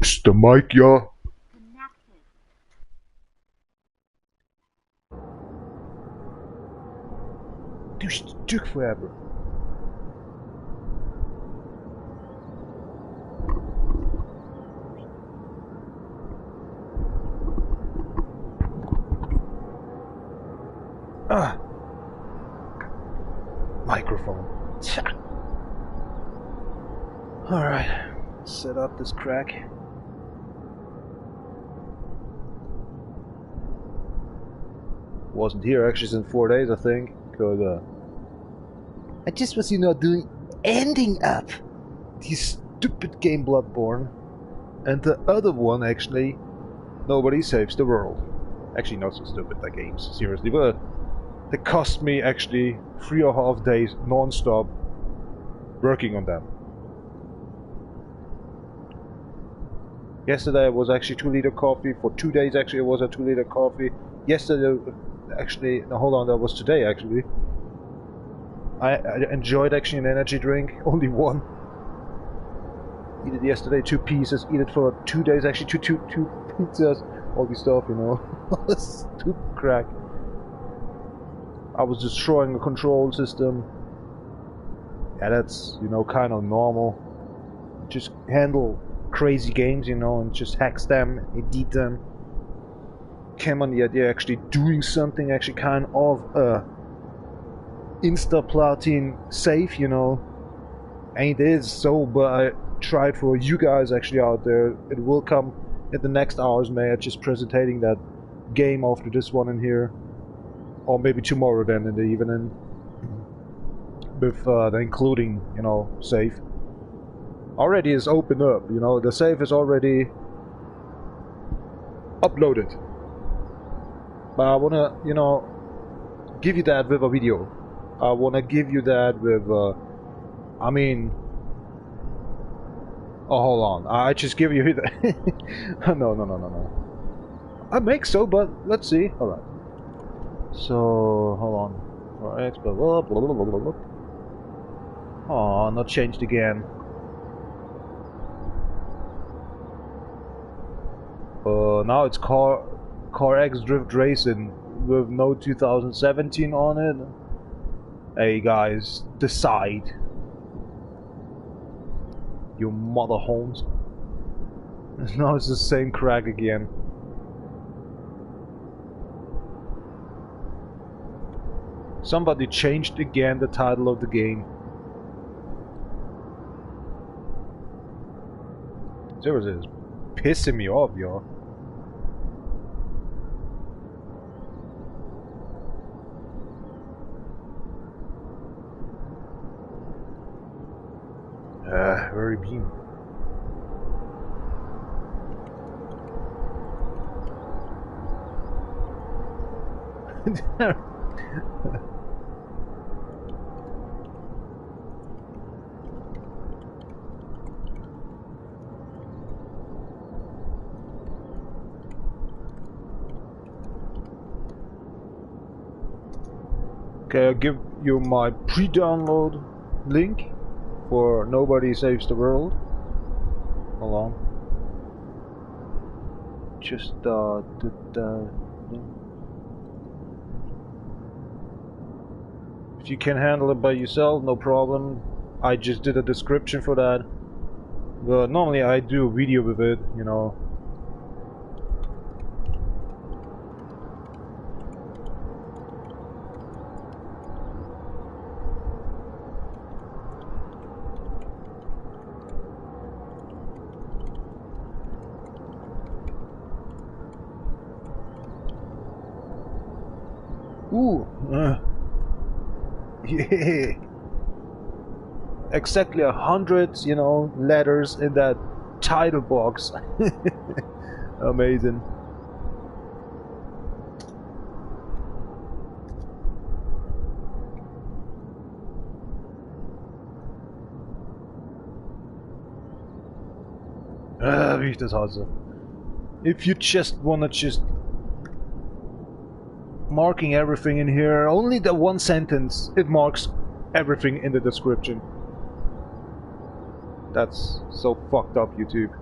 Fix the mic, yeah. This took forever. Microphone. Alright, set up this crack. Wasn't here actually since 4 days, I think, because I just was, doing ending up this stupid game Bloodborne, and the other one actually, Nobody Saves the World. Actually, not so stupid, that games, seriously, but it cost me actually 3.5 days non-stop working on them. Yesterday it was actually 2-liter coffee. For 2 days actually it was a 2-liter coffee. Yesterday, actually, no, hold on, that was today actually. I enjoyed actually an energy drink, only one. Eat it yesterday, 2 pieces. Eat it for 2 days, actually two pizzas. All this stuff, Stupid crack. I was destroying the control system. Yeah, that's, kind of normal. Just handle crazy games, and just hacks them, edit them. Came on the idea actually doing something actually kind of insta-platin safe, Ain't is so, but I tried for you guys actually out there. It will come in the next hours, may I just presenting that game after this one in here. Or maybe tomorrow then in the evening. With the including, safe. Already is open up, the save is already uploaded. But I wanna, give you that with a video. I wanna give you that with, oh, hold on. I just give you that. No. I make so, but let's see. Alright. So, hold on. CarX, blah, blah, blah, blah, blah. Oh, not changed again. Now it's CarX Drift Racing with no 2017 on it. Hey guys, decide. You mother homes. Now it's the same crack again. Somebody changed again the title of the game. Seriously, it's pissing me off, y'all. Very beam. Okay, I'll give you my pre-download link for Nobody Saves the World. Hold on. Just if you can handle it by yourself, no problem. I just did a description for that. But normally I do a video with it, Ooh, yeah. Exactly 100, letters in that title box. Amazing. Wie ich das hasse. If you just wanna marking everything in here, only the one sentence, it marks everything in the description. That's so fucked up, YouTube.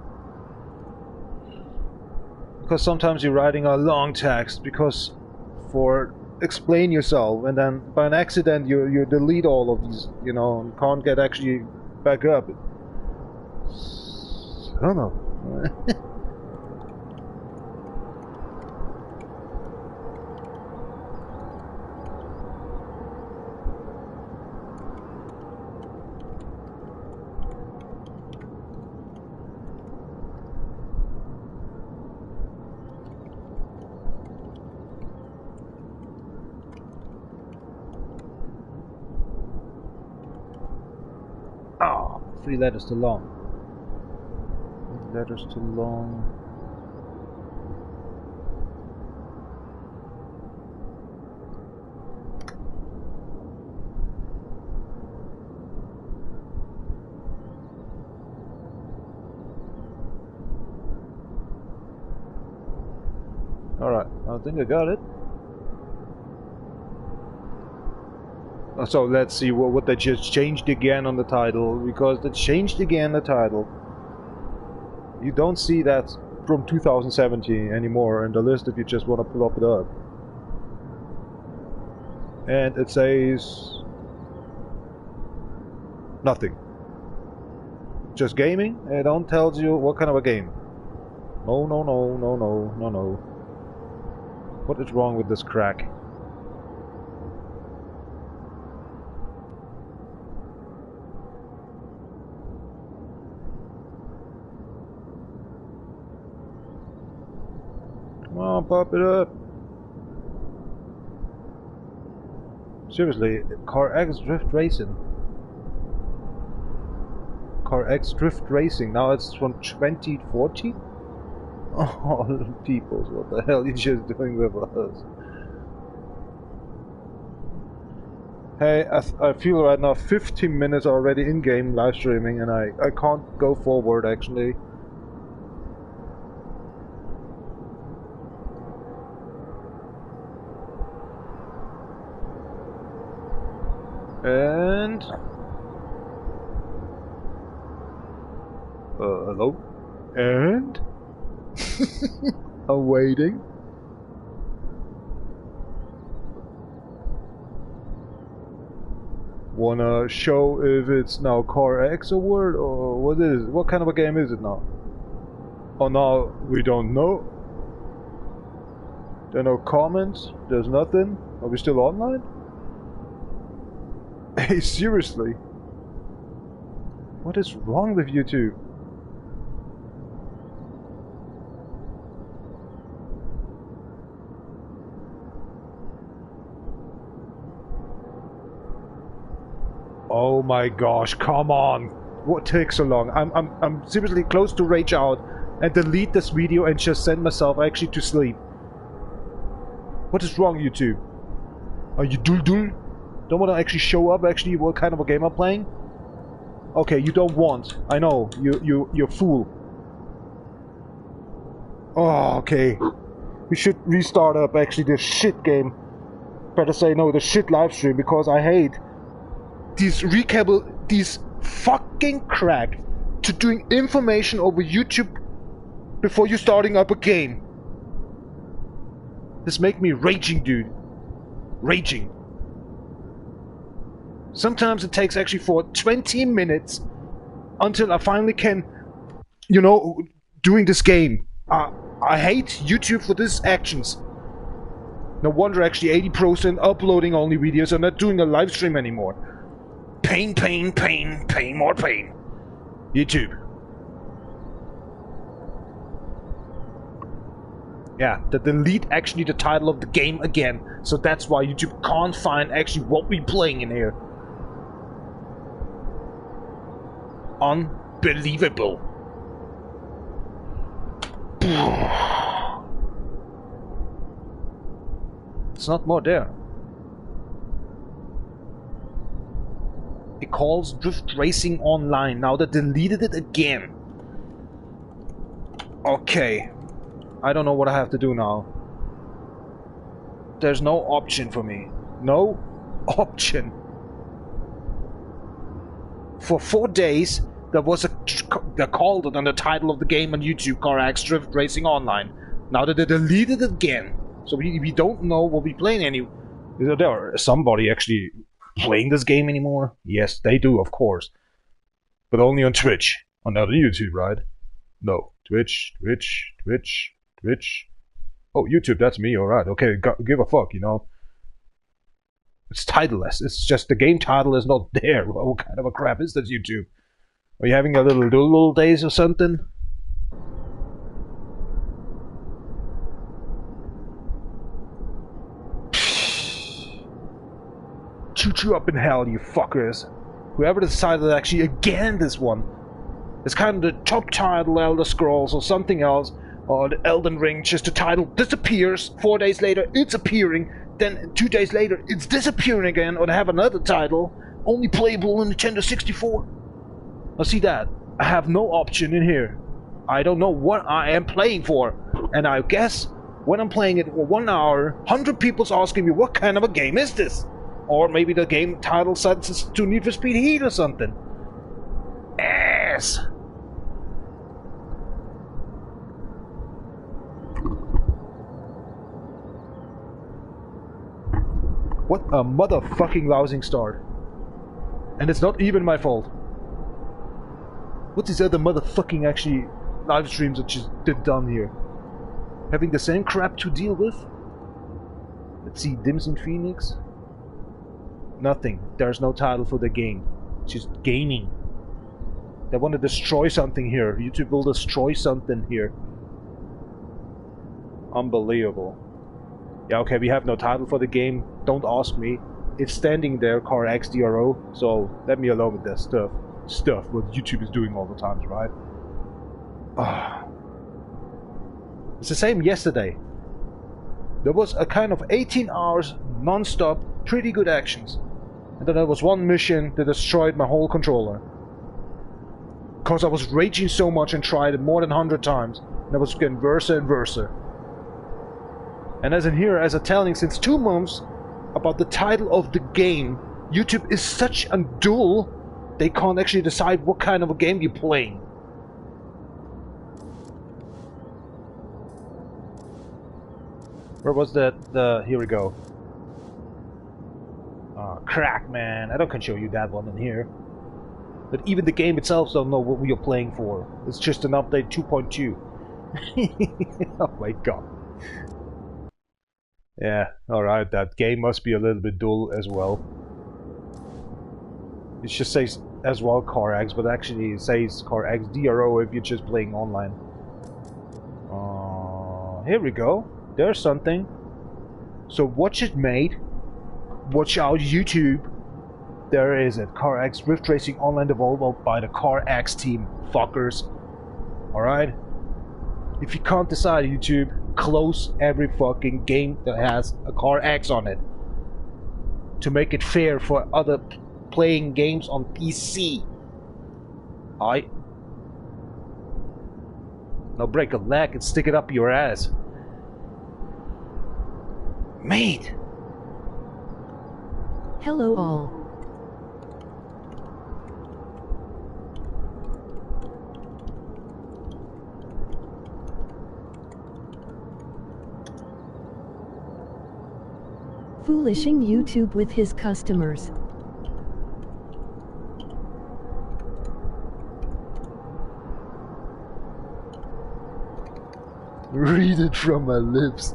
Because sometimes you're writing a long text because for explain yourself, and then by an accident you delete all of these, you know, and can't get actually back up. I don't know. Ah, 3 letters too long. 3 letters too long. Alright, I think I got it. So let's see what they just changed again on the title, because they changed again the title. You don't see that from 2017 anymore in the list if you just want to pull it up. And it says nothing. Just gaming. It don't tell you what kind of a game. No, no, no, no, no, no, no. What is wrong with this crack? Come on, pop it up. Seriously, CarX Drift Racing. CarX Drift Racing. Now it's from 2014? Oh, peoples, what the hell are you just doing with us? Hey, I feel right now 15 minutes already in-game live streaming and I can't go forward actually. And hello? And I'm waiting. Wanna show if it's now CarX award or what is it? What kind of a game is it now? Oh, now we don't know. There are no comments. There's nothing. Are we still online? Hey, seriously? What is wrong with you two? Oh my gosh, come on. What takes so long? I'm seriously close to rage out and delete this video and just send myself actually to sleep. What is wrong, you two? Are you dul? Don't want to actually show up actually what kind of a game I'm playing? Okay, you don't want. I know. You're fool. Oh, okay. We should restart up actually this shit game. Better say no, the shit live stream, because I hate these fucking crack to doing information over YouTube before you starting up a game. This make me raging, dude. Raging. Sometimes it takes actually for 20 minutes until I finally can, you know, doing this game. I hate YouTube for these actions. No wonder actually 80% uploading only videos and not doing a live stream anymore. Pain, pain, pain, pain, more pain. YouTube. Yeah, they delete actually the title of the game again. So that's why YouTube can't find actually what we're playing in here. Unbelievable. It's not more there. It calls Drift Racing Online. Now they deleted it again. Okay. I don't know what I have to do now. There's no option for me. No option. For 4 days, they called it on the title of the game on YouTube, CarX Drift Racing Online. Now that they deleted it again, so we don't know what we playing any. Is there somebody actually playing this game anymore? Yes, they do, of course, but only on Twitch, on not YouTube, right? No, Twitch. Oh, YouTube, that's me. All right, okay, give a fuck, you know. It's titleless. It's just the game title is not there. What kind of a crap is this, YouTube? Are you having a little doodle days or something? Choo-choo up in hell, you fuckers. Whoever decided actually again this one. It's kind of the top title Elder Scrolls or something else. Or the Elden Ring, just the title disappears. 4 days later, it's appearing. Then 2 days later, it's disappearing again. Or they have another title, only playable on Nintendo 64. Now see that? I have no option in here. I don't know what I am playing for. And I guess when I'm playing it for 1 hour, 100 people's asking me, what kind of a game is this? Or maybe the game title sets it to Need for Speed Heat or something. Ass! What a motherfucking lousing start. And it's not even my fault. What is other motherfucking actually live streams that just did done here? Having the same crap to deal with? Let's see, Dims in Phoenix. Nothing. There's no title for the game. It's just gaming. They want to destroy something here. YouTube will destroy something here. Unbelievable. Yeah, okay, we have no title for the game. Don't ask me. It's standing there, CarX D.R.O. So let me alone with that stuff. What YouTube is doing all the times, right? It's the same yesterday. There was a kind of 18 hours non-stop, pretty good actions. And then there was one mission that destroyed my whole controller. Because I was raging so much and tried it more than 100 times. And I was getting worse and worse. And as in here, as I'm telling since 2 months about the title of the game, YouTube is such a dull, they can't actually decide what kind of a game you're playing. Where was that? Here we go. Crack, man. I can show you that one in here. But even the game itself don't know what we are playing for. It's just an update 2.2. Oh my god. Yeah, alright, that game must be a little bit dull as well. It just says as well CarX, but actually it says CarX D.R.O if you're just playing online. Here we go. There's something. So watch it, mate. Watch out, YouTube. There is it. CarX Rift Racing Online developed by the CarX team. Fuckers. Alright? If you can't decide, YouTube, close every fucking game that has a CarX on it. To make it fair for other playing games on PC. Now break a leg and stick it up your ass. Mate! Hello all. Foolishing YouTube with his customers. Read it from my lips.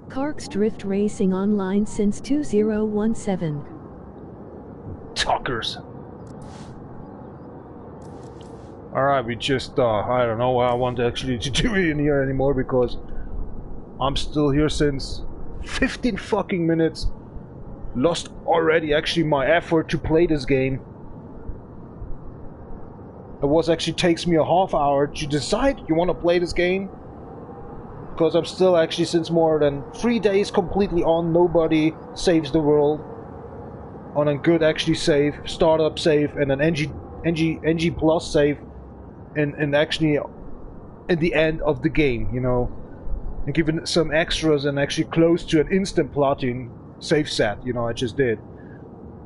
CarX Drift Racing online since 2017. Talkers. Alright, we just, I don't know what I want actually to do in here anymore because I'm still here since 15 fucking minutes. Lost already actually my effort to play this game. It was actually takes me a half hour to decide you want to play this game. Because I'm still actually since more than 3 days completely on Nobody Saves the World. On a good actually save, startup save and an NG Plus save. And actually in the end of the game, you know, and given some extras and actually close to an instant platin save set, you know, I just did.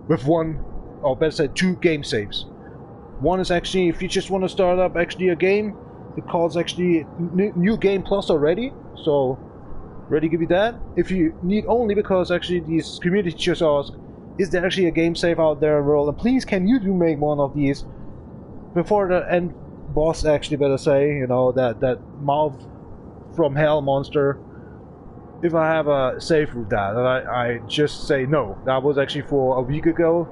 With one, or better said, 2 game saves. One is actually, if you just want to start up actually a game, it calls actually New Game Plus already, so ready to give you that. If you need only, because actually these community just ask, is there actually a game save out there in World, and please can you do make one of these before the end boss actually, better say, you know, that mouth from hell monster. If I have a save with that, and I just say no. That was actually for a week ago,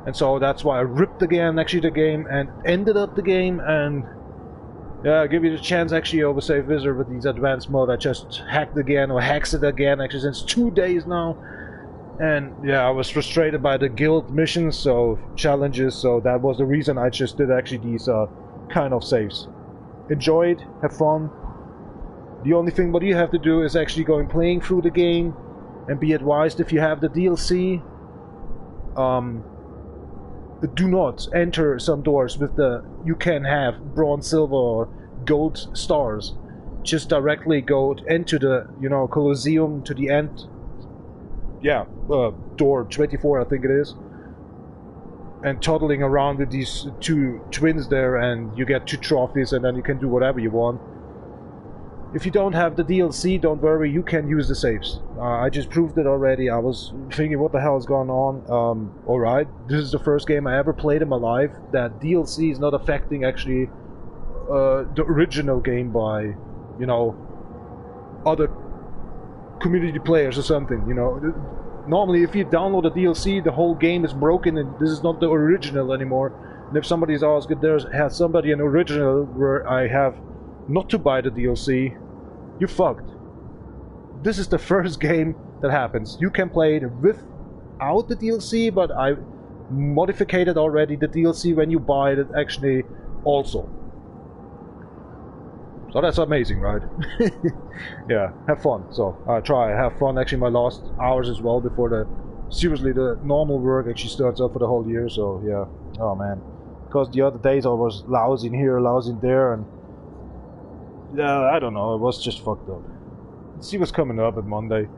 and so that's why I ripped again actually the game and ended up the game, and yeah, I'll give you the chance actually over Save Wizard with these advanced mode. I just hacked again, or hacks it again actually since 2 days now. And yeah, I was frustrated by the guild missions, so challenges, so that was the reason I just did actually these kind of saves. Enjoy it, have fun. The only thing what you have to do is actually going playing through the game, and be advised if you have the DLC, do not enter some doors with the you can have bronze, silver, or gold stars. Just directly go into the, you know, Colosseum to the end. Yeah, door 24 I think it is, and toddling around with these 2 twins there, and you get 2 trophies, and then you can do whatever you want. If you don't have the DLC, don't worry, you can use the saves. I just proved it already. I was thinking what the hell is going on. Alright, this is the first game I ever played in my life that DLC is not affecting actually the original game by, you know, other community players or something, you know. Normally if you download a DLC, the whole game is broken and this is not the original anymore. And if somebody's asked if there's has somebody an original where I have not to buy the DLC, you fucked. This is the first game that happens. You can play it without the DLC, but I modified already the DLC when you buy it actually also. So that's amazing, right? Yeah, have fun. So have fun actually my last hours as well before the seriously the normal work actually starts up for the whole year. So yeah, oh man, because the other days I was lousy in here, lousy in there, and yeah, I don't know, it was just fucked up. Let's see what's coming up at Monday.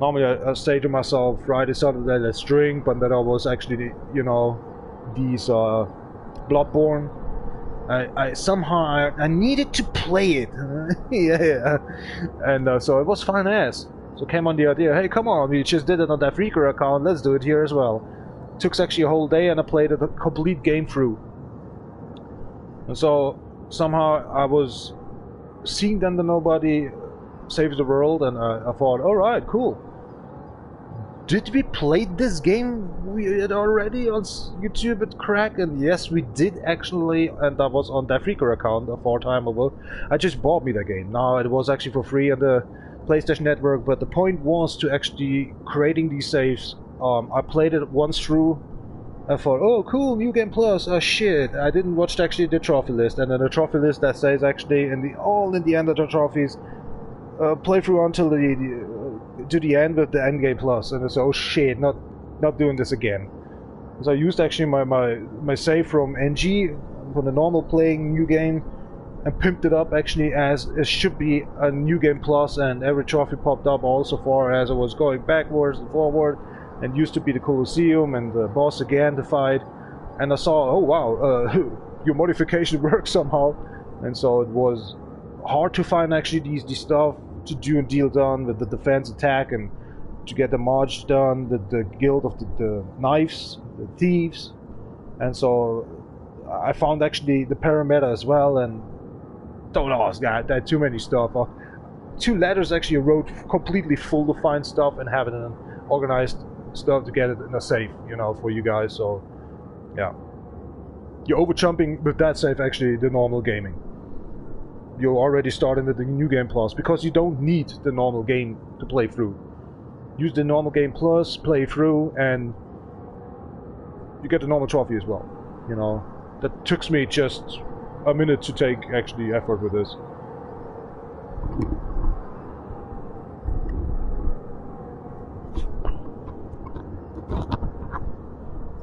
Normally I say to myself, Friday, Saturday, let's drink, but then I was actually, you know, these Bloodborne. I somehow I needed to play it. Yeah. And so it was fun as. So came on the idea, hey, come on, we just did it on that DefRekka account, let's do it here as well. Took actually a whole day and I played it a complete game through. And so somehow I was seeing then that nobody saves the world, and I thought, alright, cool. Did we play this game already on YouTube at Crack? And yes, we did actually, and that was on DefRekka account a 4 time ago. I just bought me the game. Now it was actually for free on the PlayStation Network, but the point was to actually creating these saves. I played it once through. I thought, oh cool, New Game Plus. Oh shit, I didn't watch actually the trophy list, and then the trophy list that says actually in the end of the trophies, play through until to the end with the End Game Plus, and it's oh shit, not doing this again. So I used actually my save from NG from the normal playing New Game, and pimped it up actually as it should be a New Game Plus, and every trophy popped up also far as I was going backwards and forward, and used to be the Colosseum and the boss again to fight, and I saw, oh wow, your modification works somehow, and so it was hard to find actually these stuff to do and deal done with the defense attack, and to get the March done, the guild of the knives, the thieves, and so I found actually the Parameta as well, and don't ask that, there are too many stuff. 2 letters actually wrote completely full to find stuff and have it in an organized stuff to get it in a safe, you know, for you guys. So yeah, you're overjumping with that safe actually the normal gaming. You're already starting with the New Game Plus because you don't need the normal game to play through. Use the normal game plus, play through, and you get the normal trophy as well. You know, that took me just a minute to take actually effort with this.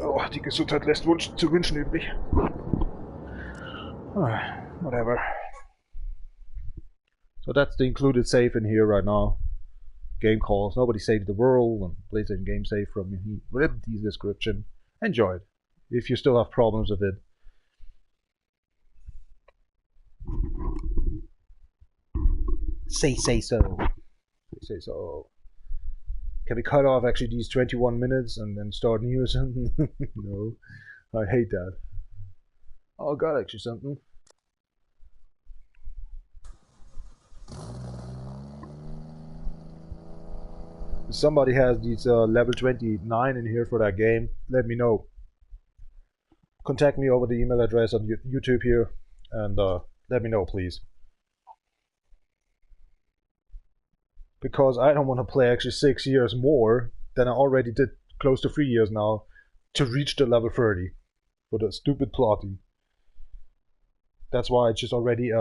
Oh, die Gesundheit lässt zu wünschen übrig. Whatever. So that's the included save in here right now. Game calls. Nobody saved the world and PlayStation Gamesave from me. Read the description. Enjoy it. If you still have problems with it. Say so. Say so. Can we cut off actually these 21 minutes and then start new or something? No. I hate that. Oh, I got actually something. If somebody has these level 29 in here for that game, let me know. Contact me over the email address on YouTube here and let me know, please. Because I don't want to play actually 6 years more than I already did, close to 3 years now, to reach the level 30 for the stupid plotting. That's why I just already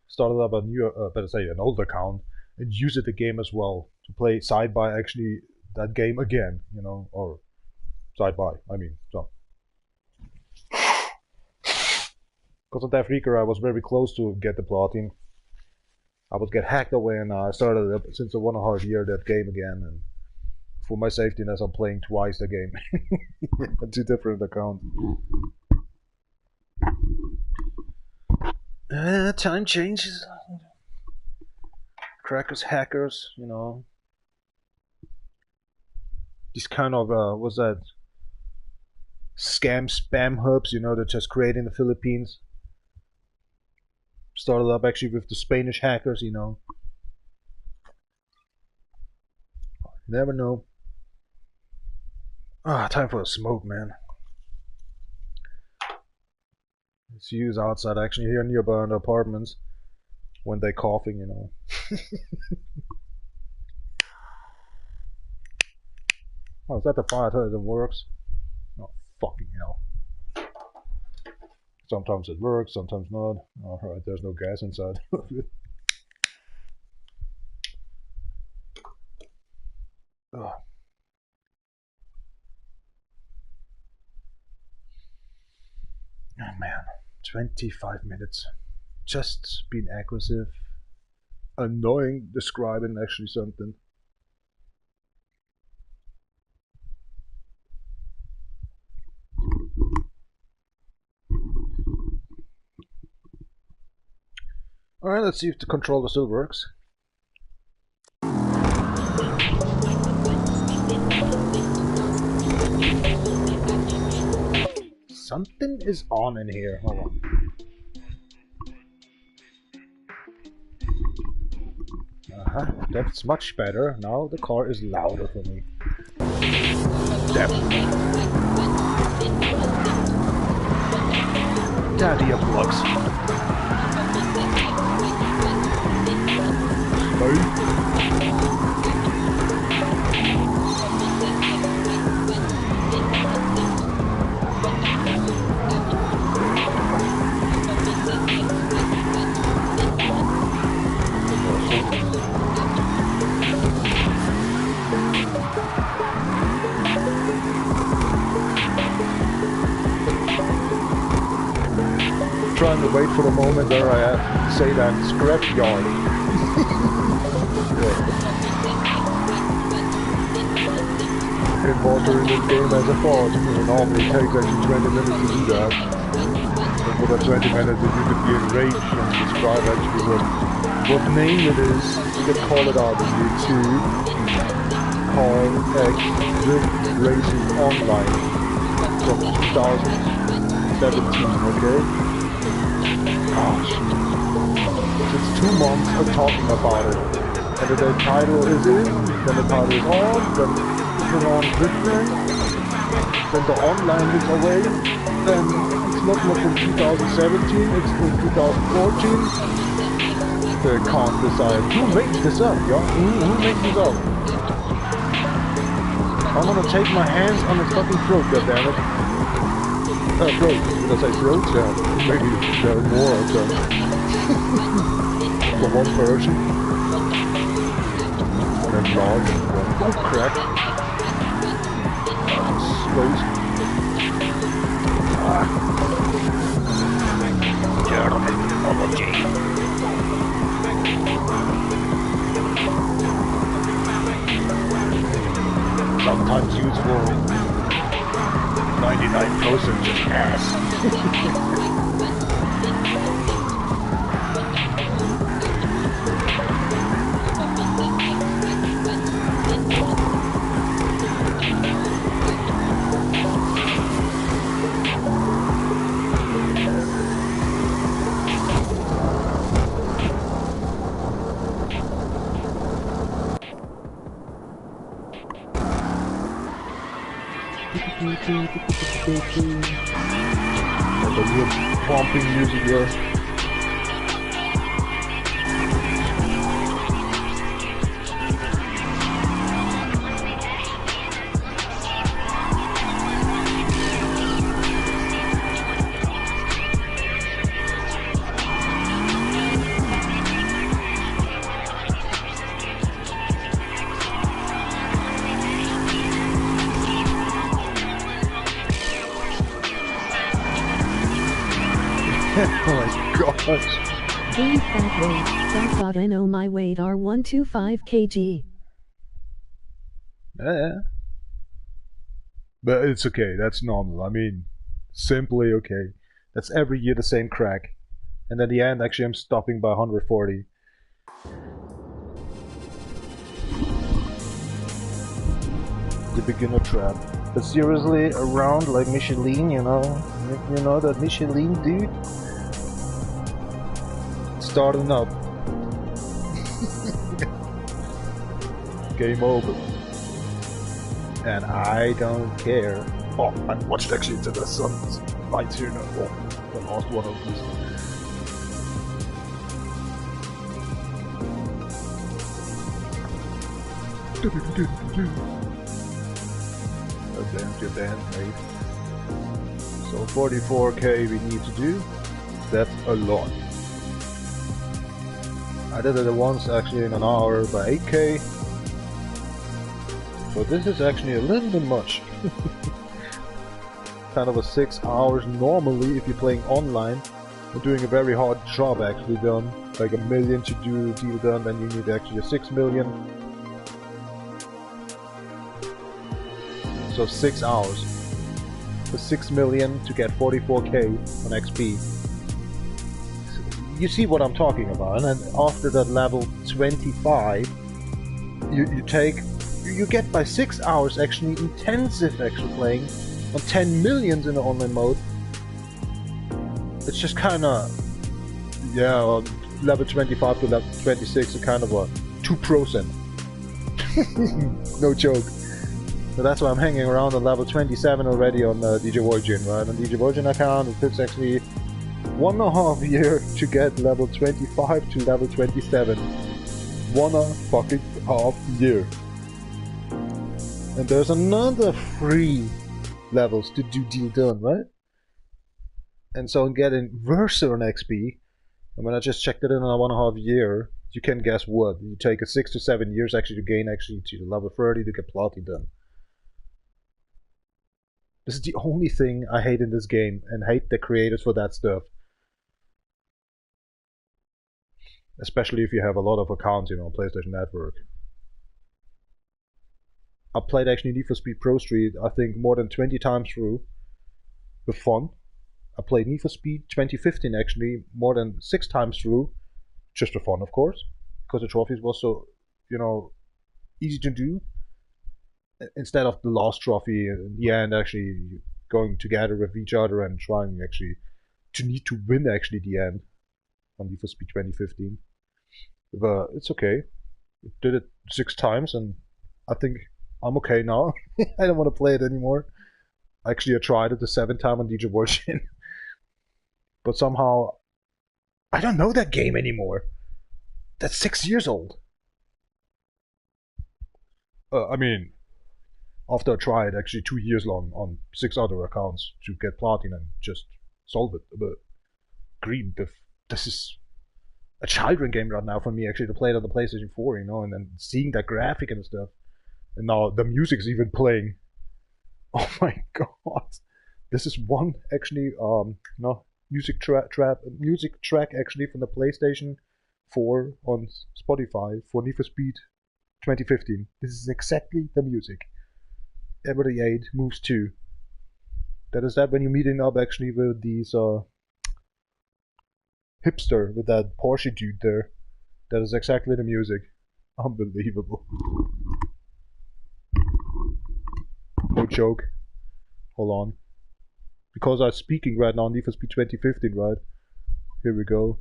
started up a new, better say an old account and use it the game as well to play side by actually that game again, you know, or side by. I mean, so because of DefRekka, I was very close to get the plotting. I would get hacked away, and I started up since a 1.5 year that game again. And for my safetyness, I'm playing twice the game, two different accounts. Time changes. Crackers, hackers, you know. These kind of what's that? Scam spam hubs, you know, that just create in the Philippines. Started up actually with the Spanish hackers, you know. Never know. Ah, time for a smoke, man. It's used outside actually here nearby in the apartments when they're coughing, you know. Oh, is that the fire that works? Oh, fucking hell. Sometimes it works, sometimes not. Alright, there's no gas inside. Oh man, 25 minutes. Just being aggressive, annoying, describing actually something. Alright, let's see if the controller still works. Something is on in here. Hold on. That's much better. Now the car is louder for me. Definitely. Daddy of plugs. Trying to wait for the moment where I say that scrapyard. Importer in this game as a bot. Normally it takes actually 20 minutes to do that. But for that 20 minutes you could be enraged and describe actually what name it is. You can call it out in YouTube. CarX Racing Online from 2017, okay? Gosh. It's 2 months of talking about it. And if the title is in, then the title is on, then it's on different, then the online is away, then it's not more from 2017, it's from 2014. They can't decide who made this up, yeah? Who made this up? I'm gonna take my hands on his fucking throat, goddammit. Throat. Did I say throat? Yeah. Maybe there are more of them. For one person. And then large. Oh crap. Space. Ah. technology. Sometimes useful, 99% just ass. The real pumping music here. Oh my gosh. Hey fat weight, .no my weight are 125 kg. Yeah. But it's okay, that's normal. I mean, simply okay. That's every year the same crack. And at the end, actually, I'm stopping by 140. The beginner trap. But seriously, around like Michelin, you know that Michelin dude? Starting up. Game over. And I don't care. Oh, I watched actually to the sun's lights here now. Oh, the last one of this. Advance your band, mate. So 44k we need to do. That's a lot. I did it once actually in an hour by 8k. So this is actually a little bit much. Kind of a 6 hours normally if you're playing online. You're doing a very hard job actually done. Like 1 million to do a deal done, then you need actually a 6 million. So 6 hours. For 6 million to get 44k on XP. You see what I'm talking about, and after that level 25, you get by 6 hours actually intensive actual playing on 10 millions in the online mode. It's just kinda, yeah, well, level 25 to level 26 is kind of a 2%. No joke. So that's why I'm hanging around on level 27 already on DjVolgin, right? On DjVolgin account, it took actually 1.5 years to get level 25 to level 27. 1.5 year. And there's another 3 levels to do deal done, right? And so I'm getting worse on XP. And when I just checked it in on 1.5 year, you can guess what? You take a 6 to 7 years actually to gain actually to level 30 to get platinum done. This is the only thing I hate in this game, and hate the creators for that stuff. Especially if you have a lot of accounts, you know, on PlayStation Network. I played actually Need for Speed Pro Street, I think more than 20 times through, with fun. I played Need for Speed 2015 actually more than 6 times through, just for fun of course, because the trophies was so, you know, easy to do. Instead of the last trophy in the end actually going together with each other and trying actually to need to win actually the end on Need for Speed 2015. But it's okay. Did it 6 times and I think I'm okay now. I don't want to play it anymore. Actually I tried it the 7th time on DjVolgin. But somehow I don't know that game anymore. That's 6 years old. I mean, after I tried actually 2 years long on 6 other accounts to get platinum and just solve it. But Green, this is a children game right now for me actually to play it on the PlayStation 4, you know, and then seeing that graphic and stuff. And now the music's even playing. Oh my god. This is one actually, no, music track actually from the PlayStation 4 on Spotify for Need for Speed 2015. This is exactly the music. Every 8 moves 2. That is that when you're meeting up actually with these hipster with that Porsche dude there. That is exactly the music. Unbelievable. No joke. Hold on. Because I'm speaking right now on Need for Speed 2015, right? Here we go.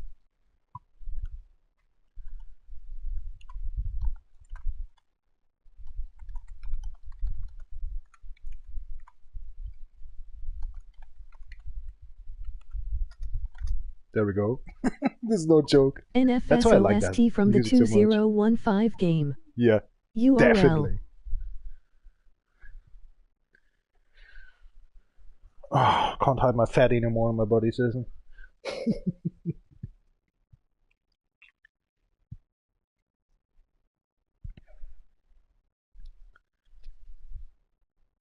There we go. This is no joke. That's why I like that NFSOST from the 2015 game. Yeah, URL. definitely. Oh, can't hide my fat anymore, my body says.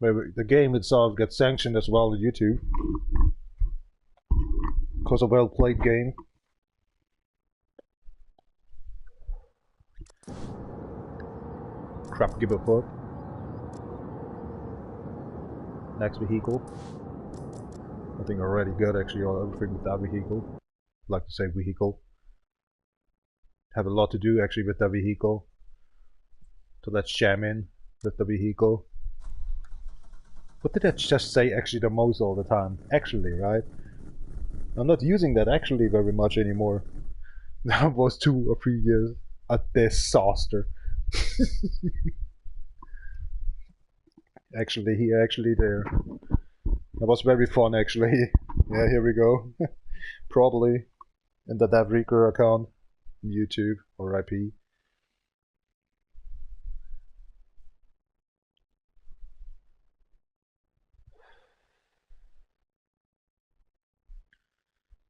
Maybe the game itself gets sanctioned as well on YouTube. Because a well played game. Crap, give a fuck. Next vehicle. I think I already got actually everything with that vehicle. I'd like to say vehicle. Have a lot to do actually with that vehicle. So let's jam in with the vehicle. What did I just say actually the most all the time? Actually, right? I'm not using that actually very much anymore. That was 2 or 3 years. A disaster. Actually here, actually there. That was very fun actually. Yeah, here we go. Probably in the DjVolgin account on YouTube or R.I.P.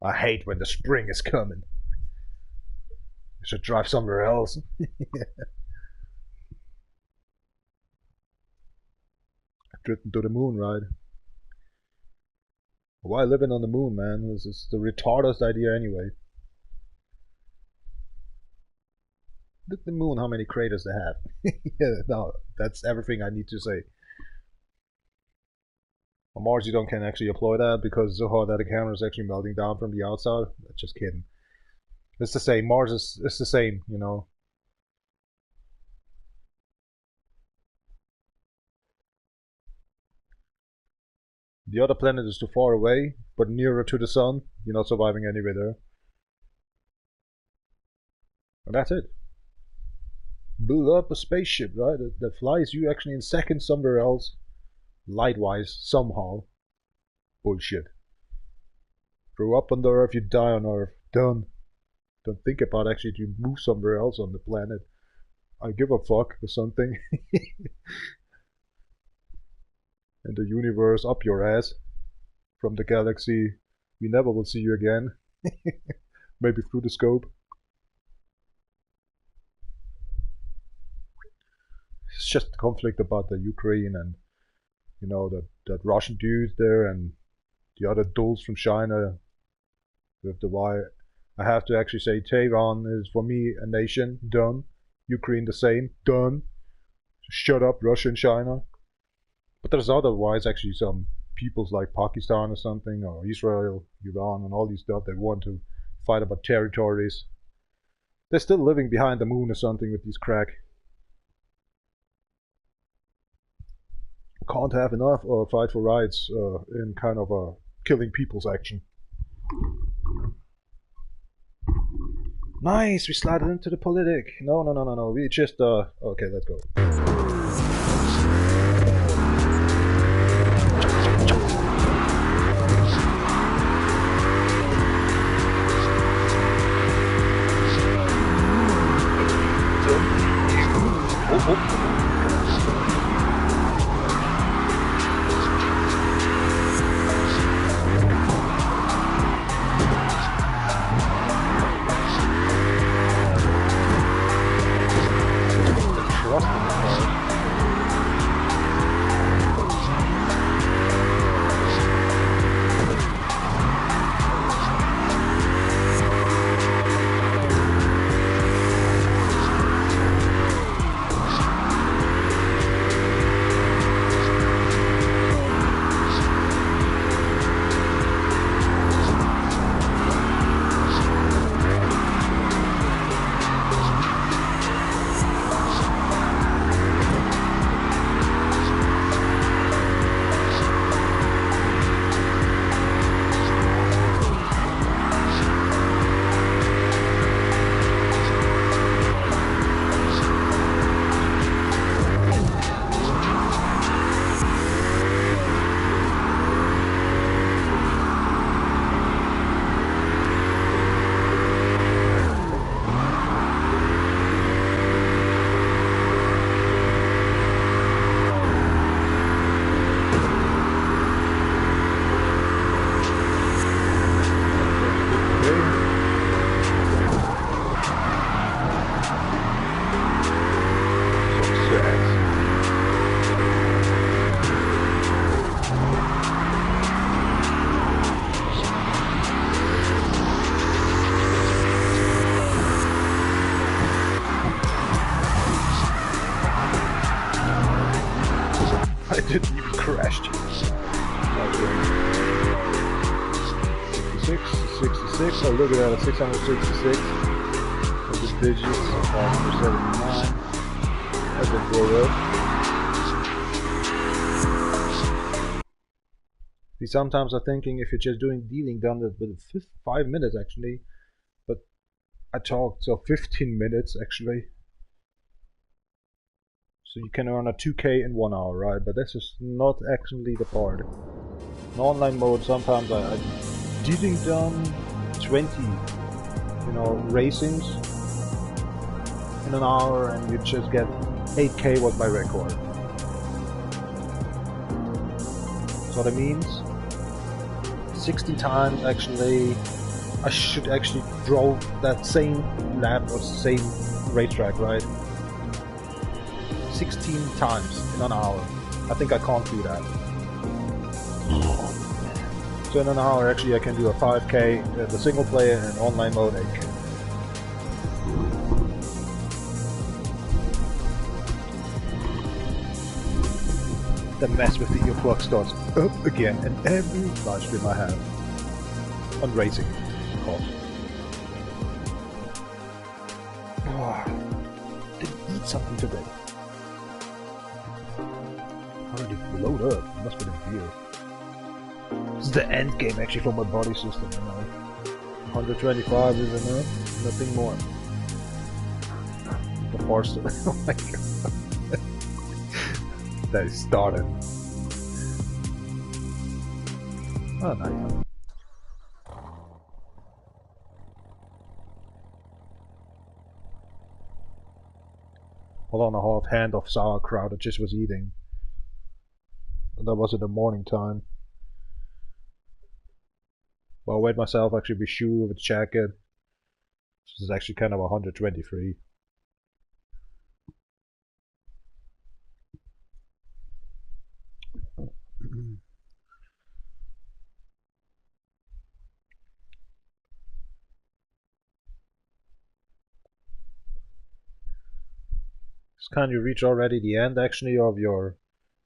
I hate when the spring is coming. I should drive somewhere else. Drifting to the moon, right? Why living on the moon, man? This is the retardest idea anyway. Look at the moon, how many craters they have. Yeah, no, that's everything I need to say. On Mars you don't can actually employ that because that camera is actually melting down from the outside. Just kidding. It's the same. Mars is it's the same, you know. The other planet is too far away, but nearer to the sun. You're not surviving anyway there. And that's it. Build up a spaceship, right? That flies you actually in seconds somewhere else. Light-wise, somehow. Bullshit. Grow up on the Earth, you die on Earth. Done. Don't think about actually to move somewhere else on the planet. I give a fuck or something. And the universe up your ass. From the galaxy, we never will see you again. Maybe through the scope. It's just a conflict about the Ukraine and, you know, that Russian dude there and the other dulls from China with the why. I have to actually say Tehran is for me a nation, done. Ukraine the same, done. Shut up, Russia and China. But there's otherwise actually some peoples like Pakistan or something, or Israel, Iran, and all these stuff that want to fight about territories. They're still living behind the moon or something with these crack. Can't have enough or fight for rights in kind of a killing people's action. Nice, we slided into the politic. No, we just okay, let's go. I didn't even crash. 66, 66. Oh, look at that, 666. And the digits, 579. That's a blow up. See, sometimes I'm thinking if you're just doing dealing done with 5 minutes actually, but I talked so 15 minutes actually. So you can earn a 2K in 1 hour, right? But this is not actually the part. In online mode, sometimes I dealing done 20, you know, racings in an hour, and you just get 8K was my record. So that means 60 times actually. I should actually draw that same lap or same racetrack, right? 16 times in an hour. I think I can't do that. So in an hour actually I can do a 5K, the single player, and online mode 8K. The mess with the earplug starts up again in every live stream I have. On racing, of course. Oh, didn't eat something today. Already blowed up. Must be the beer. This is the end game actually for my body system, you know. 125 is enough, nothing more. The farce. Oh my god. That is started. Oh, nice. Hold on, a half hand of sauerkraut I just was eating. And that was in the morning time. Well, I weighed myself actually with shoe with jacket. This is actually kind of 123. It's kind of reach already the end actually of your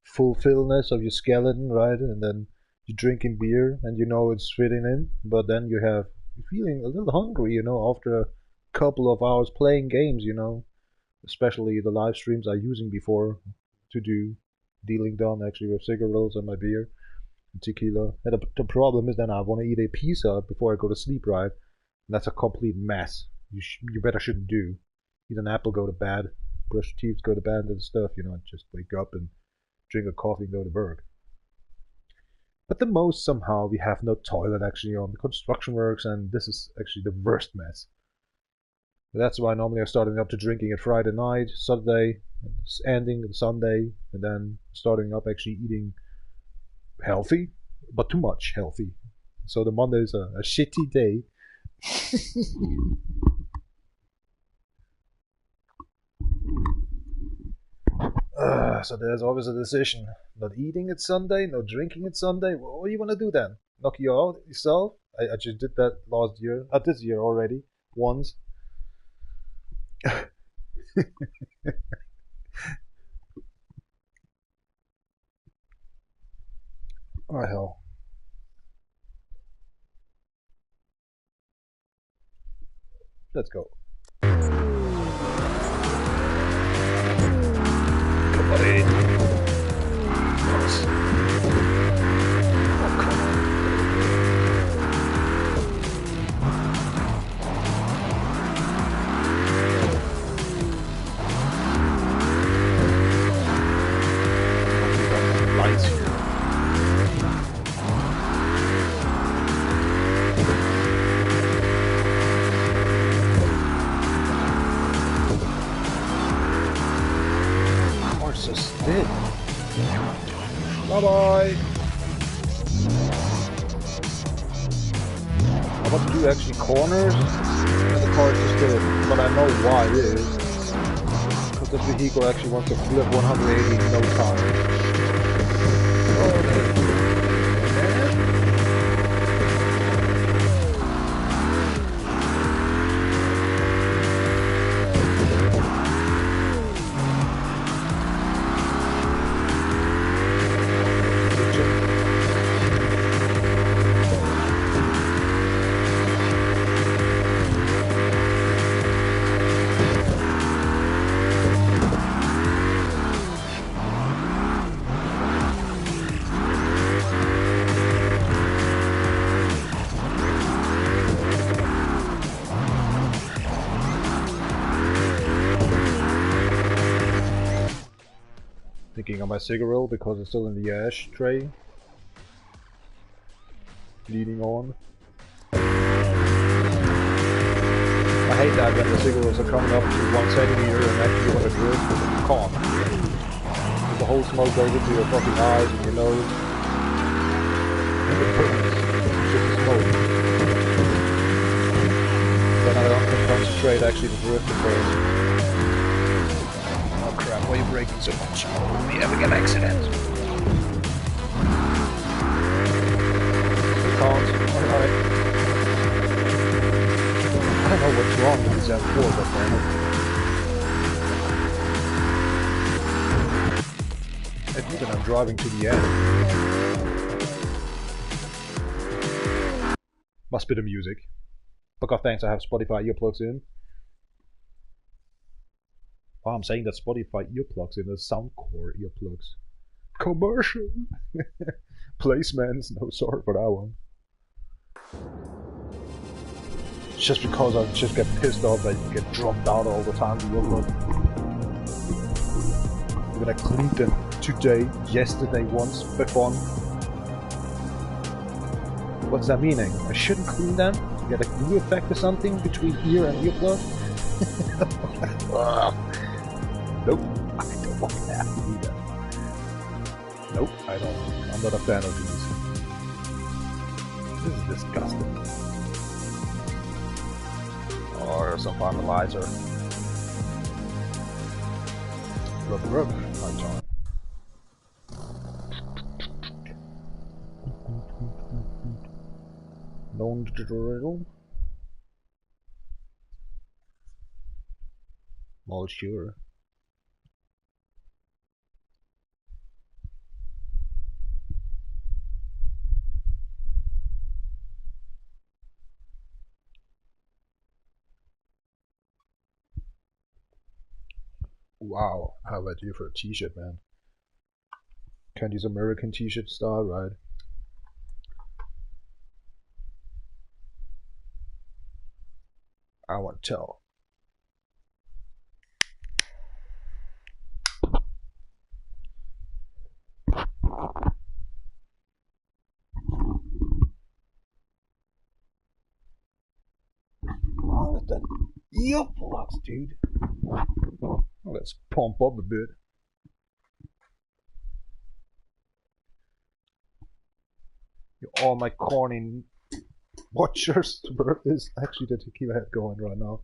fulfillness of your skeleton, right? And then you're drinking beer and you know it's fitting in, but then you're feeling a little hungry, you know, after a couple of hours playing games, you know. Especially the live streams I'm using before to do dealing done actually with cigarettes and my beer and tequila. And the problem is then I want to eat a pizza before I go to sleep, right? And that's a complete mess. You better shouldn't do. Eat an apple, go to bed, brush your teeth, go to bed and stuff, you know, just wake up and drink a coffee and go to work. But the most somehow we have no toilet actually on the construction works, and this is actually the worst mess. That's why normally I'm starting up to drinking at Friday night, Saturday, ending on Sunday, and then starting up actually eating healthy, but too much healthy. So the Monday is a shitty day. So there's always a decision. Not eating it Sunday, no drinking it Sunday. What do you want to do then? Knock you out yourself? I just did that last year, this year already, once. Oh hell. Let's go. Come on in. Oh, come on. Lights here. Did. Bye-bye. I want to do actually corners, and the car just did, but I know why it is. Because this vehicle actually wants to flip 180 in no time. my cigarette because it's still in the ashtray. Bleeding on. I hate that when the cigarettes are coming up to 1 centimeter and actually want to drift, but you can't. With the whole smoke goes into your fucking eyes and your nose. And it burns. It's just smoke. Then I don't can concentrate actually to drift at first. Oh crap, why are you braking so much? Oh, we ever get an accident? We can't. Alright. I don't know what's wrong with this M4, but I think that I'm driving to the end. Must be the music. Fuck off, thanks, I have Spotify earplugs in. Oh, I'm saying that Spotify earplugs in the Soundcore earplugs. Commercial! Placements, no, sorry for that one. Just because I just get pissed off that you get dropped out all the time to earplug. I'm gonna clean them today, yesterday once, for fun. What's that meaning? I shouldn't clean them? Get a glue effect or something between ear and earplug? Nope, I don't want to have to do that. Nope, I don't. I'm not a fan of these. This is disgusting. Or some finalizer. Rub, I'm sorry. Known tutorial. Well, sure. Wow, how about you for a t-shirt, man? Can't use American t-shirt style, right? I want to tell. Oh, that earplugs, dude. Let's pump up a bit. All my corny watchers is actually the tequila head going right now.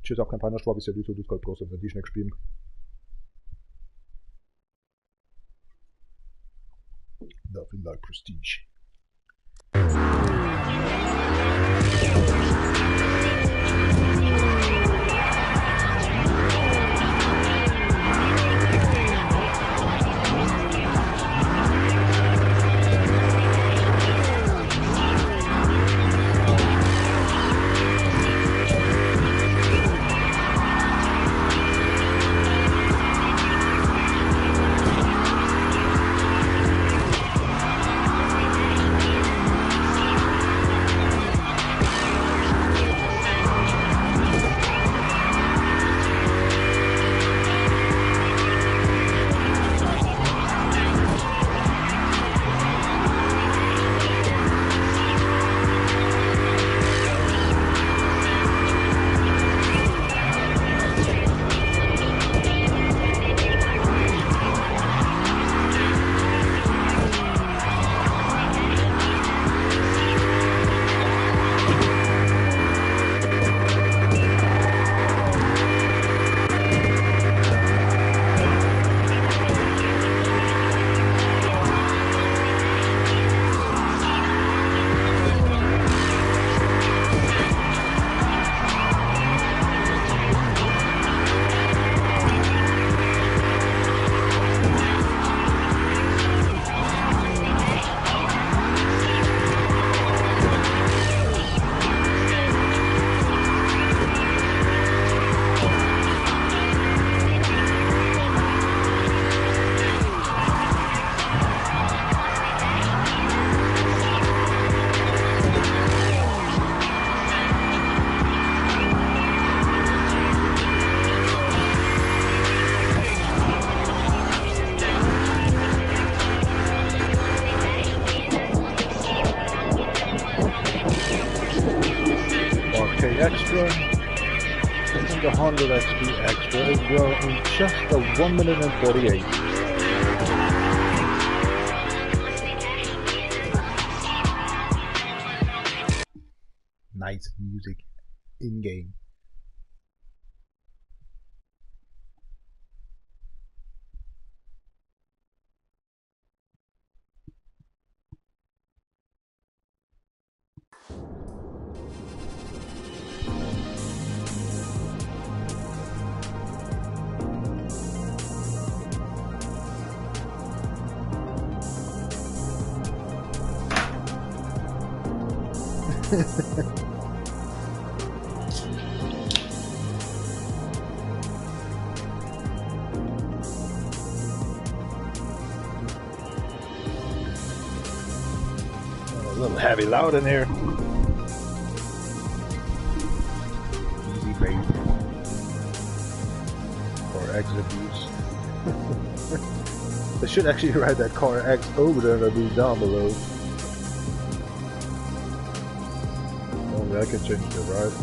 Tschüss, auch kein Peinerschwab, ist ja du, du kannst groß und die Schneck spielen. Nothing like prestige. extra and 100 XP extra as well in just a 1 minute and 48. Nice music in game. A little heavy loud in here. Easy baby. CarX abuse. I should actually write that CarX over there and abuse down below. Only I can change the right.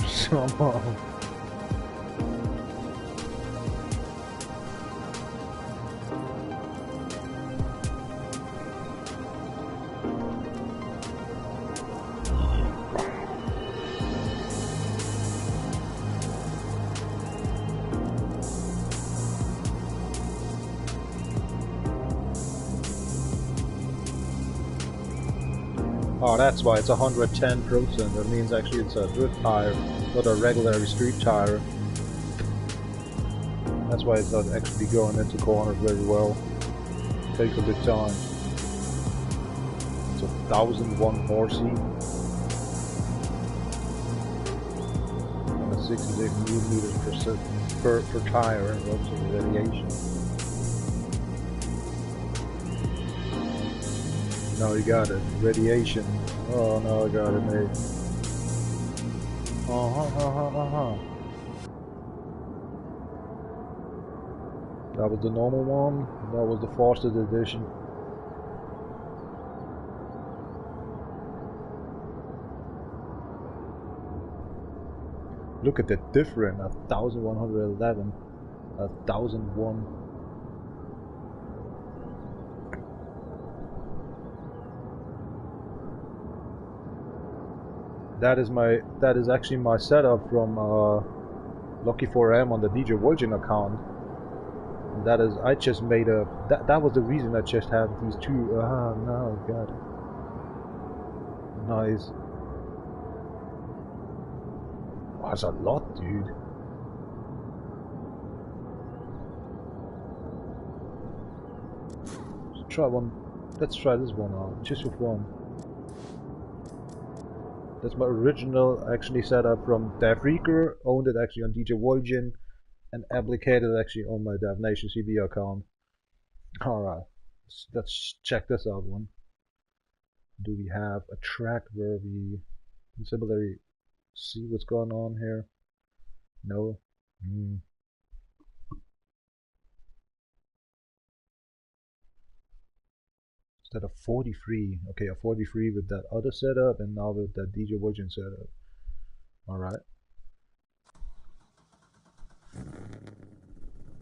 Somehow. Oh, that's why it's 110%. That means actually it's a drift tire, not a regular street tire. That's why it's not actually going into corners very well. It takes a bit of time. It's 1001 horsey. And a 66 millimeters per tire, and lots of radiation. No, you got it. Radiation. Oh no, I got it, mate. That was the normal one. That was the Fostered edition. Look at the difference. 1111. 1001. That is actually my setup from Lucky4M on the DjVolgin account. And that is, I just made a, that was the reason I just had these two, no, god. Nice. Oh, that's a lot, dude. Let's try one, let's try this one out, just with one. That's my original actually setup from DefRekka, owned it actually on DjVolgin, and applicated actually on my DevNation CV account. Alright, let's check this out one. Do we have a track where we can simply see what's going on here? No. Instead of 43, okay, a 43 with that other setup, and now with that DjVolgin setup. Alright.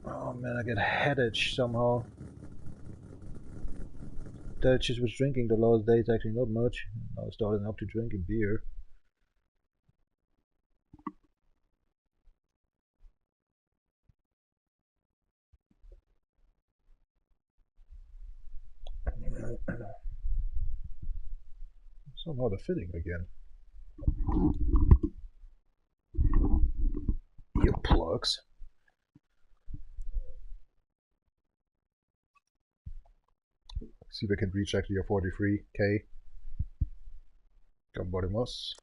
Oh man, I get a headache somehow. That just was drinking the last days, actually not much. I was starting up to drinking beer. Somehow the fitting again. Earplugs. See if I can reach actually a 43k. Gambarimas.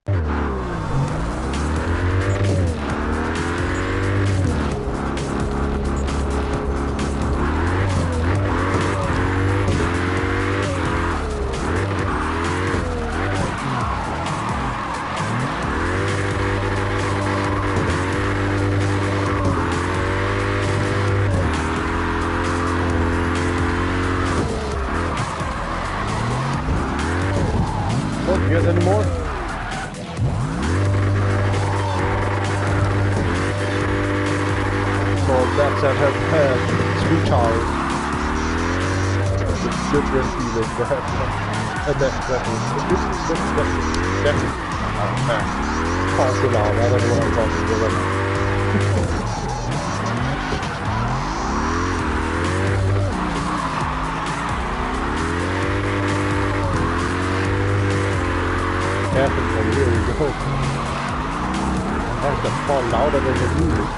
anymore. So that's that has had 3 tires. It's a different feeling to have definitely. Oh man. Call so loud, I don't know what I'm talking about right now. Definitely, here we go. That's far louder than the music.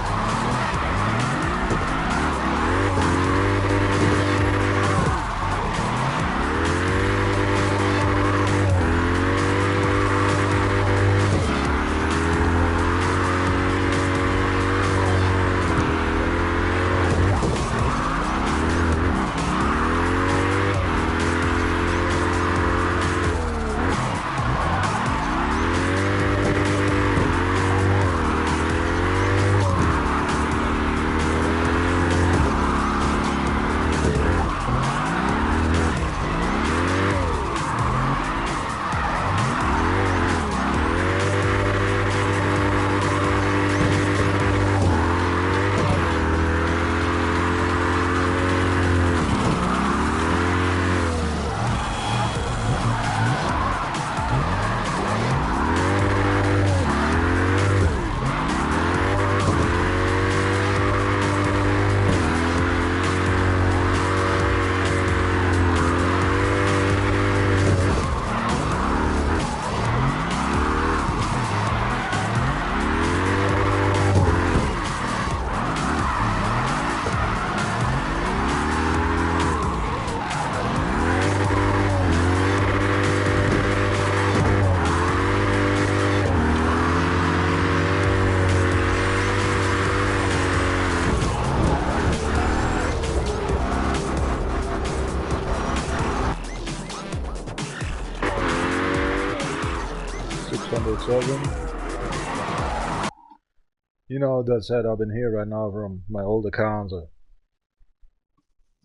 You know, that setup in here right now from my old accounts.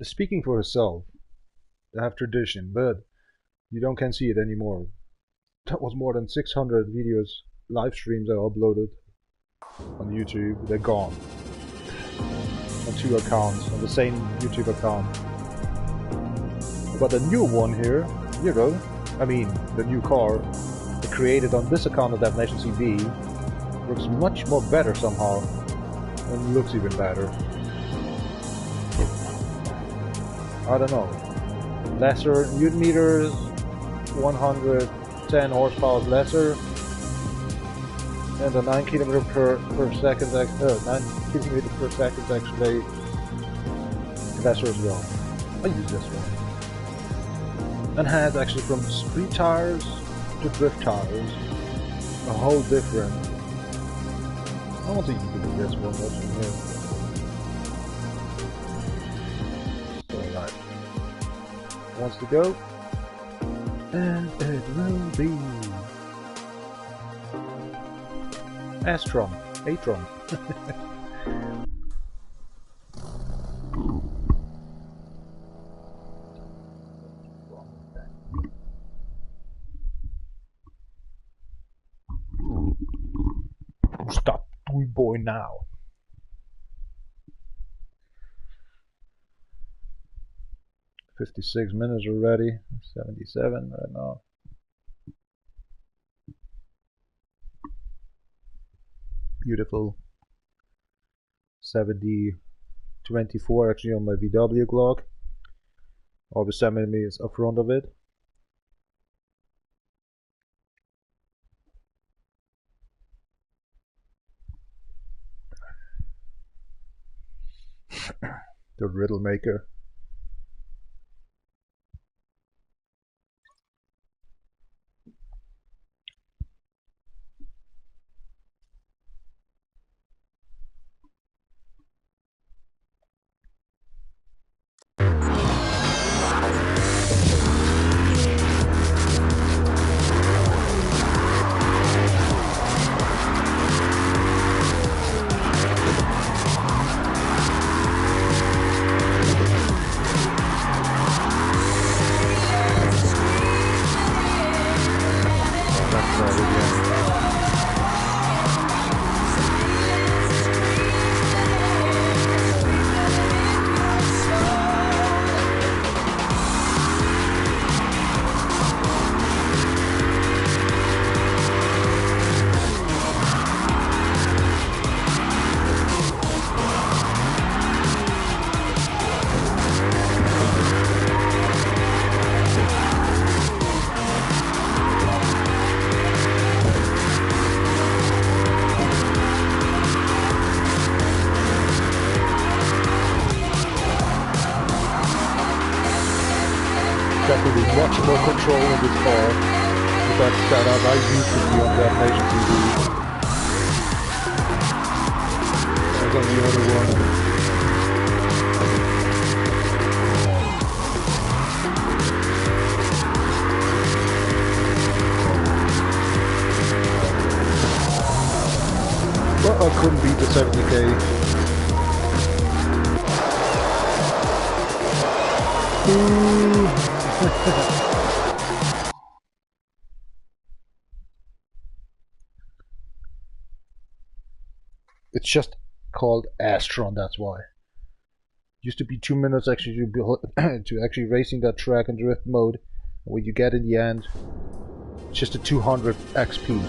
Speaking for herself, they have tradition, but you can see it anymore. That was more than 600 videos, live streams I uploaded on YouTube. They're gone on 2 accounts, on the same YouTube account. But the new one here, you know, I mean the new car created on this account of Definition CV, looks much more better somehow, and looks even better. I don't know. Lesser newton meters, 110 horsepower lesser, and the 9 km per second, 9 km per second actually lesser as well. I use this one. And has actually from street tires to drift tires, a whole different. I want to use this one. What's in here? Alright. Wants to go, and it will be Astron, Atron. Stop, boy, now. "56 minutes already, 77 right now. Beautiful. 70-24 actually on my VW clock. Always 7 minutes up front of it. The riddle maker. definitely much more control in this car with that setup. I used to be on that Nation TV. I was on the other one. Well, I couldn't beat the 70k. It's just called Astron, that's why. Used to be 2 minutes actually to actually racing that track in drift mode. What you get in the end, it's just a 200 XP.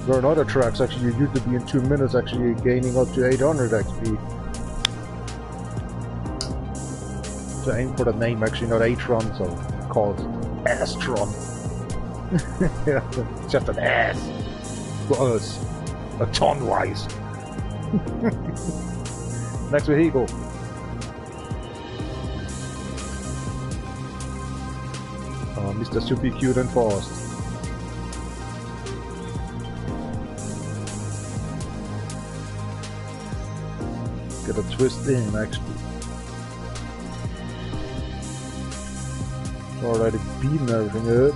There are other tracks actually you used to be in 2 minutes actually gaining up to 800 XP. So aim for the name actually, not Atron, so it's called Astron. It's just an ass for us, a ton wise. Next vehicle. Mr. Super Cute and Fast. Get a twist in actually. Already beating everything up.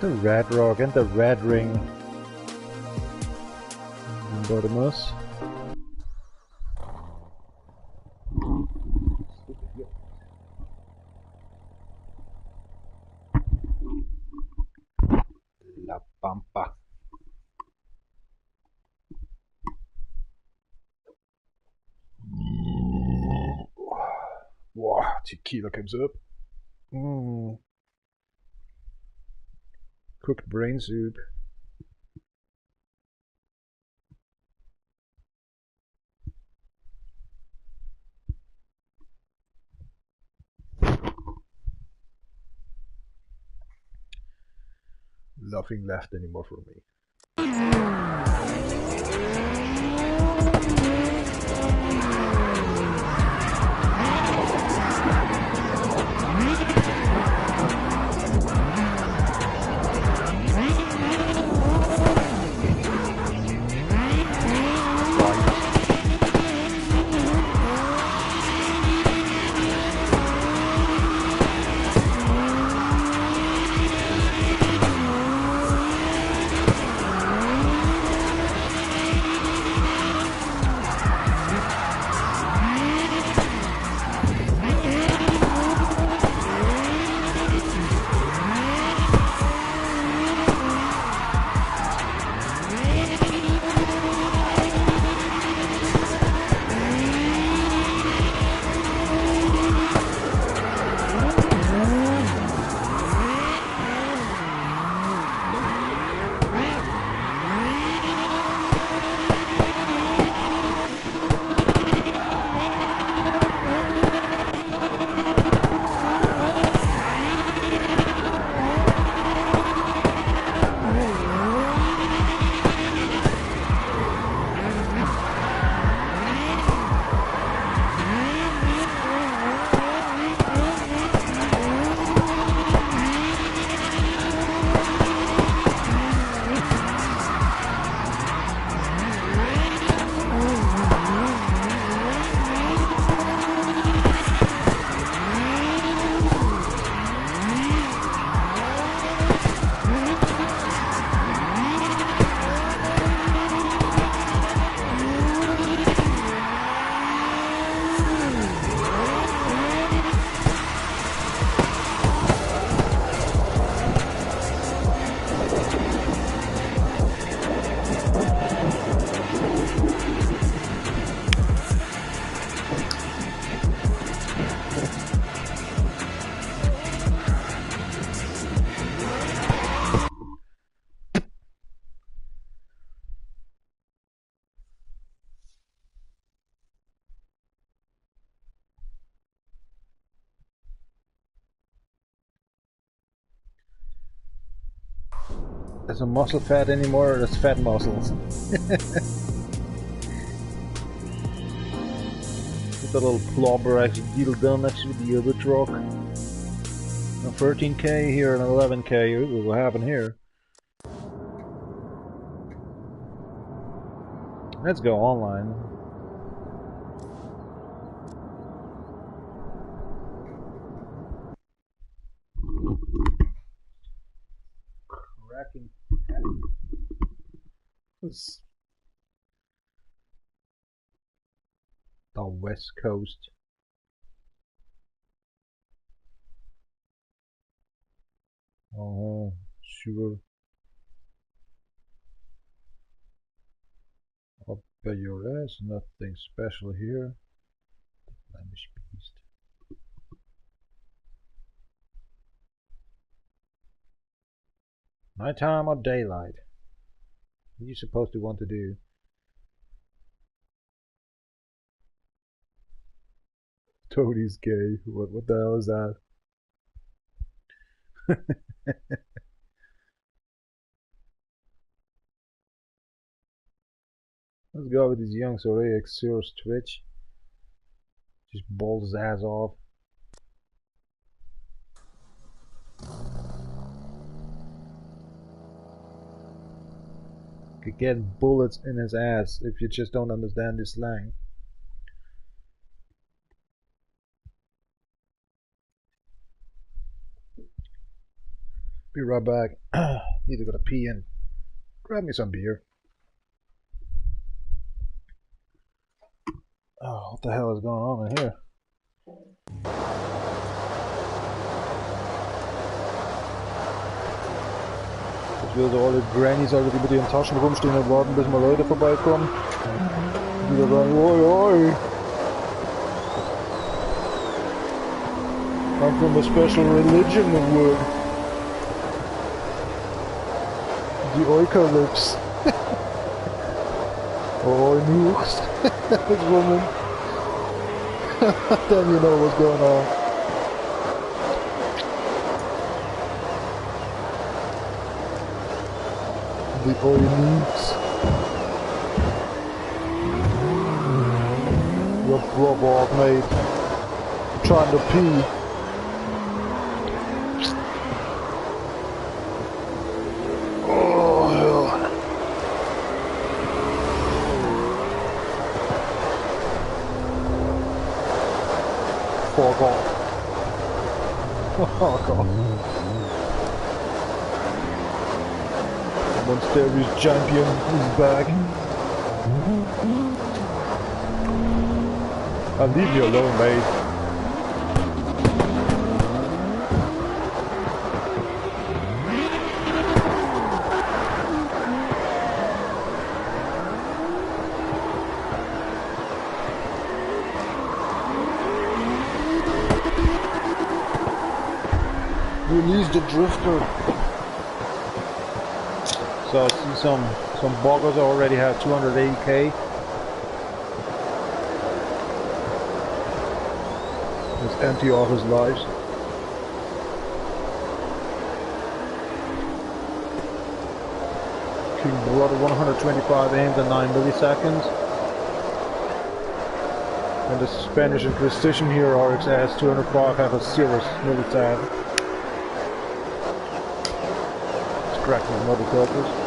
The Red Rock and the Red Ring. Bottomus. La Pampa. Wow, tequila comes up. Cooked brain soup. Nothing left anymore for me. There's no muscle fat anymore, there's fat muscles. Get the little plobber actually deal done next with the other truck. A 13k here and 11k. Ooh, what happened here? Let's go online. Cracking. The West Coast. Oh, sure. Up by your ass, nothing special here. Flemish beast. Nighttime or daylight? What are you supposed to want to do? Toadie's gay. What the hell is that? Let's go with this young CarX Twitch. Just balls his ass off. Could get bullets in his ass if you just don't understand his slang. Be right back. Need to go to pee and grab me some beer. Oh, what the hell is going on in here? Ich will so alle Grannies alle, die mit ihren Taschen rumstehen und warten, bis mal Leute vorbeikommen. Die wieder sagen, oi, oi. I'm from a special religion of wood. The Eucalypts. Oh, nooks. This woman. Then you know what's going on. The Oinooks. You're rub off, mate. I'm trying to pee. Oh, hell. Fuck off. Fuck off. Monstarius champion is back. I'll leave you alone, mate. Release the drifter. So I see some boggers already have 280k. It's empty off his lives. King Brother 125 aims at 9 milliseconds. And the Spanish Inquisition here, RX S 205, have a 0 millisecond. Crack my motherfuckers.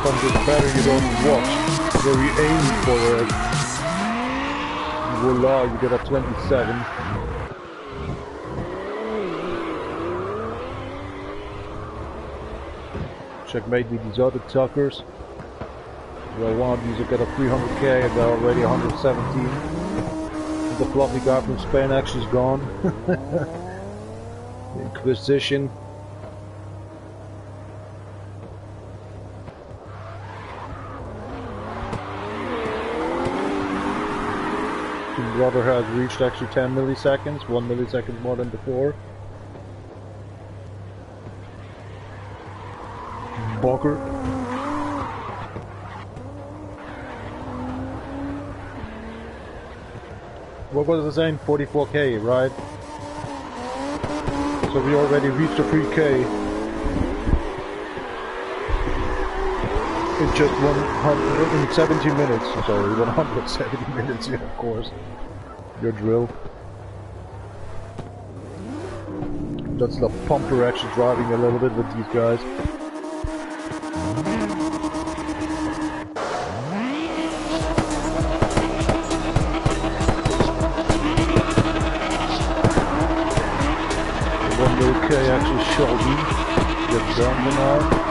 Something better you don't watch, where you aim for it. Voila, you get a 27. Checkmate with these other tuckers. Well, one of these will get a 300k and they're already 117. And the fluffy guy from PsN Acc is gone. Inquisition. Brother has reached actually 10 milliseconds, 1 millisecond more than before. Bogger. What was I saying? 44k, right? So we already reached the 3k in just 170 minutes. Sorry, 170 minutes, yeah, of course. Your drill. That's the pumper actually driving a little bit with these guys. One little K actually Shelby gets done now.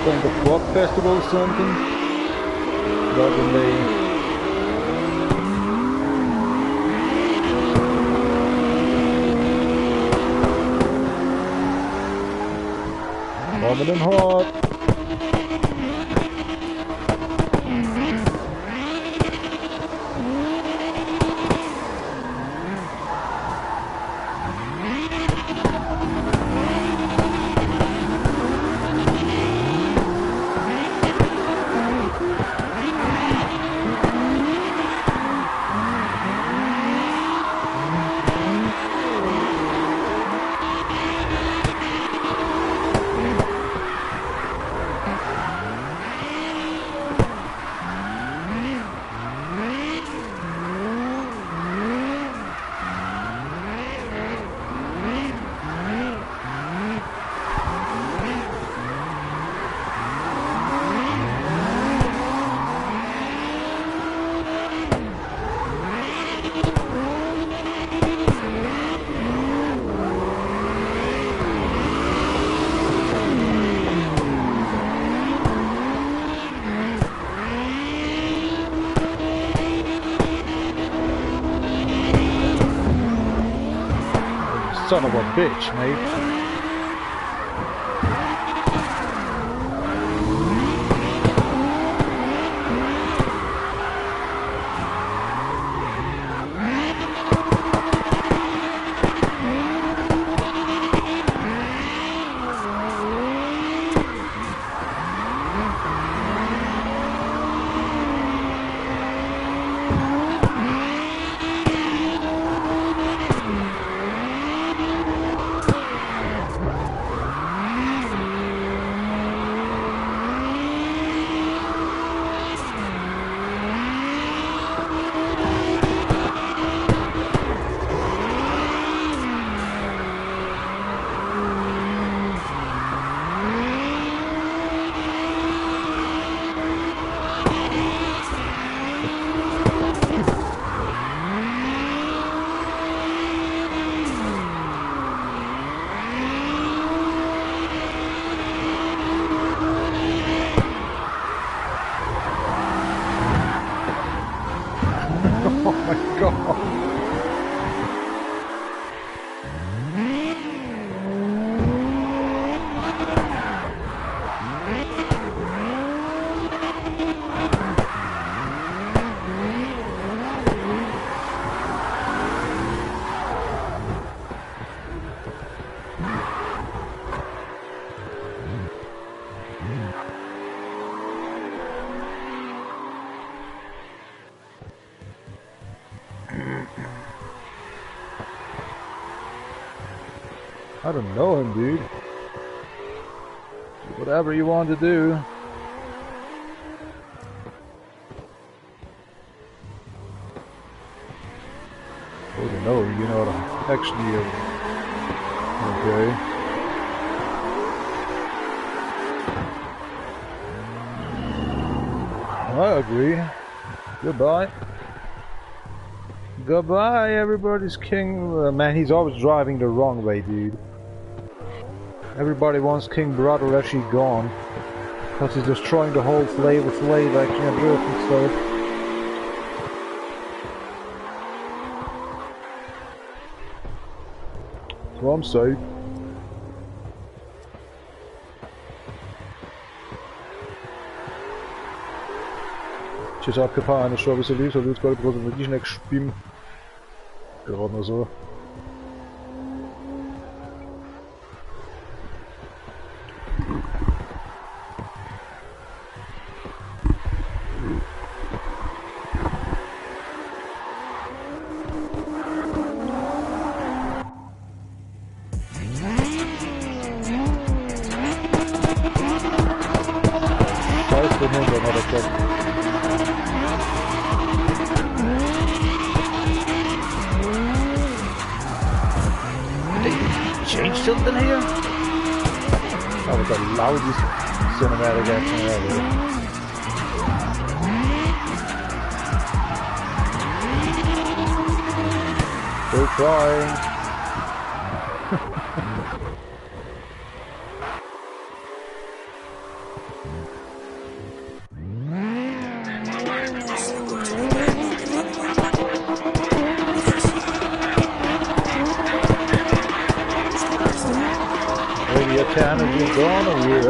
From the Rock Festival or something. Rather than Coming in hot. Son of a bitch, mate. Oh my god. I don't know him, dude. Whatever you want to do. I don't know, you know, actually, okay. I agree. Goodbye. Goodbye, everybody's king. Man, he's always driving the wrong way, dude. Everybody wants King Brother actually gone. Because he's destroying the whole flavor action and drift and stuff. So I'm safe. Tschüss, abgefahren, eine Show, bis du liebst, und du jetzt gerade bloß mit nicht spielen. Gerade nur so. Change something here? That was the loudest cinematic action ever. Still trying. Energy gone or we're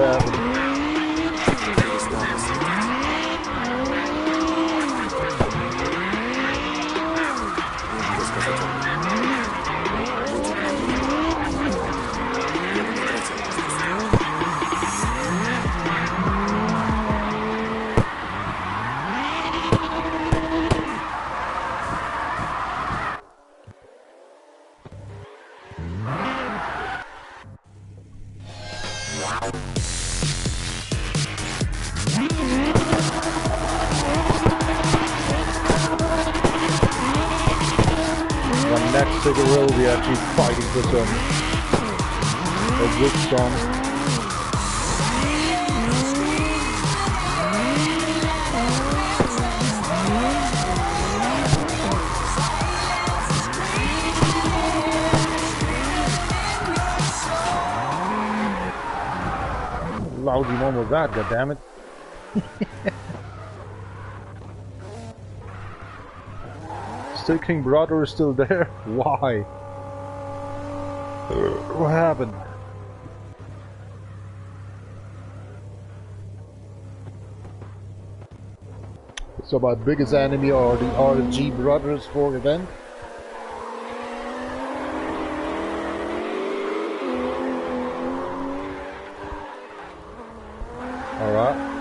next to the road, we're actually fighting for some a good song. Lousy one was that, goddammit. Still King Brother is still there? Why? What happened? So my biggest enemy are the G Brothers for event. Alright.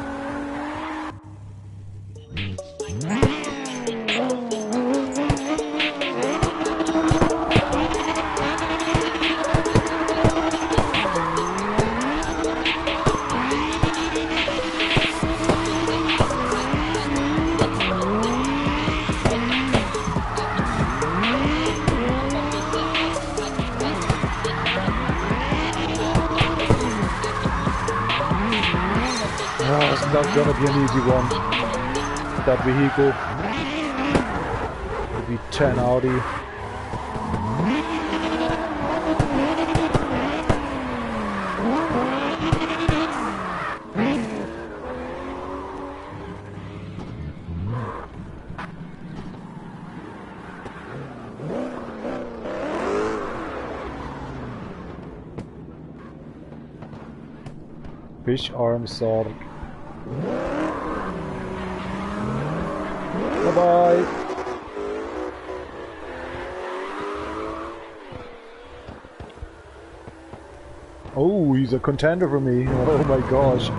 It's not gonna be an easy one. That vehicle will be 10 Audi. Fischarmsorg. Bye bye. Oh, he's a contender for me. Oh my gosh.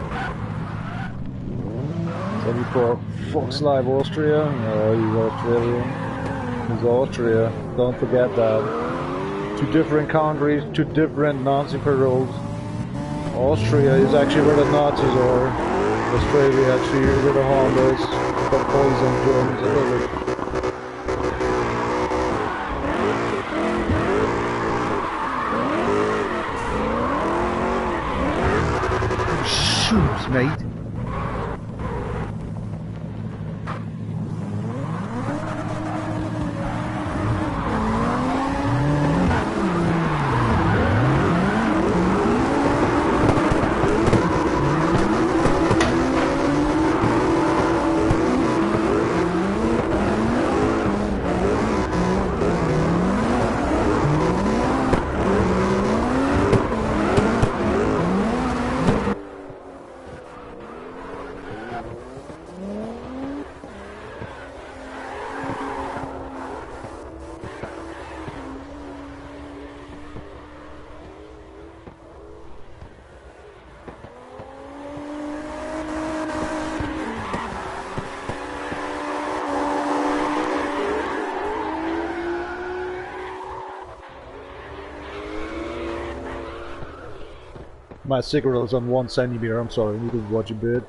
74 Fox Live Austria. Oh, he's Australian. He's Austria. Don't forget that. 2 different countries, 2 different Nazi paroles. Austria is actually where the Nazis are. Australia actually where the Hondas, the poison Germans, and everything. Shoes, mate. My cigarette is on 1 centimeter, I'm sorry, I need to watch a bit.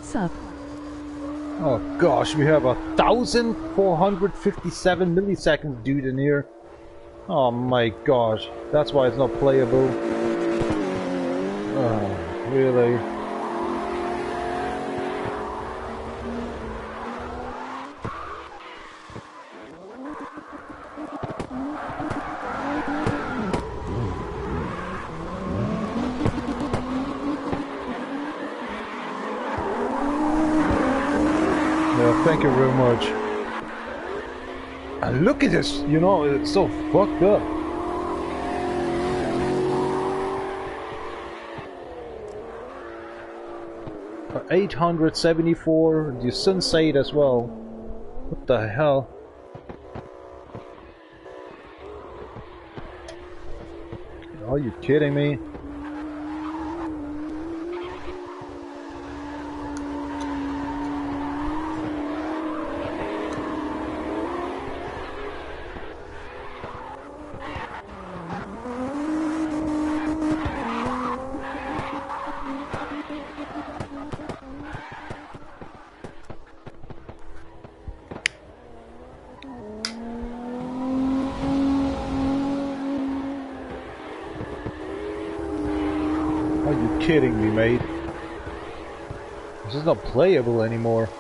Sup? Oh gosh, we have 1,457 milliseconds dude in here. Oh my gosh, that's why it's not playable. Oh, really? Thank you very much. And look at this, you know, it's so fucked up. For 874, the sunset as well. What the hell? Are you kidding me? Are you kidding me, mate? This is not playable anymore.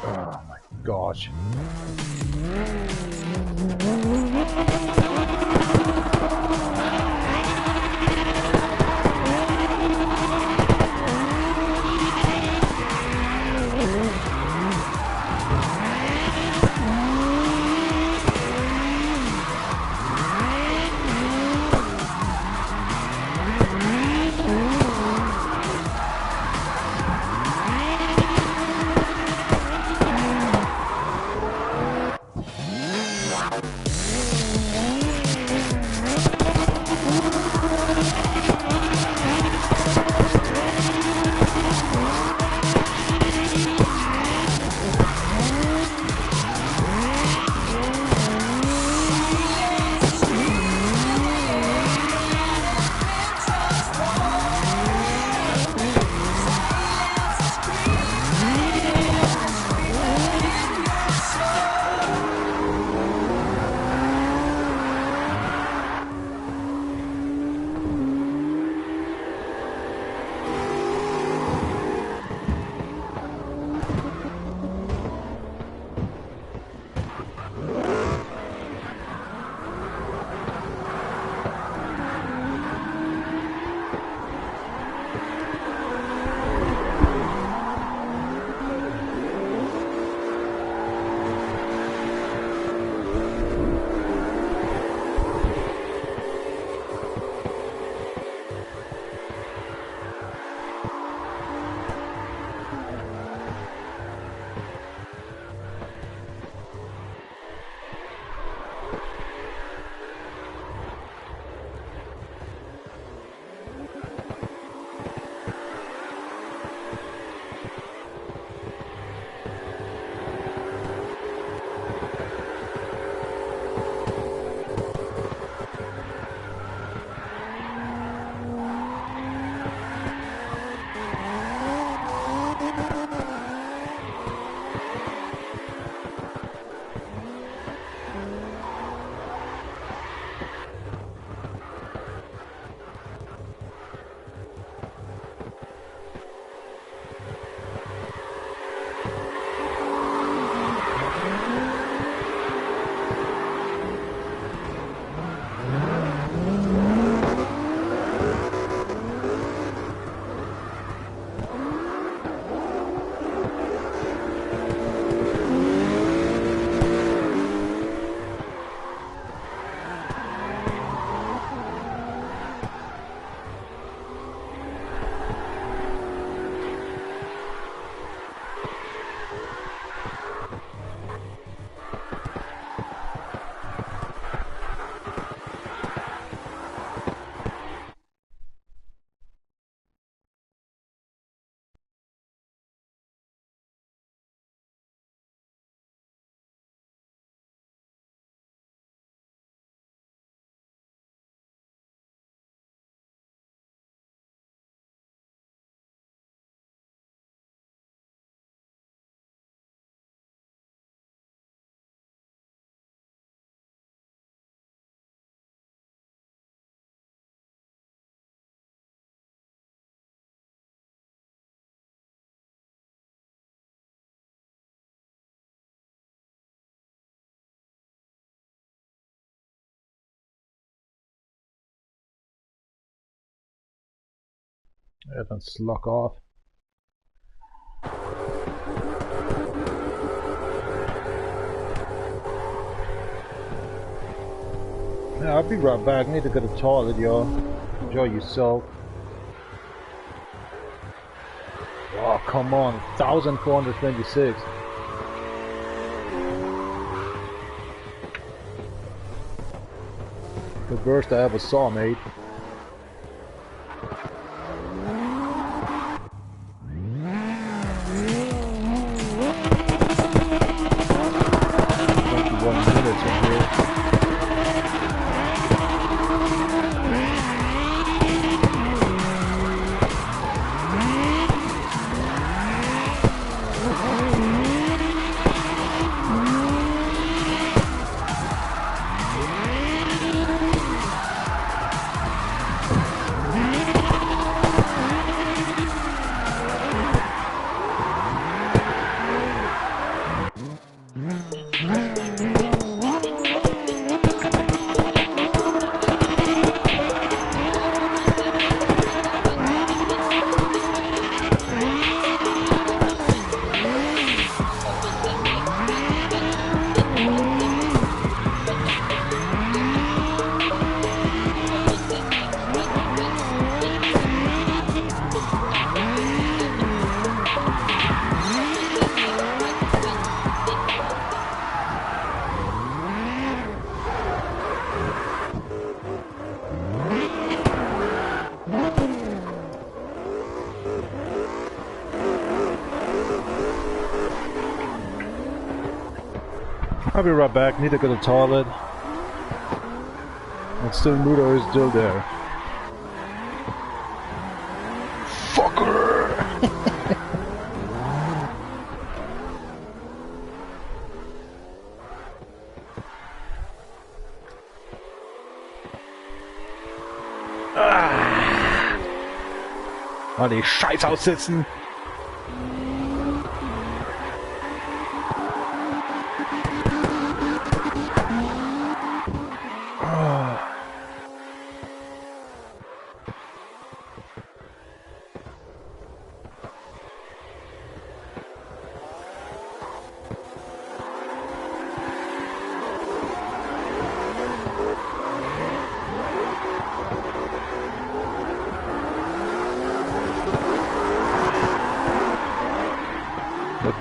Oh my gosh. Ja, dann slug off. Yeah, I'll be right back. Need to go to the toilet, y'all. Enjoy yourself. Oh, come on. 1,426. The worst I ever saw, mate. I'll be right back, need to go to the toilet. And still Mudo is still there. Fucker! Ah, die Scheiße aussitzen!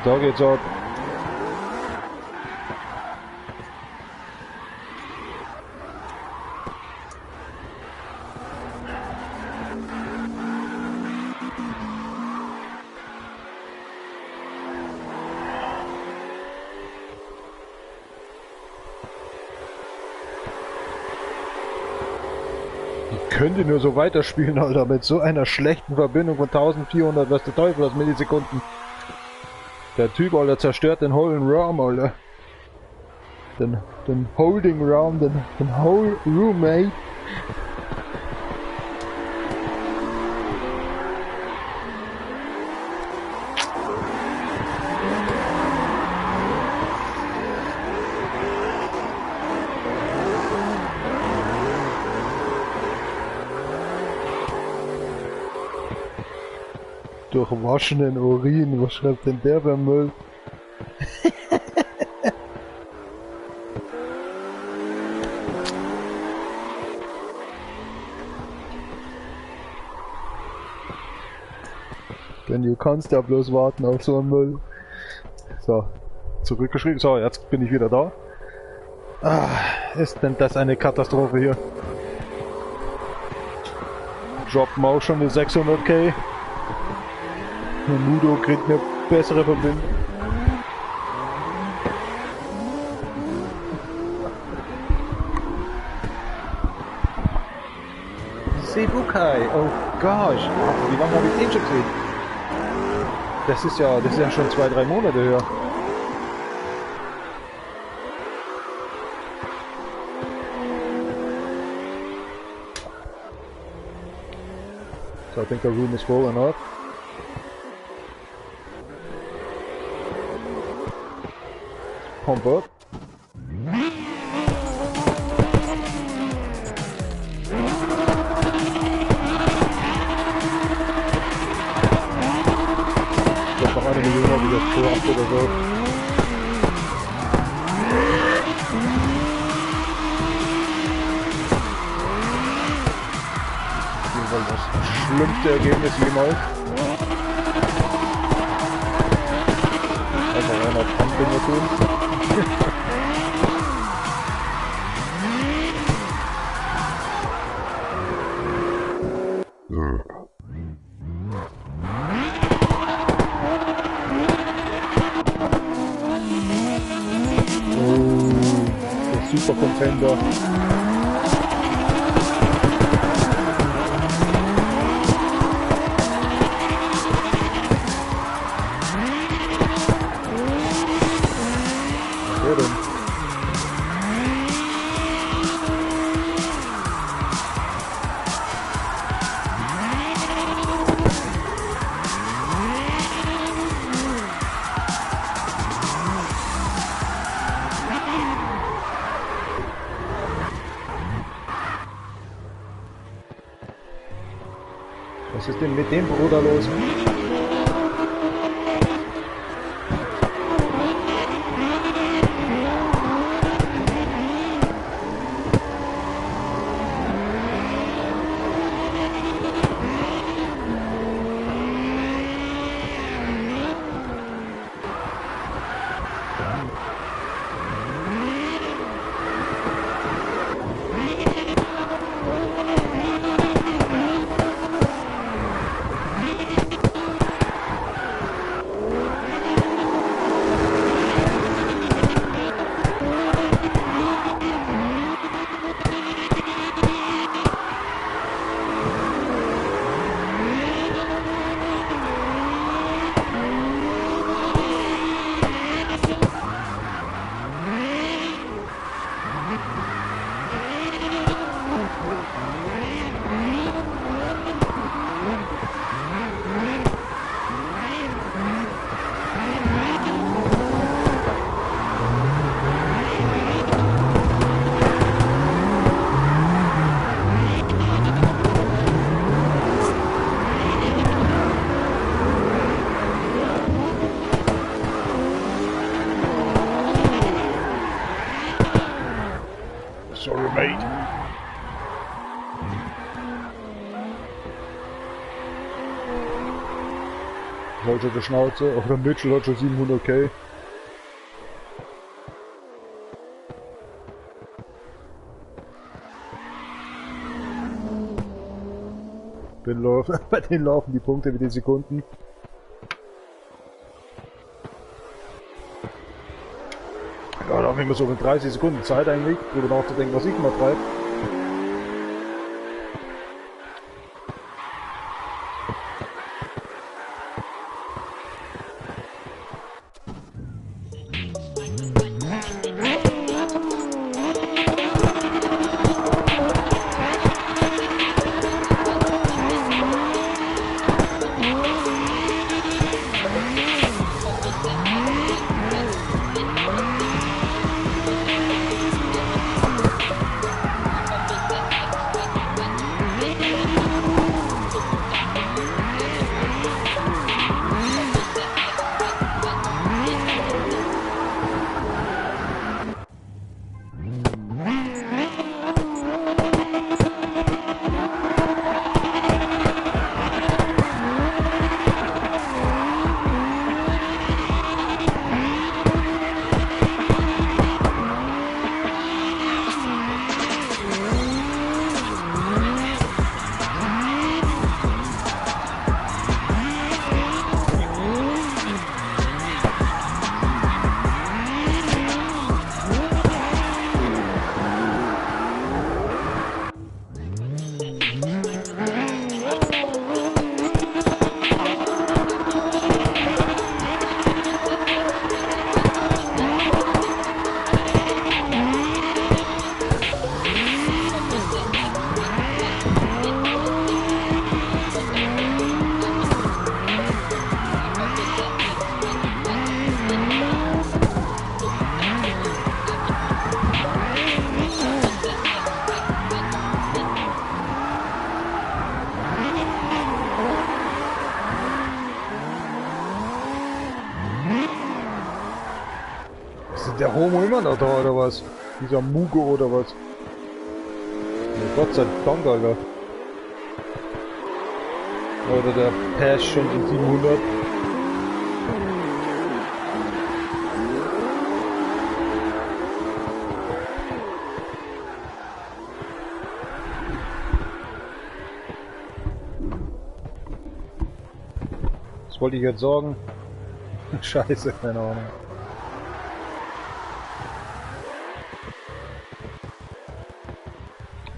Da geht's ab. Ich könnte nur so weiterspielen, Alter, mit so einer schlechten Verbindung von 1400, was der Teufel aus Millisekunden. Der Typ, Alter, zerstört den Holding Raum, Alter. Den Holding Raum, den Whole Roommate. Durchwaschenen Urin, was schreibt denn der für Müll? Denn du kannst ja bloß warten auf so einen Müll. So, zurückgeschrieben. So, jetzt bin ich wieder da. Ah, ist denn das eine Katastrophe hier? Droppen auch schon die 600k. Mudo kriegt eine bessere Verbindung. Sebukai, oh gosh, wie lange habe ich den schon gesehen? Das ist ja schon 2-3 Monate her. So I think the room is full enough. Pump up. 8 oder so. Auf jeden Fall das schlimmste Ergebnis jemals. Einfach einer Pumpdinger tun. Super Contender. Wer denn? Was ist denn mit dem Bruder los? Sorry, mate. Leute der Schnauze, auch der Mitchell hat schon 700k. Bei denen laufen die Punkte wie die Sekunden. Ja, da haben wir immer so 30 Sekunden Zeit eigentlich, drüber nachzudenken, was ich mal treibe. Homo immer noch da oder was? Dieser Mugo oder was? Ja, Gott sei Dank, Alter. Oder der Pass schon in 700. Was wollte ich jetzt sagen? Scheiße, keine Ahnung.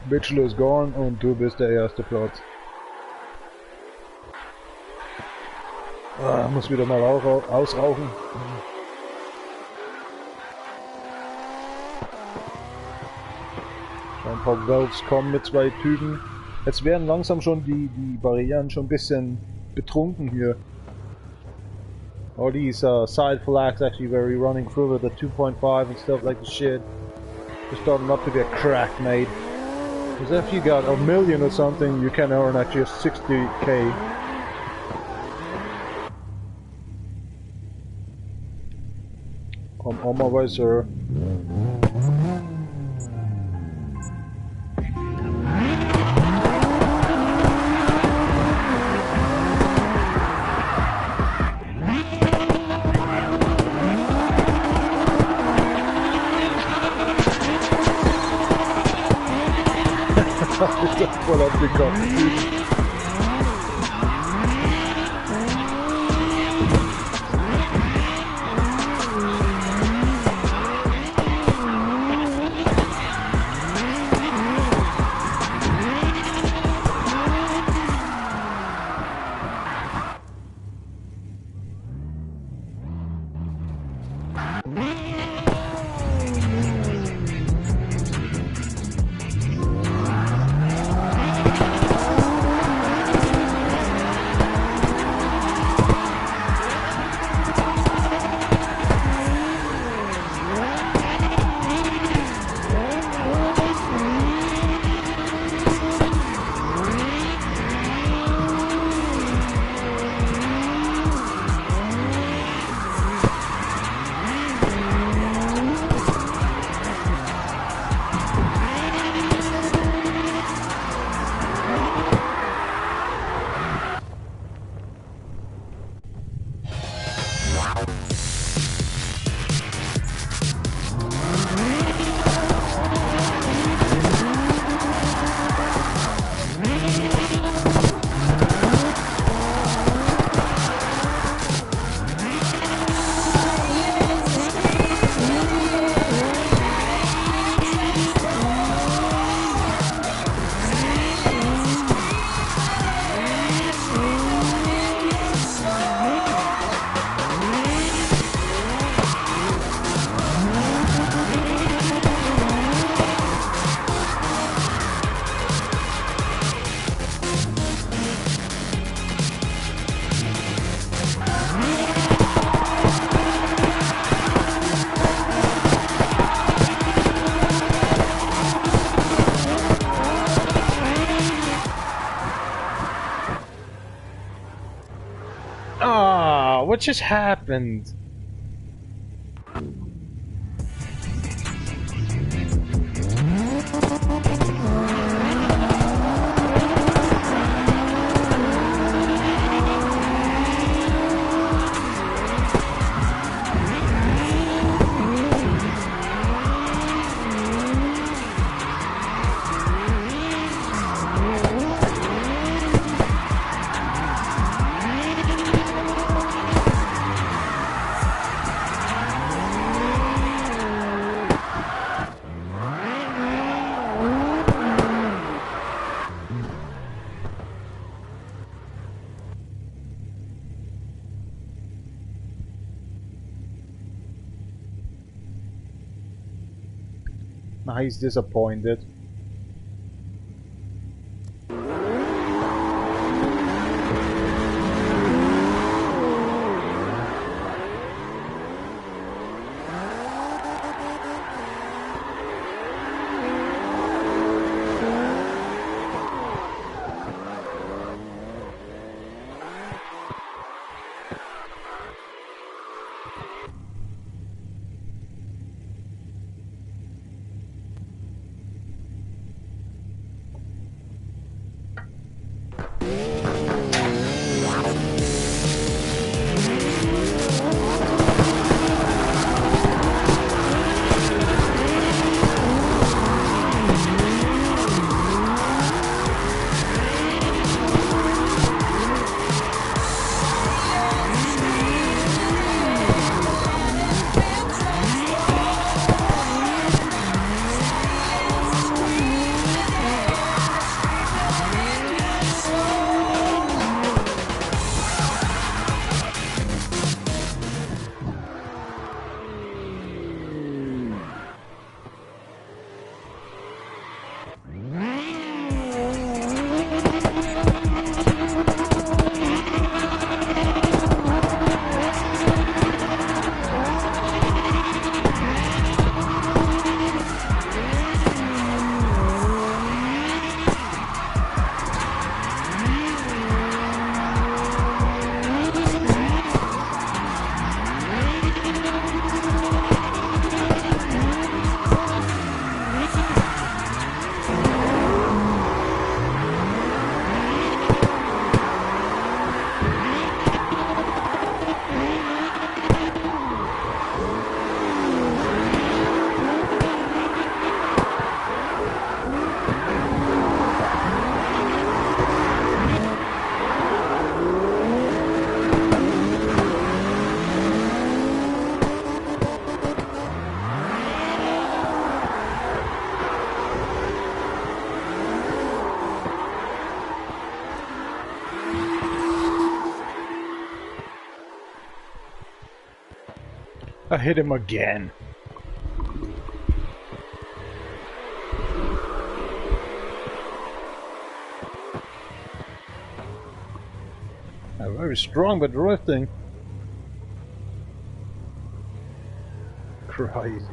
Bachelor is gone und du bist der erste Platz. Ah, muss wieder mal ausrauchen. Ein paar Valves kommen mit 2 Typen. Jetzt werden langsam schon die Barrieren schon ein bisschen betrunken hier. All these side flags actually very running through with the 2.5 and stuff like the shit. They're starting up to get cracked, mate. Because if you got a million or something, you can earn actually 60k. I'm on my way, sir. Ich hab voll abgekommen. What just happened? Now he's disappointed. I hit him again. I'm very strong but drifting. Crazy.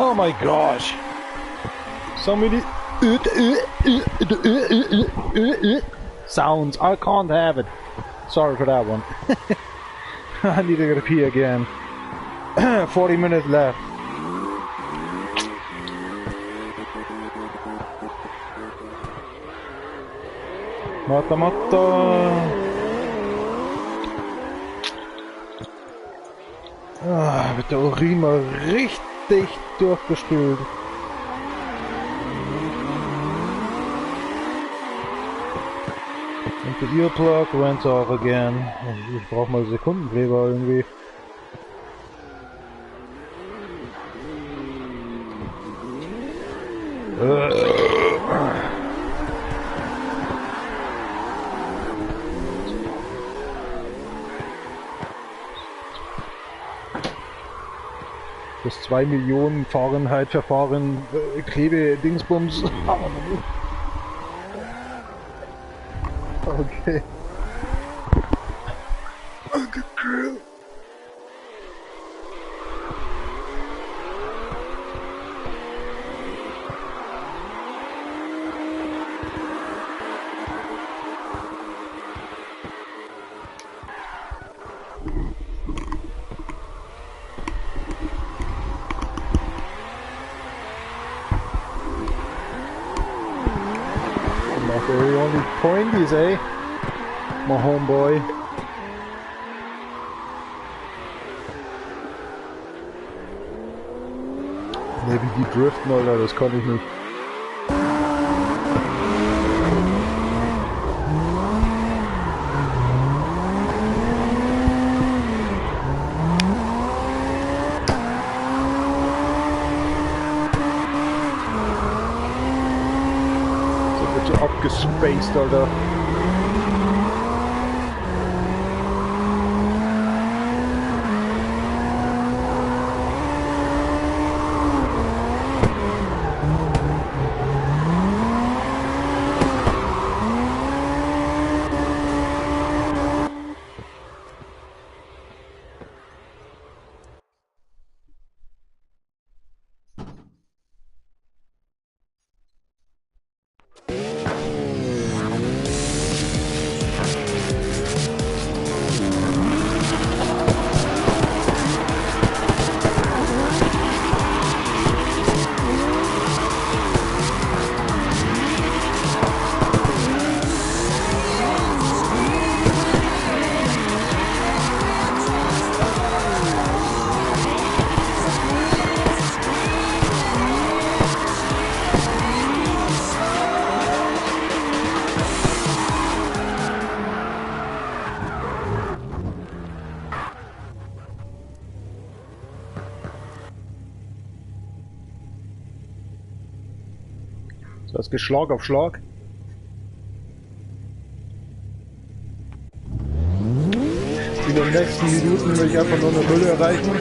Oh my gosh! So many sounds. I can't have it. Sorry for that one. I need to get a pee again. 40 minutes left. Matta. Ah, wird der Urin mal richtig durchgespült. Und der Earplug went off again. Ich brauche mal Sekundenkleber irgendwie. Das 2 Millionen Fahrenheit Verfahren Klebe-Dingsbums. Okay. The only point is, my homeboy. Ne, wie die driften, Alter, das kann ich nicht. Abgespaced, Alter. Das geht Schlag auf Schlag. In den nächsten Minuten will ich einfach nur eine Null erreichen.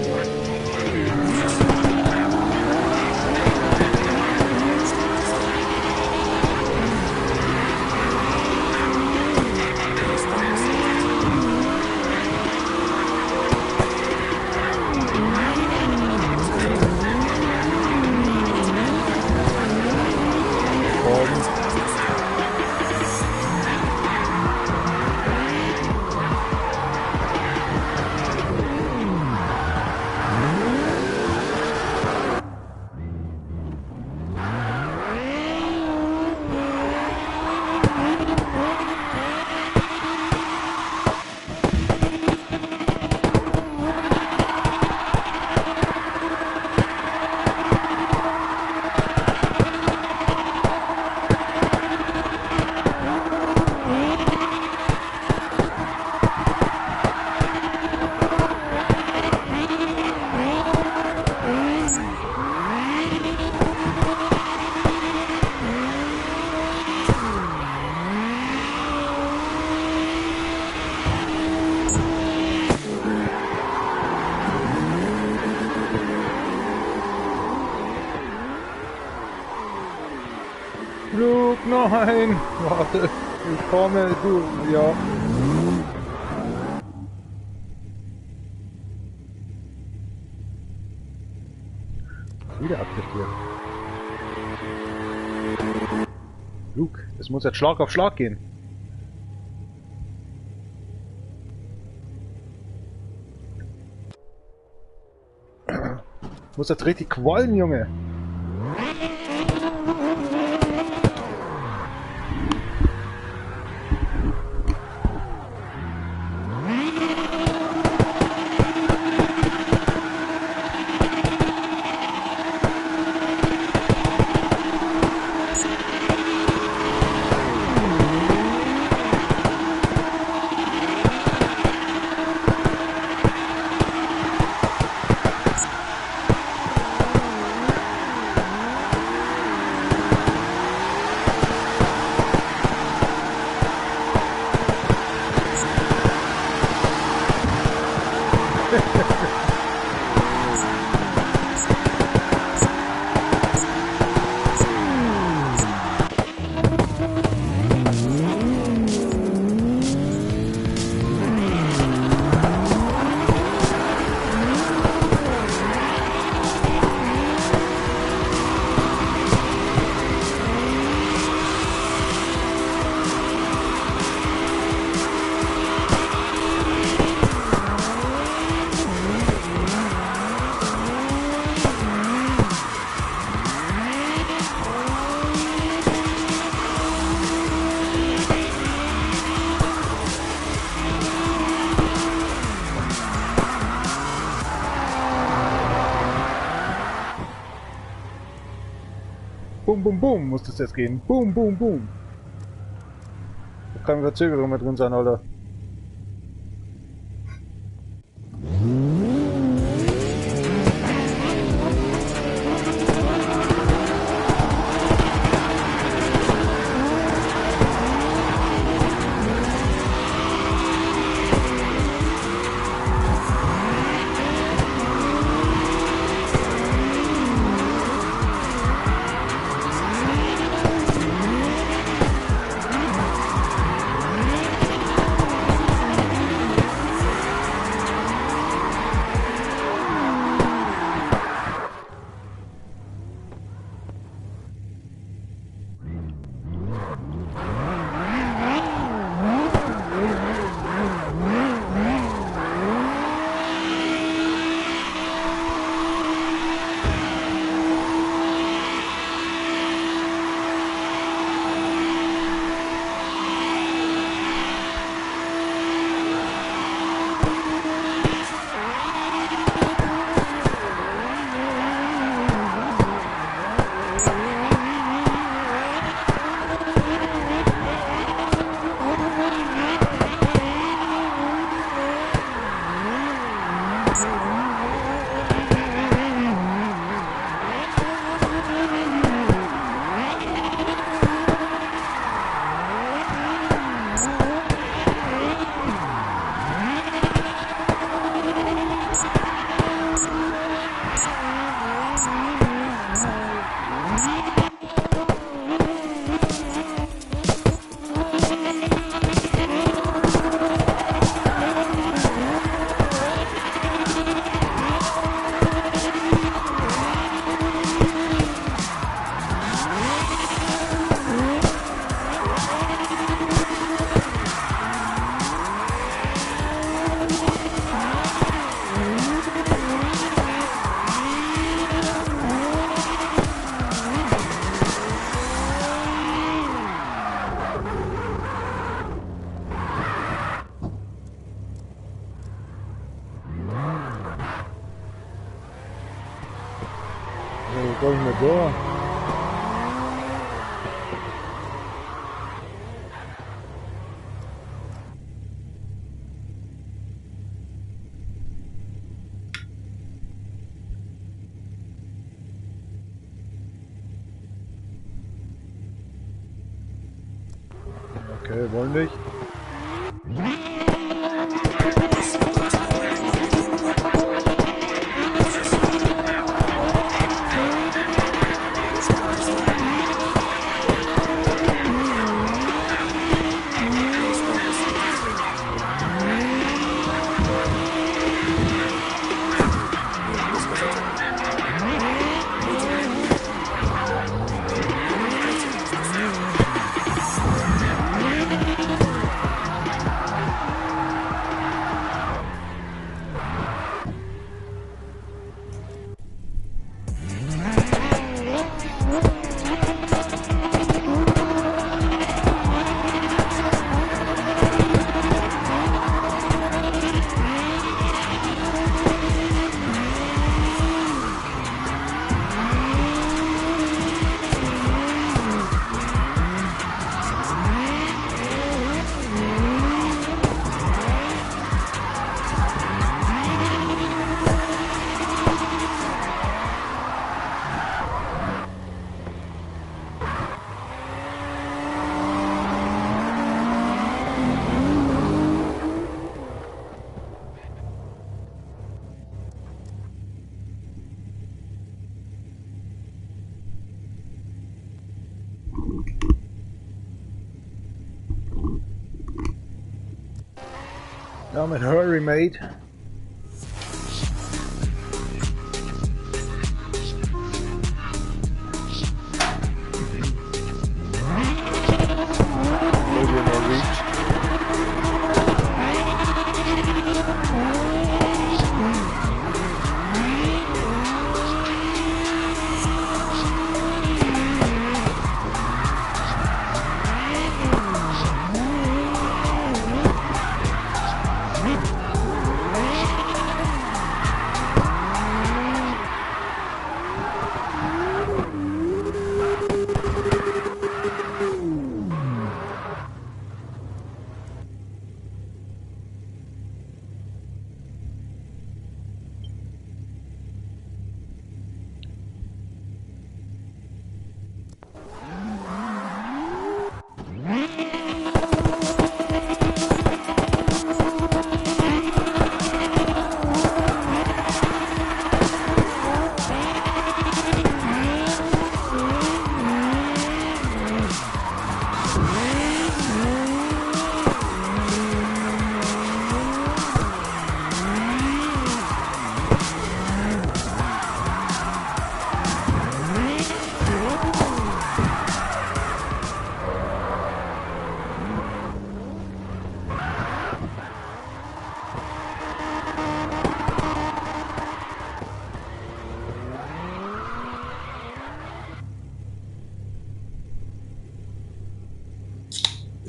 Flug, nein! Warte, ich komme, du, ja. wieder akzeptiert. Luke, das muss jetzt Schlag auf Schlag gehen. Muss jetzt richtig quallen, Junge. Boom, boom, boom, muss das jetzt gehen. Boom, boom, boom. Da kann Verzögerung mit drin sein, Alter. Go in the door. Okay, wollen nicht. I'm in a hurry, mate. Maybe in a reach.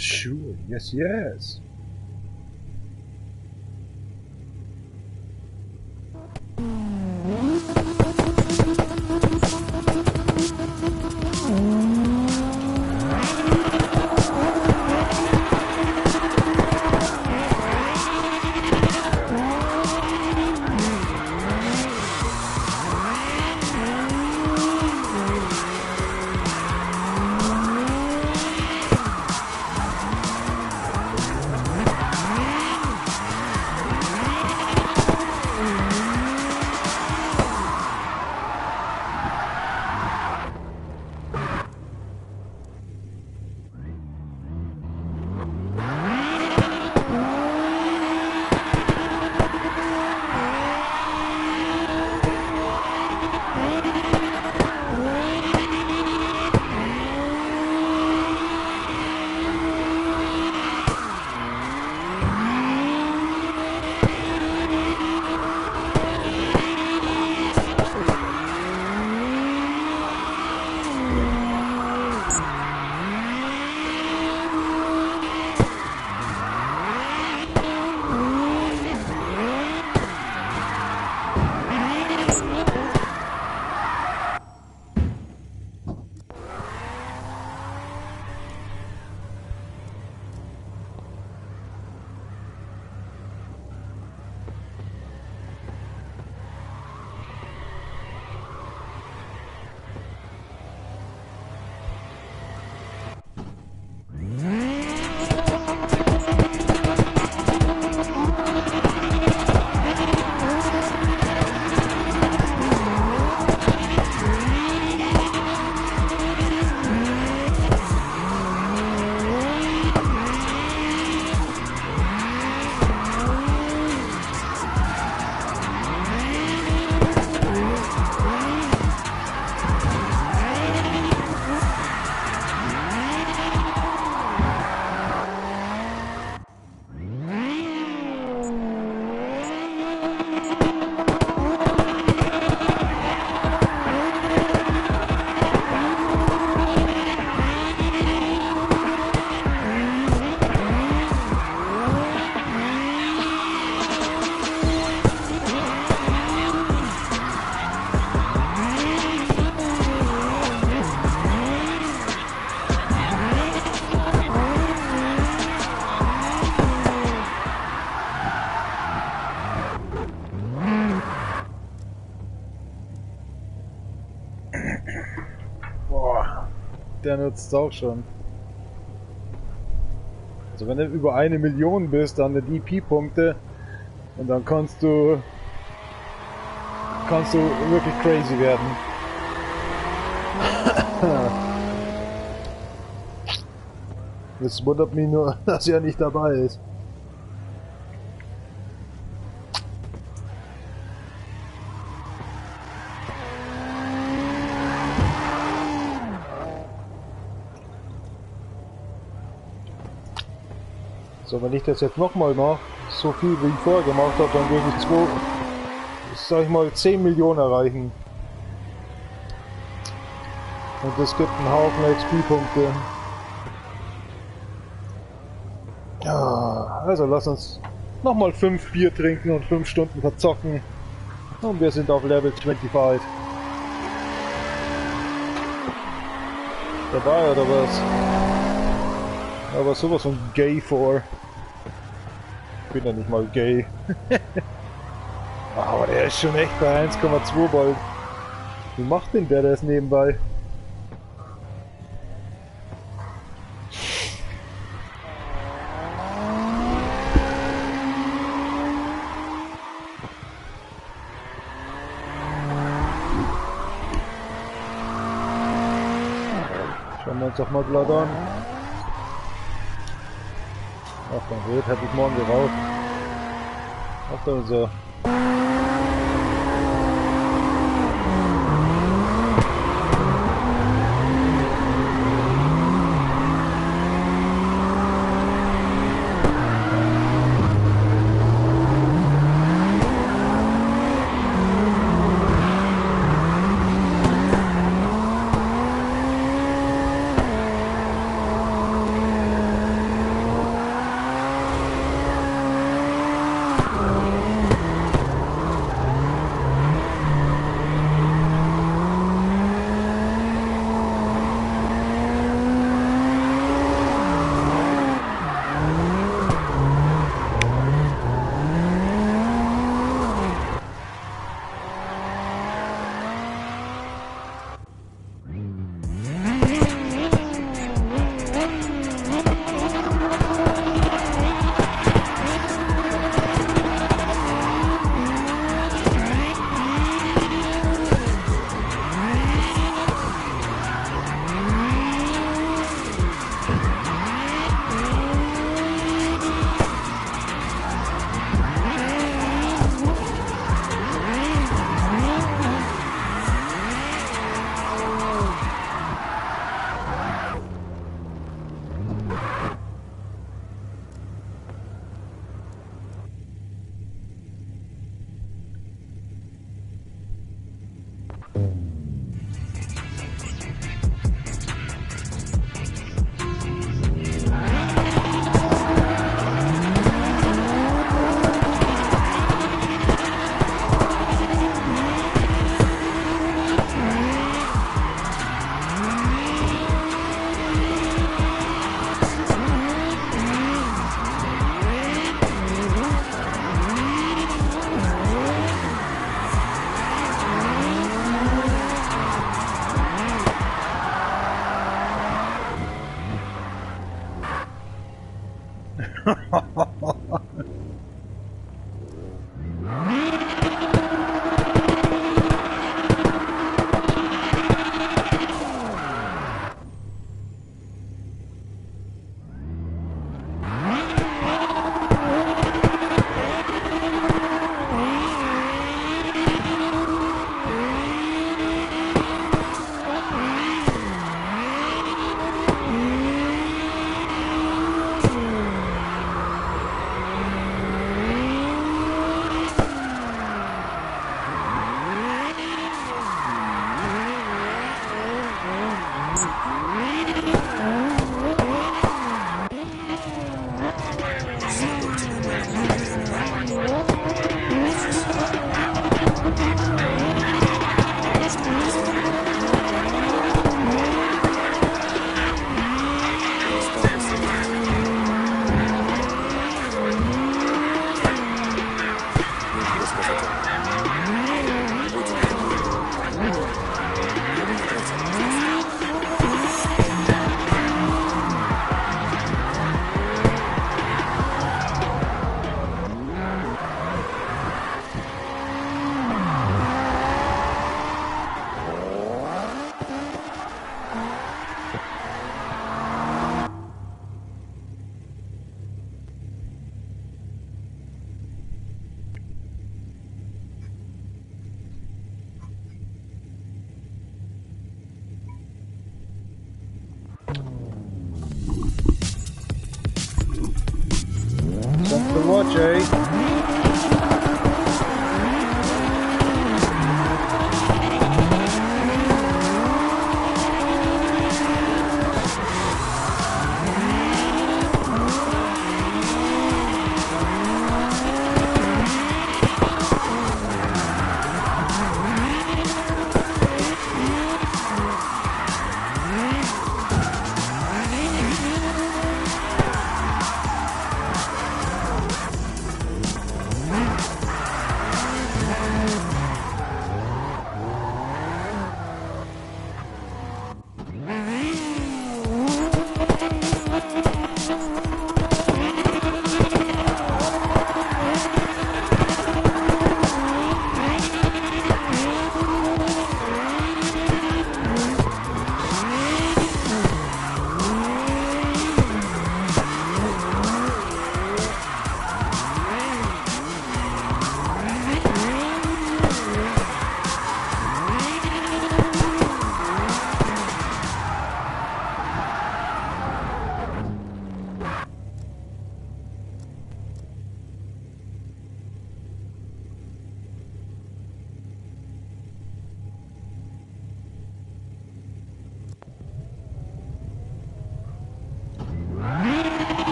Sure, yes, yes. Boah, der nutzt auch schon. Also wenn du über 1 Million bist an den EP-Punkte, und dann kannst du wirklich crazy werden. Es wundert mich nur, dass er nicht dabei ist. So, wenn ich das jetzt nochmal mache, so viel wie ich vorher gemacht habe, dann würde ich sag ich mal, 10 Millionen erreichen. Und das gibt einen Haufen XP-Punkte. Ja, also lass uns nochmal 5 Bier trinken und 5 Stunden verzocken. Und wir sind auf Level 25. Dabei oder was? Aber sowas von gay vor. Ich bin ja nicht mal gay. Aber der ist schon echt bei 1,2 bald. Wie macht denn der das nebenbei? Schauen wir uns doch mal glatt an. Ach, dann rot hätte ich morgen geraucht. Ach, da ist er.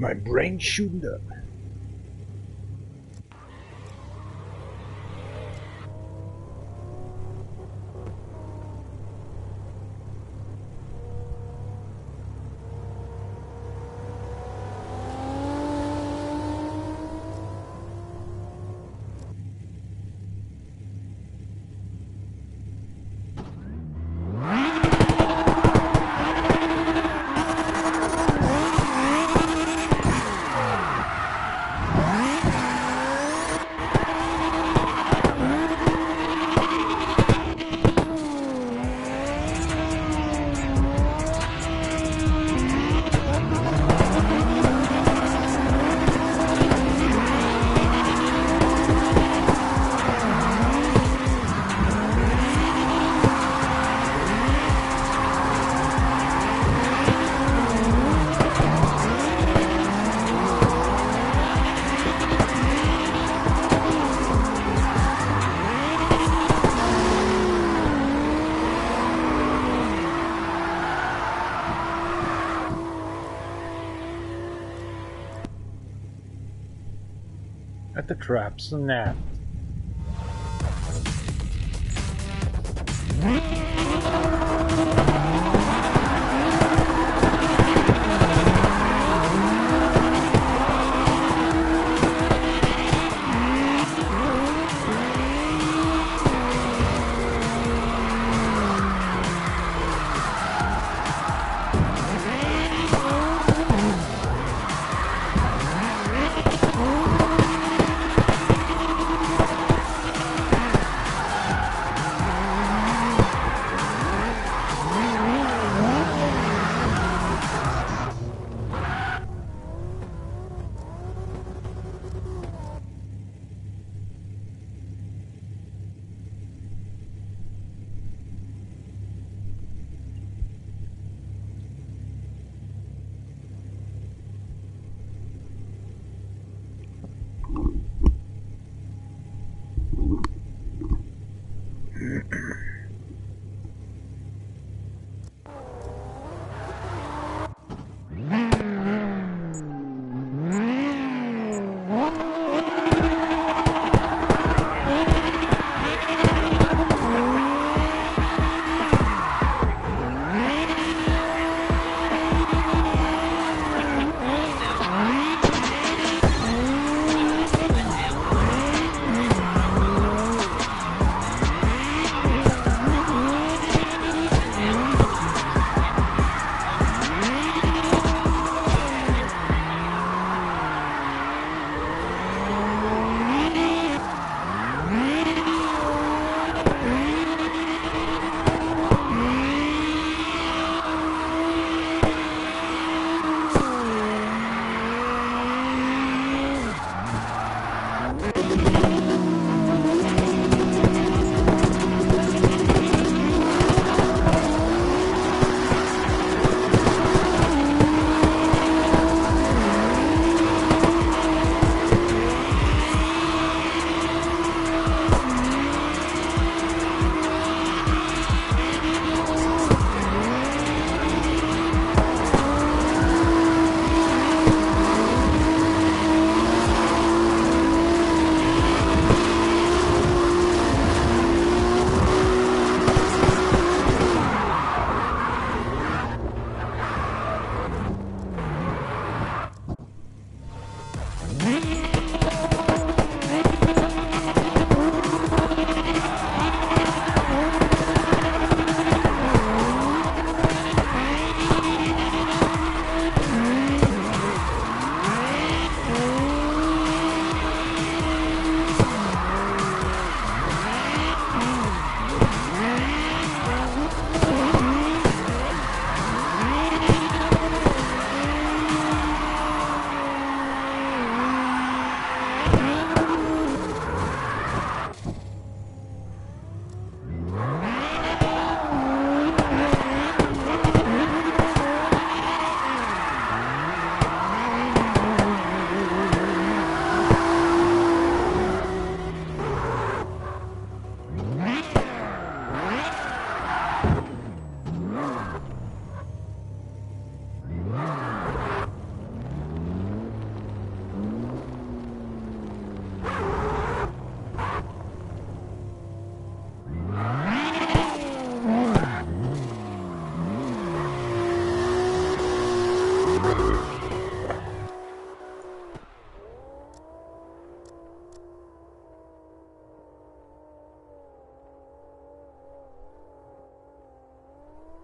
My brain shooting up. At the traps and that.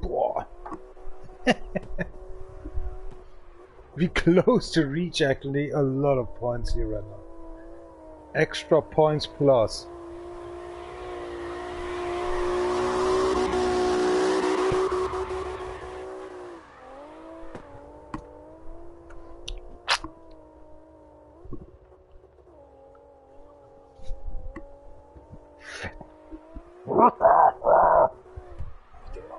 Boah. We close to reach actually a lot of points here right now. Extra points plus.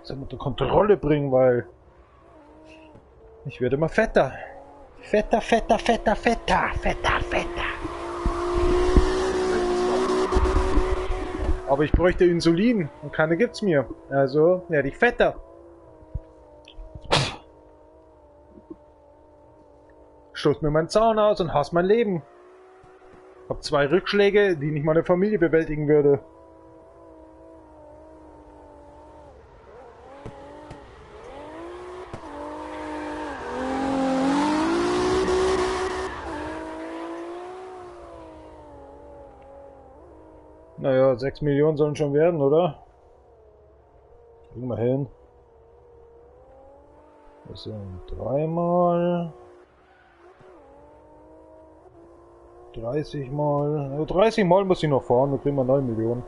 Das unter Kontrolle bringen, weil ich werde immer fetter. Fetter, fetter, fetter, fetter, fetter, fetter. Aber ich bräuchte Insulin und keine gibt's mir. Also werde ich fetter. Stoß mir meinen Zaun aus und hasse mein Leben. Hab 2 Rückschläge, die nicht meine Familie bewältigen würde. Naja, 6 Millionen sollen schon werden, oder? Kriegen wir hin. Das sind 3 mal 30 mal. Also 30 mal muss ich noch fahren, dann kriegen wir 9 Millionen.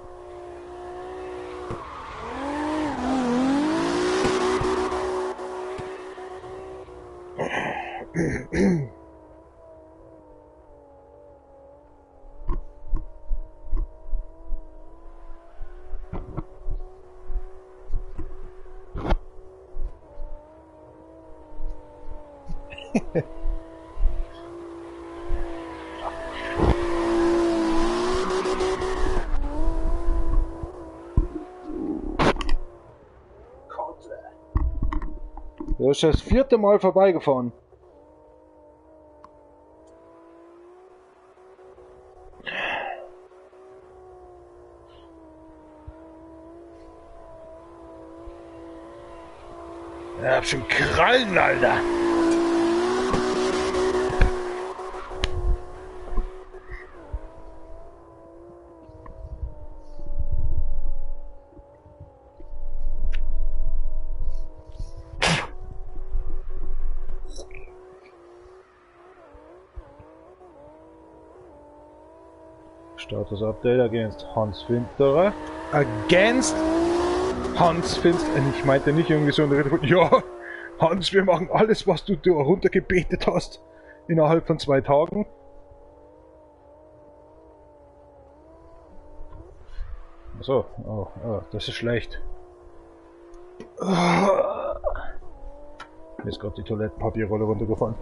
Du bist das 4. Mal vorbeigefahren. Ich hab schon Krallen, Alter. Status Update against Hans Finsterer. Against Hans Finsterer. Ich meinte nicht irgendwie so eine Rede von, ja, Hans, wir machen alles, was du runtergebetet hast, innerhalb von 2 Tagen. Achso, oh, das ist schlecht. Mir ist gerade die Toilettenpapierrolle runtergefallen.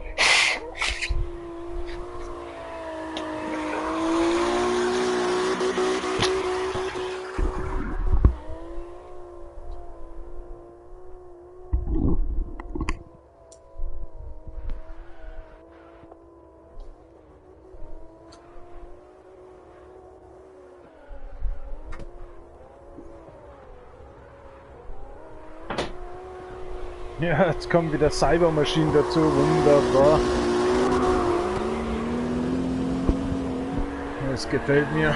Ja, jetzt kommen wieder Cybermaschinen dazu, wunderbar. Das gefällt mir.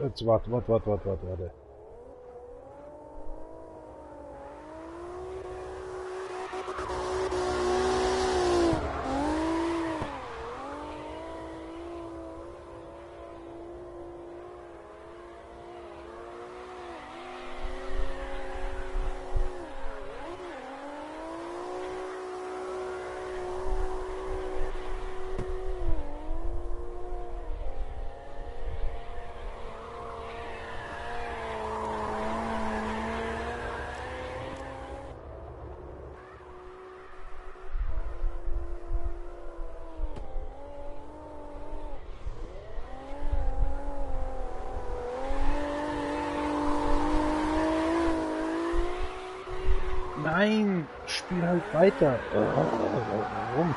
Jetzt warte. Nein, spiel halt weiter. Warum?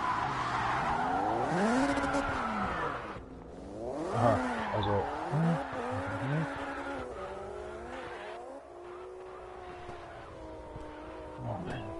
Aha, also. Moment.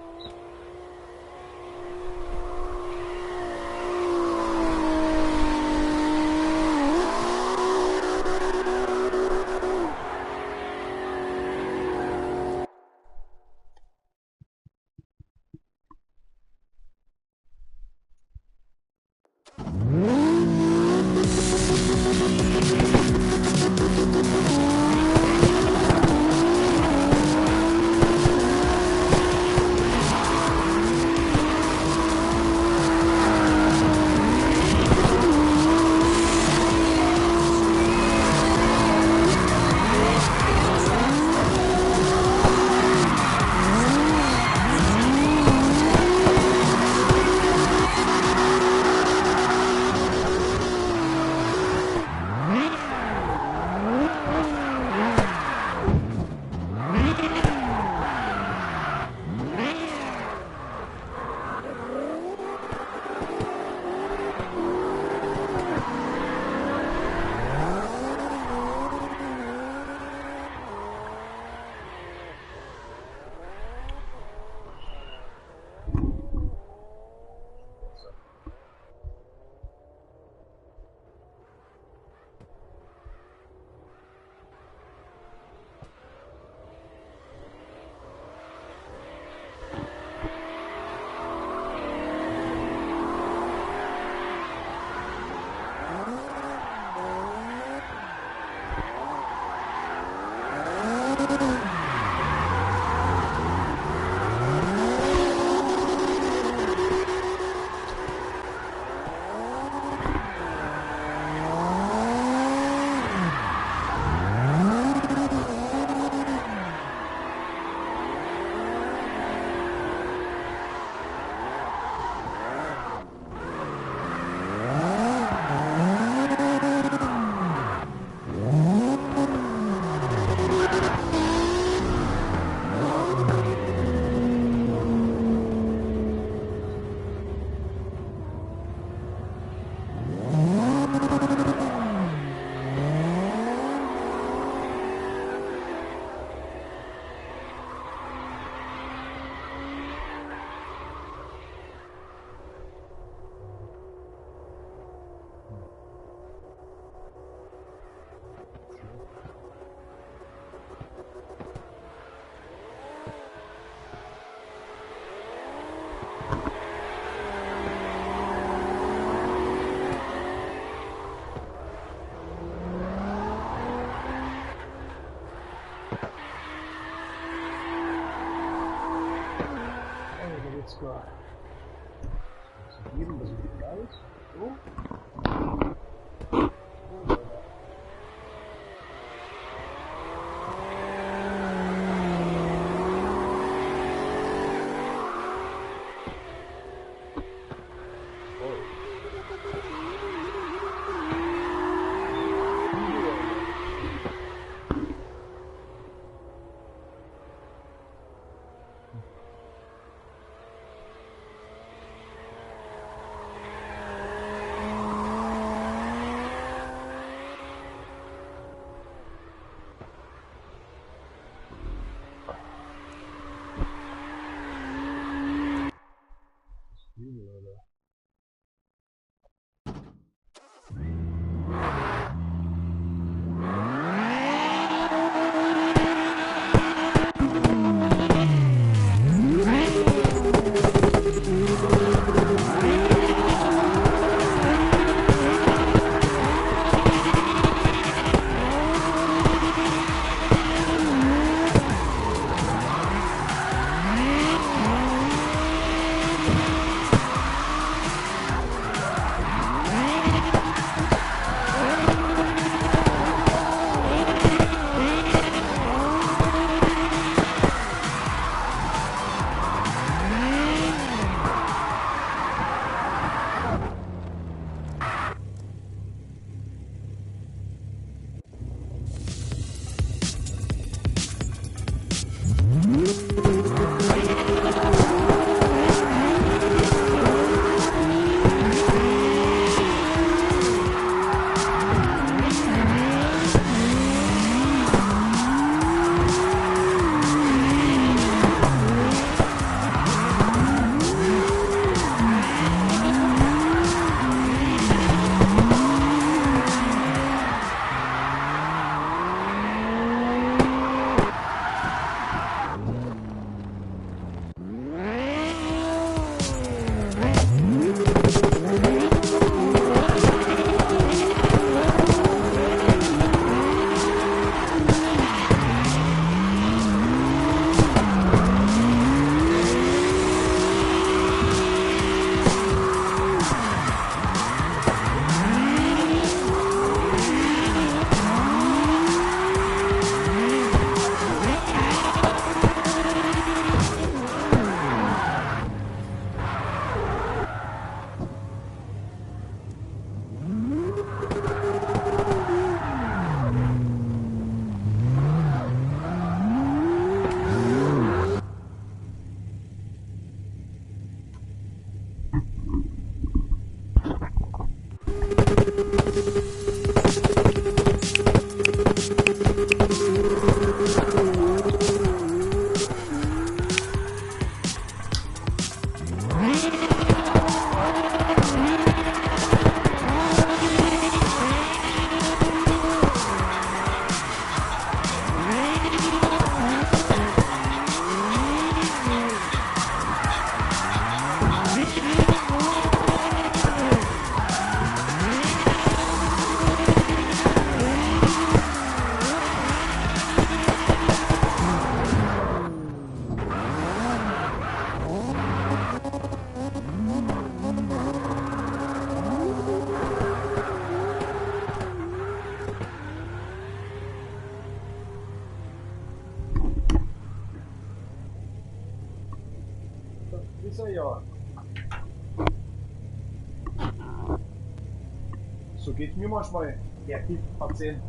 So geht mir manchmal der Patient.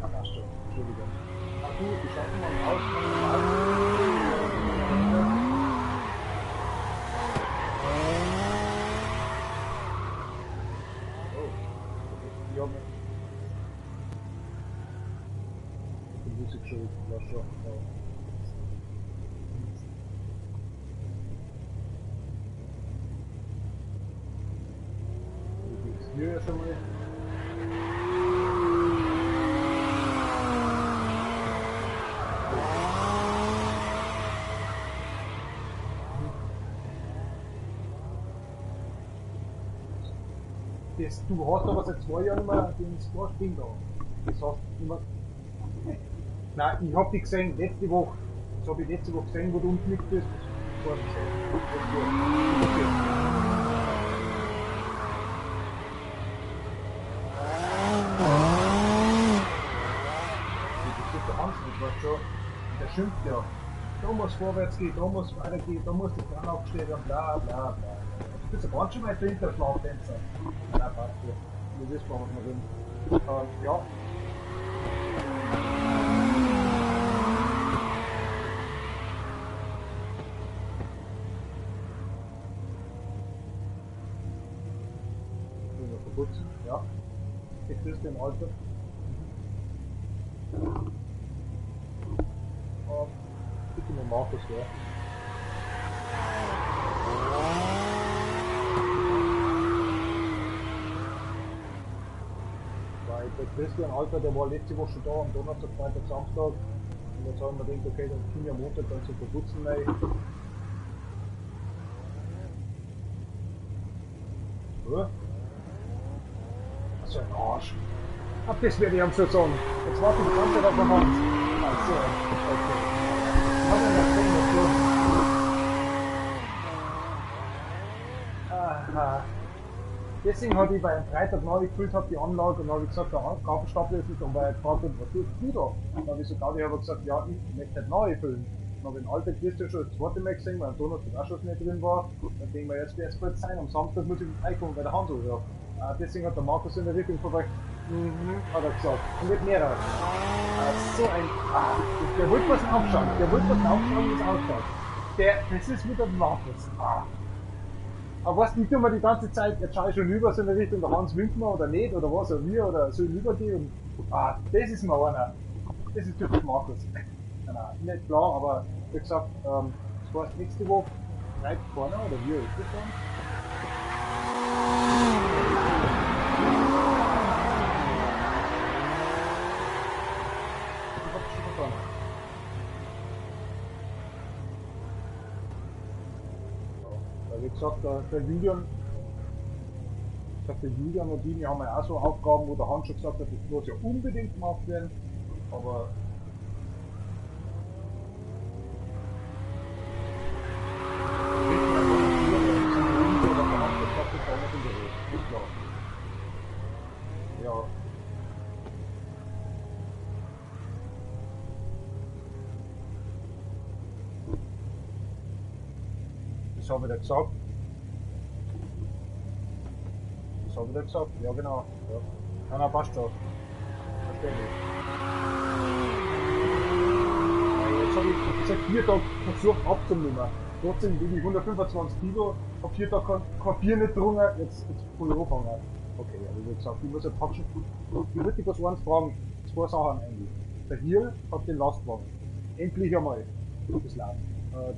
Ah, passt schon. Entschuldigung. Ach du, ich schalte mal aus. Oh, Junge. Die Musik schon, war schon. Wie geht's dir ja schon mal? Du hast aber seit 2 Jahren immer den Score-Ding da. Das hast du immer. Nein, ich hab dich gesehen, letzte Woche. Das habe ich letzte Woche gesehen, wo du unten mit bist. Das war gesehen. schimpft ja. Da muss vorwärts gehen, da muss weitergehen, da muss die Kran aufstehen und bla bla bla. Du bist ja ganz schön weit hinter Schlafdänzer. Ja, passt ja. Das ist was wir will. Ja. Verputzen, ja. Ich kriegst den Alter. Bitte mir Markus, ja. Weil der Christian Alter, der war letzte Woche schon da, am Donnerstag, Freitag, Samstag. Und jetzt haben wir gedacht, okay, dann können wir am Montag dann zum Verputzen rein. Ja. So ein Arsch. Ab das werde ich am so sagen. Jetzt warte ich die ganze Zeit auf den Hand. Also, okay. Hat er noch drin dazu. Aha. Deswegen hatte ich bei einem Freitag neu gefüllt habe die Anlage und habe ich gesagt, der Gabelstapel ist nicht, und weil er gefragt hat, was tust du da? Dann habe ich sogar gesagt, ja, ich möchte nicht neu füllen. Dann habe ich den alten Christian schon das zweite Mal gesehen, weil am Donnerstag auch schon nicht drin war. Dann denken wir, jetzt wird es bald sein, am Samstag muss ich reinkommen, weil der Hand so hört. Deswegen hat der Markus in der Richtung vorbei, hat er gesagt, und nicht mehr. So ein, der wollte was aufschauen, der wollte was aufschauen, wie es ausschaut. Das ist wieder der Markus. Aber was, ich tue mir die ganze Zeit, jetzt schaue ich schon rüber so in der Richtung, der Hans winkt mir oder nicht, oder was, oder wir, oder soll ich rübergehen, und, das ist mal einer. Das ist typisch Markus. Nein, nicht klar, aber wie gesagt, das heißt nächste Woche, Freitag vorne, oder wie ist das dann? Wie gesagt, der Julian und die haben ja auch so Aufgaben, wo der Hans schon gesagt hat, das muss ja unbedingt gemacht werden, aber ja. Das habe ich da gesagt. Das habe ich da gesagt, ja genau. Ja, na, passt schon. Verständlich. Jetzt habe ich seit 4 Tagen versucht abzunehmen. Trotzdem bin ich 125 Kilo, auf 4 Tage kein Bier nicht getrunken, jetzt voll anfangen. Okay, ja, wie gesagt, ich muss jetzt packen. Ich würde dich was eins fragen, 2 Sachen eigentlich. Der hier hat den Lastwagen. Endlich einmal. Das Laden.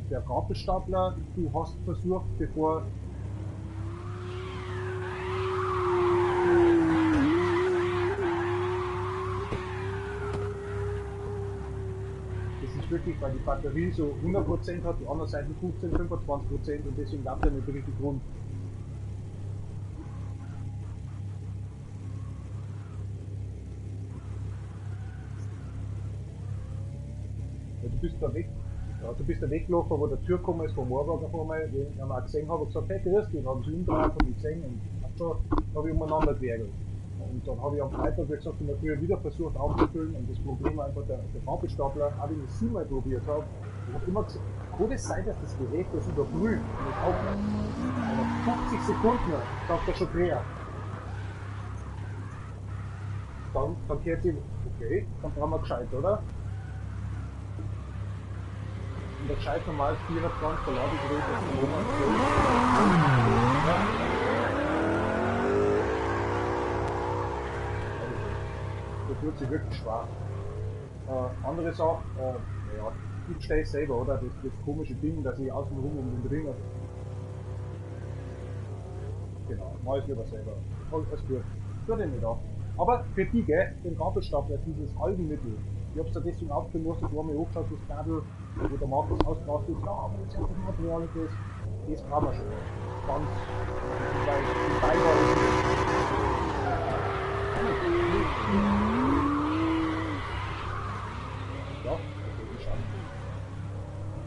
Der Gabelstapler, du hast versucht, bevor das ist wirklich, weil die Batterie so 100% hat, die andere Seite 15, 25% und deswegen läuft er nicht richtig rund. Ja, du bist da weg. Ja, du bist da weggelaufen, wo der Tür gekommen ist vom Moorwagen vor mir, den ich auch gesehen habe, und gesagt, hey, grüß dich, dann haben sie hinterher von mir gesehen und schon habe ich umeinander gewergelt. Und dann habe ich am Freitag, wie gesagt, in der Früh wieder versucht aufzufüllen und das Problem einfach der Gabelstapler, auch wenn ich es 7-mal probiert habe, ich habe immer gesagt, kann es sein, dass das Gerät das überprüft und nicht aufhört? Aber 50 Sekunden, sagt er schon quer. Dann kehrt sie, okay, dann brauchen wir gescheit, oder? Und der gescheit normal 420 Verladegerät ist im Monat 12. Das tut sich wirklich schwer. Andere Sache, ja, ich stehe selber, oder? Das komische Ding, dass ich außenrum um den Ring. Genau, mach ich lieber selber. Alles gut. Tut ich nicht ab. Aber für die, gell, den Gabelstapler, dieses Algenmittel, ich hab's da deswegen aufgehört, was ich vorher hochgeschaut, das Kabel, wo der Markus ausgebracht ist, ja, aber das ist ja das Material, das brauchen wir schon. Ganz, weil die Beiwahl ja, das ist schon.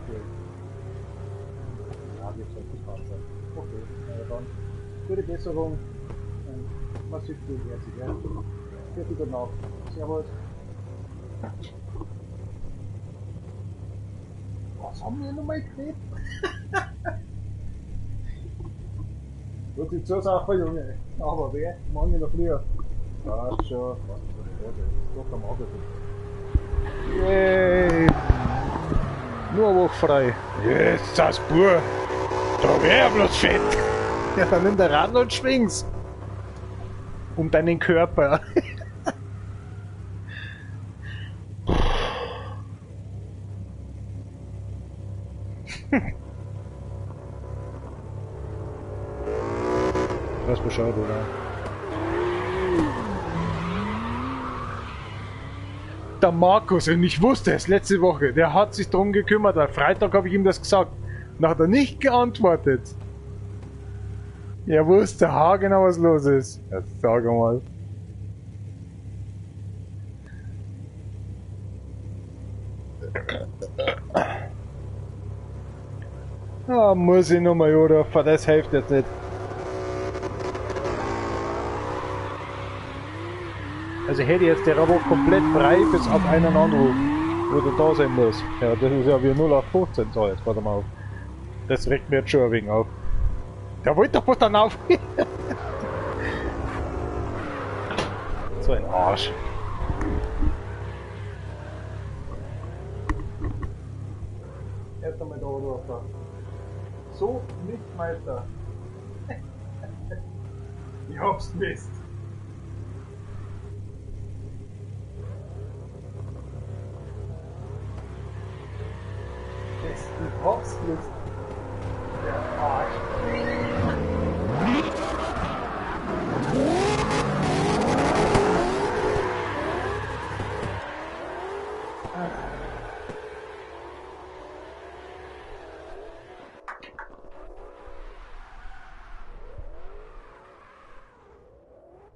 Okay. Ja, jetzt sollte es passt schon. Okay, na dann. Gute Besserung. Und man sieht viel herzlich, ja. Sehr gute Nacht. Servus. Was haben wir nochmal gekriegt? Wird die Zusaufer, Junge. Aber wer? Morgen in der Früh. Passt schon. Was ist das? Doch am Abend. Yay! Nur eine Woche frei. Jetzt das Bur. Da wär bloß fett. Ja, dann nimm der Rad und schwing's. Um deinen Körper. Was Bescheid, oder? Der Markus, und ich wusste es letzte Woche, der hat sich darum gekümmert. Am Freitag habe ich ihm das gesagt. Und hat er nicht geantwortet. Er wusste haargenau, was los ist. Jetzt sag mal. Ah, muss ich nochmal, oder? Für das hilft jetzt nicht. Also hätte ich jetzt der Woche komplett frei bis auf einen Anruf, wo du da sein muss. Ja, das ist ja wie 0 auf 15, so jetzt, warte mal auf. Das regt mir jetzt schon ein wenig auf. Der wollte doch was dann auf. So ein Arsch. Erst einmal da oder da. So nicht, Meister. Ich hab's Mist. Ich hab's Mist. Der Arsch.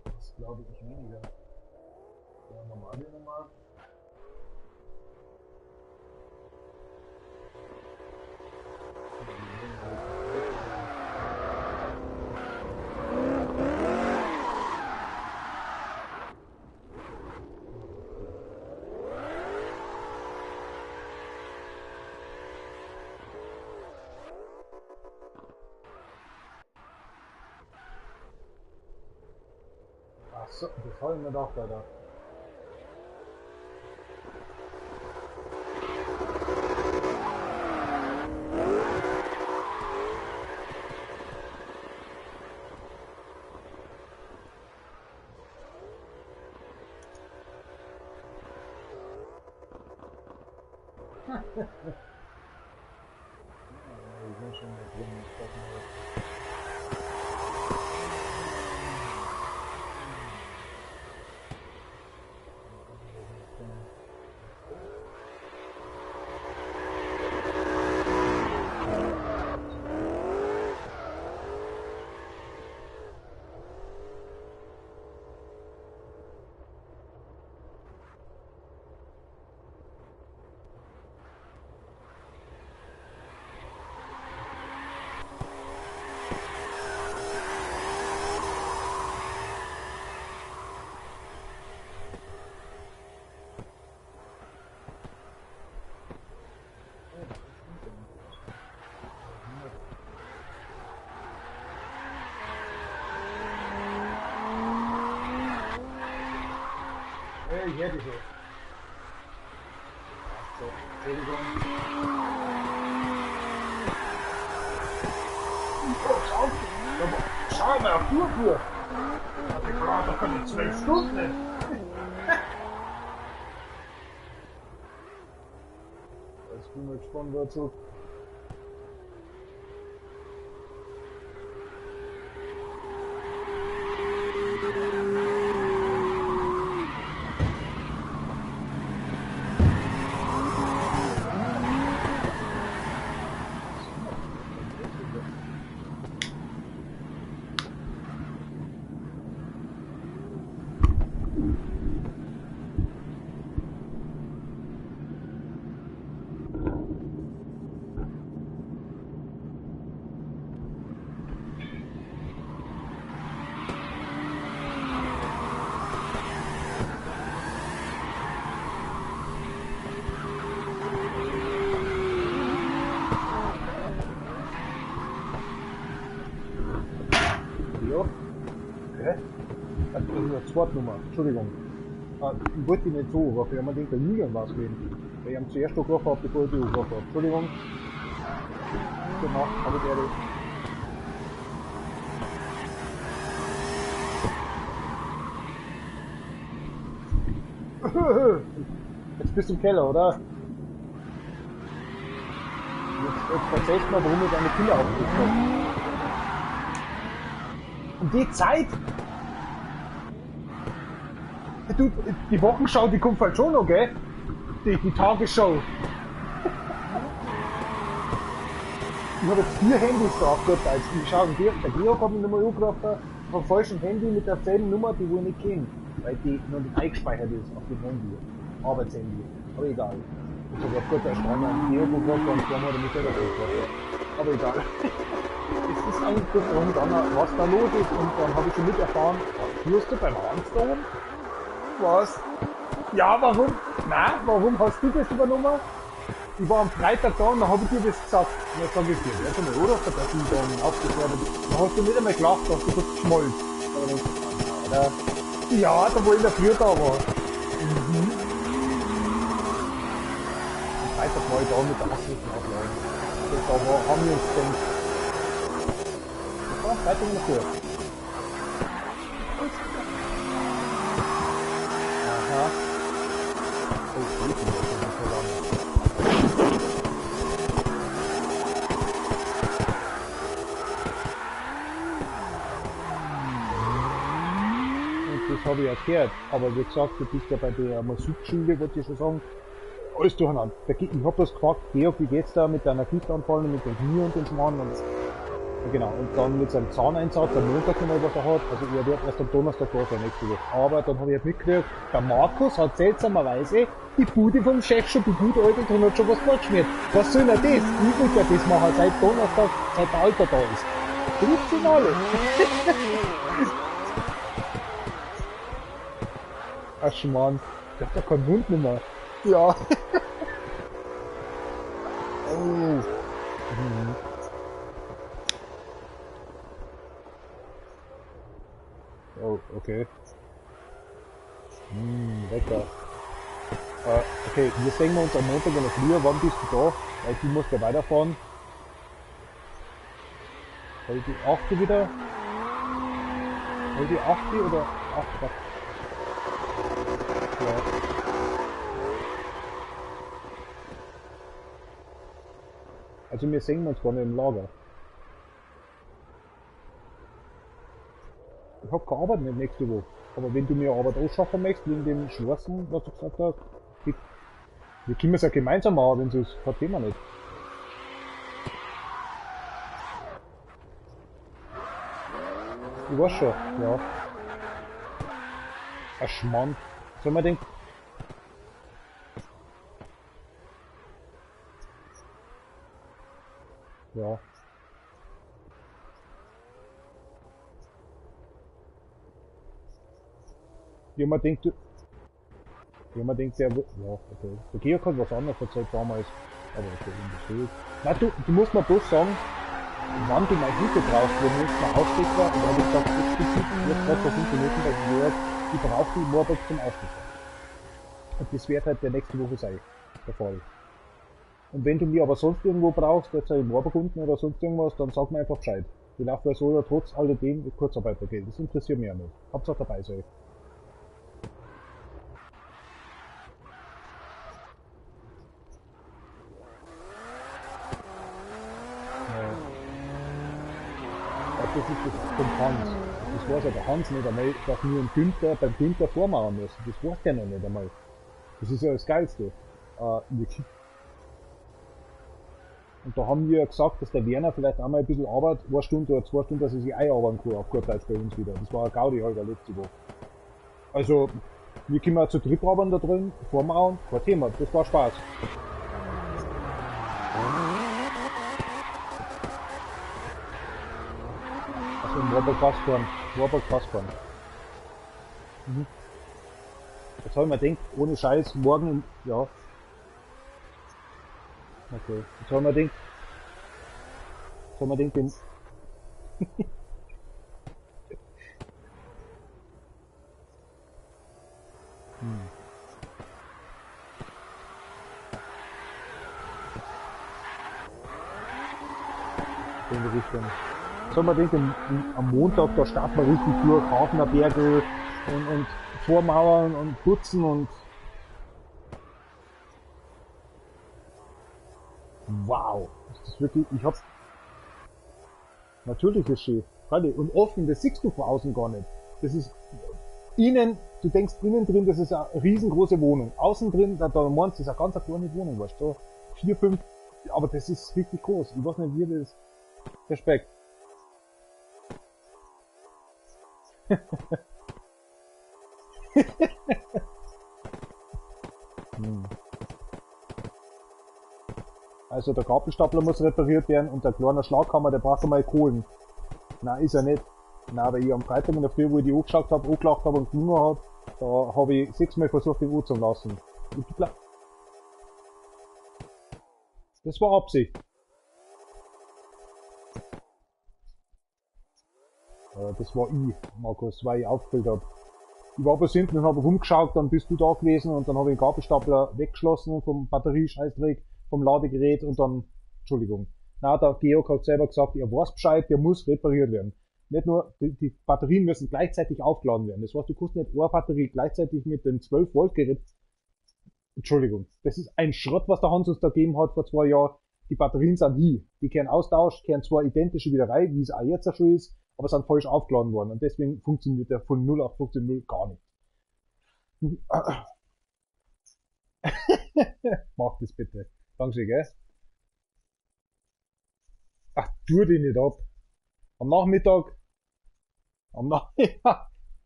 Das glaube ich weniger. Der normale Nummer. Achso, das habe ich mir doch gedacht. Hier diese. So, Entschuldigung. Oh, schau mal auf Tour. Also klar, da kann ich 12 Stunden nicht. Jetzt bin ich gespannt dazu. Das ist eine Zweitnummer, Entschuldigung. Ich wollte ihn nicht so anrufen, ich habe mir gedacht, der Julian was reden. Weil ich ihn zuerst angerufen habe, bevor ich die angerufen habe. Entschuldigung. Genau, habe ich ehrlich. Jetzt bist du im Keller, oder? Jetzt erzählst du mal, warum ich deine Kinder aufgerufen habe. Und die Zeit! Du, die Wochenschau, die kommt halt schon noch, gell? Die Tagesschau. Ich habe jetzt 4 Handys da auf gut Deutsch. Ich schaue, der Georg hat mich nochmal angerufen, vom falschen Handy mit derselben Nummer, die wo ich nicht kenne. Weil die noch nicht eingespeichert ist auf dem Handy. Arbeitshandy. Aber egal. Ich habe auf gut Deutsch dran einen Georg gefragt und dann hat er mich selber gefragt. Aber egal. Es ist eigentlich gefragt, was da los ist. Und dann habe ich schon mit erfahren, wirst du beim Handstone? Was? Ja, warum? Nein, warum hast du das übernommen? Ich war am Freitag da und dann habe ich dir das gesagt. Und dann sage ich dir, wer ist einmal, oder? Da ist ihn dann aufgefordert. Dann hast du nicht einmal gelacht, dass du kurz geschmolzt. Oder? Ja, da wo ich in der Früh da war. Mhm. Am Freitag war ich da mit der Hasslichen-Auflage. Da haben wir uns gedacht. Das war am Freitag in der Früh. Aha. Oh, ich sehe das nicht so lange. Das habe ich ja gehört, aber wie gesagt, du bist ja bei der Musikschule, wollte ich schon sagen, alles durcheinander. Ich habe das gefragt, Georg, wie geht's da mit deiner Gichtanfallen, mit dem Knie und dem Schmarrn und genau, und dann mit seinem Zahneinsatz am Montag noch was er hat, also er wird erst am Donnerstag da sein, nächste Woche. Aber dann habe ich halt mitgekriegt, der Markus hat seltsamerweise die Bude vom Chef schon begutachtet und hat schon was vorgeschmiert. Was soll er das? Ich will ja das machen, seit Donnerstag, seit der Alter da ist. Trifft ihn alle. Ach Schmarrn, der hat doch keinen Hund mehr. Ja. Oh. Mhm. Oh, okay. Lecker. Okay, wir sehen uns am Montag in der Früh. Wann bist du da? Weil du musst ja weiterfahren. Soll die 8. wieder? Soll die 8. oder 8? Ja. Also wir sehen uns gar nicht im Lager. Ich hab keine Arbeit nicht nächste Woche. Aber wenn du mir Arbeit ausschaffen möchtest, wegen dem Schwarzen, was du gesagt hast, wir können es ja gemeinsam machen, wenn es kein Thema nicht. Ich weiß schon, ja. Ein Schmarrn. Soll man denken? Ja. Ja, man denkt, der, ja, okay. Der Georg hat was anderes erzählt damals, aber okay, wenn das ist. Nein, du musst mir bloß sagen, wann du meine Hilfe brauchst, wenn du mal Aufstecker, und da habe ich gesagt, jetzt gerade vor 5 Minuten bei Georg, ich brauche die morgen zum Aufstecker. Und das wird halt der nächste Woche sein, der Fall. Und wenn du mir aber sonst irgendwo brauchst, jetzt im Moorburgunden oder sonst irgendwas, dann sag mir einfach Bescheid. Ich laufe ja so oder trotz alledem mit Kurzarbeit geht. Das interessiert mich ja nicht. Hauptsache dabei sein. Das ist das vom Hans. Das weiß ja der Hans nicht einmal, dass wir beim Günther vormachen müssen. Das weiß der noch nicht einmal. Das ist ja das Geilste. Und da haben wir gesagt, dass der Werner vielleicht einmal ein bisschen arbeitet, 1 Stunde oder 2 Stunden, dass er sich einarbeiten kann auf gut Deutsch bei uns wieder. Das war ein Gaudi halt letzte Woche. Also, wir können auch zu dritt arbeiten da drin, vormachen, kein Thema, das war Spaß. Also im Warburg fahren. Mhm. Jetzt habe ich mir gedacht, ohne Scheiß, morgen, ja. Okay, jetzt haben wir den. so in die Richtung. So, man denkt, am Montag, da starten wir richtig durch, Hafener Berge und Vormauern und putzen und wow, das ist wirklich, ich hab's, natürlich ist schön, und offen, das siehst du von außen gar nicht. Das ist innen, du denkst innen drin, das ist eine riesengroße Wohnung. Außen drin, da meinst du, das ist eine ganz kleine Wohnung, weißt du, 4, 5, aber das ist richtig groß. Ich weiß nicht, wie das Respekt. Also der Gabelstapler muss repariert werden und der kleine Schlaghammer, der braucht einmal Kohlen. Nein, ist er nicht. Nein, weil ich am Freitag in der Früh, wo ich die angelacht habe und genommen habe, da habe ich 6-mal versucht, den zu lassen. Das war Absicht. Das war ich, Markus, weil ich aufgefüllt habe. Ich war bis hinten und habe rumgeschaut, dann bist du da gewesen und dann habe ich den Gabelstapler weggeschlossen vom Batteriescheißdreck, vom Ladegerät und dann, Entschuldigung. Na, der Georg hat selber gesagt, er weiß Bescheid, der muss repariert werden. Nicht nur, die Batterien müssen gleichzeitig aufgeladen werden. Das heißt, du kannst nicht eine Batterie gleichzeitig mit dem 12 Volt Gerät. Entschuldigung. Das ist ein Schrott, was der Hans uns da gegeben hat vor 2 Jahren. Die Batterien sind hier. Die kehren austauscht, kehren zwar identische wieder rein, wie es auch jetzt schon ist, aber sind falsch aufgeladen worden. Und deswegen funktioniert der von 0 auf 15.0 gar nicht. Mach das bitte. Dankeschön, gell? Ach, tu dich nicht ab. Am Nachmittag.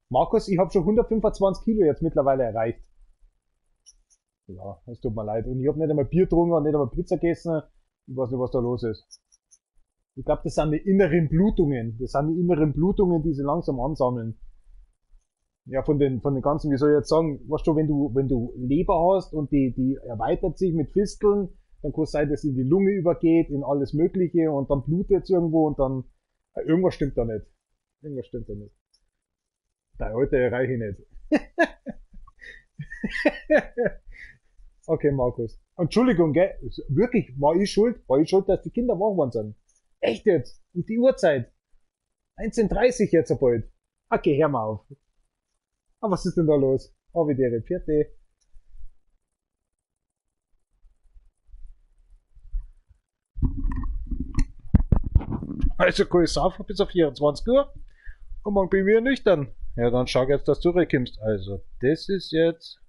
Markus, ich habe schon 125 Kilo jetzt mittlerweile erreicht. Ja, es tut mir leid. Und ich habe nicht einmal Bier getrunken und nicht einmal Pizza gegessen. Ich weiß nicht, was da los ist. Ich glaube, das sind die inneren Blutungen. Das sind die inneren Blutungen, die sie langsam ansammeln. Ja, von den ganzen, wie soll ich jetzt sagen, weißt du, wenn du Leber hast und die erweitert sich mit Fisteln, dann kann es sein, dass es in die Lunge übergeht, in alles Mögliche und dann blutet es irgendwo und dann, irgendwas stimmt da nicht. Irgendwas stimmt da nicht. Der Alte erreiche ich nicht. Okay, Markus. Entschuldigung, gell? Wirklich, war ich schuld, dass die Kinder wach geworden sind? Echt jetzt? Um die Uhrzeit? 19:30 jetzt bald. Okay, hör mal auf. Aber was ist denn da los? Oh, wie der Vierte. Also kann ich saufen bis auf 24 Uhr und morgen bin ich wieder nüchtern. Ja, dann schau jetzt, dass du reinkommst. Also, das ist jetzt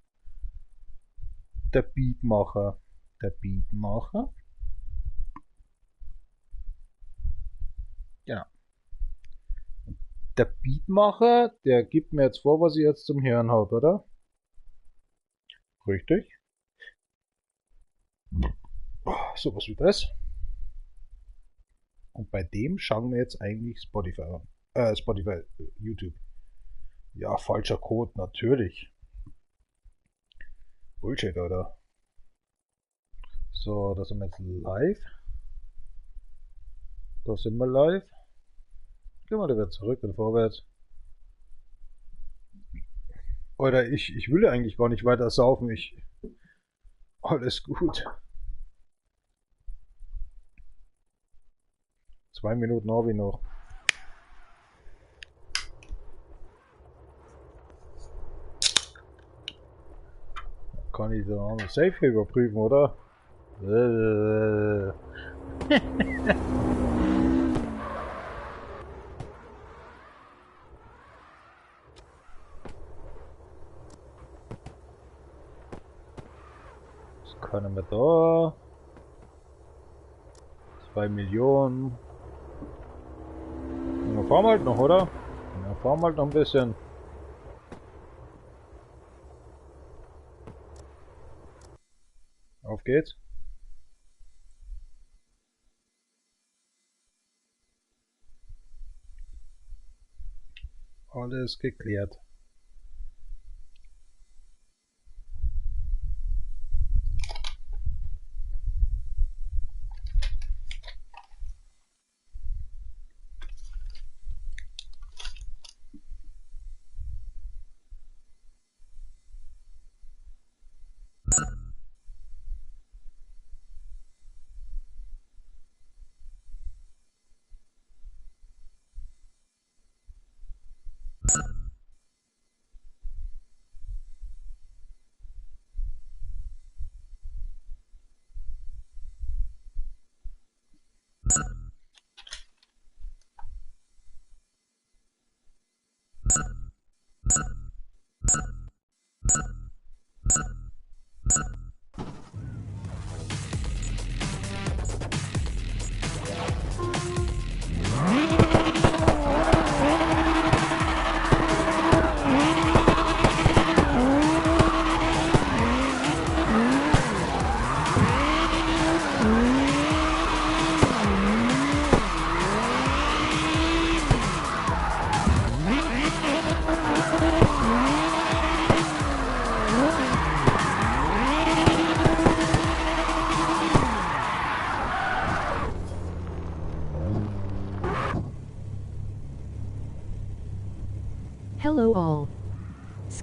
der Beatmacher. Der Beatmacher. Genau. Der Beatmacher, der gibt mir jetzt vor, was ich jetzt zum Hören habe, oder? Richtig. So was wie das. Und bei dem schauen wir jetzt eigentlich Spotify an. Spotify, YouTube. Ja, falscher Code, natürlich. Bullshit, oder? So, da sind wir jetzt live. Da sind wir live. Gehen wir wieder zurück und vorwärts. Oder ich will eigentlich gar nicht weiter saufen. Alles gut. 2 Minuten habe ich noch. Kann ich da noch Safe überprüfen, oder? Was können wir da? 2 Millionen. Wir fahren halt noch, oder? Wir fahren halt noch ein bisschen. Auf geht's. Alles geklärt.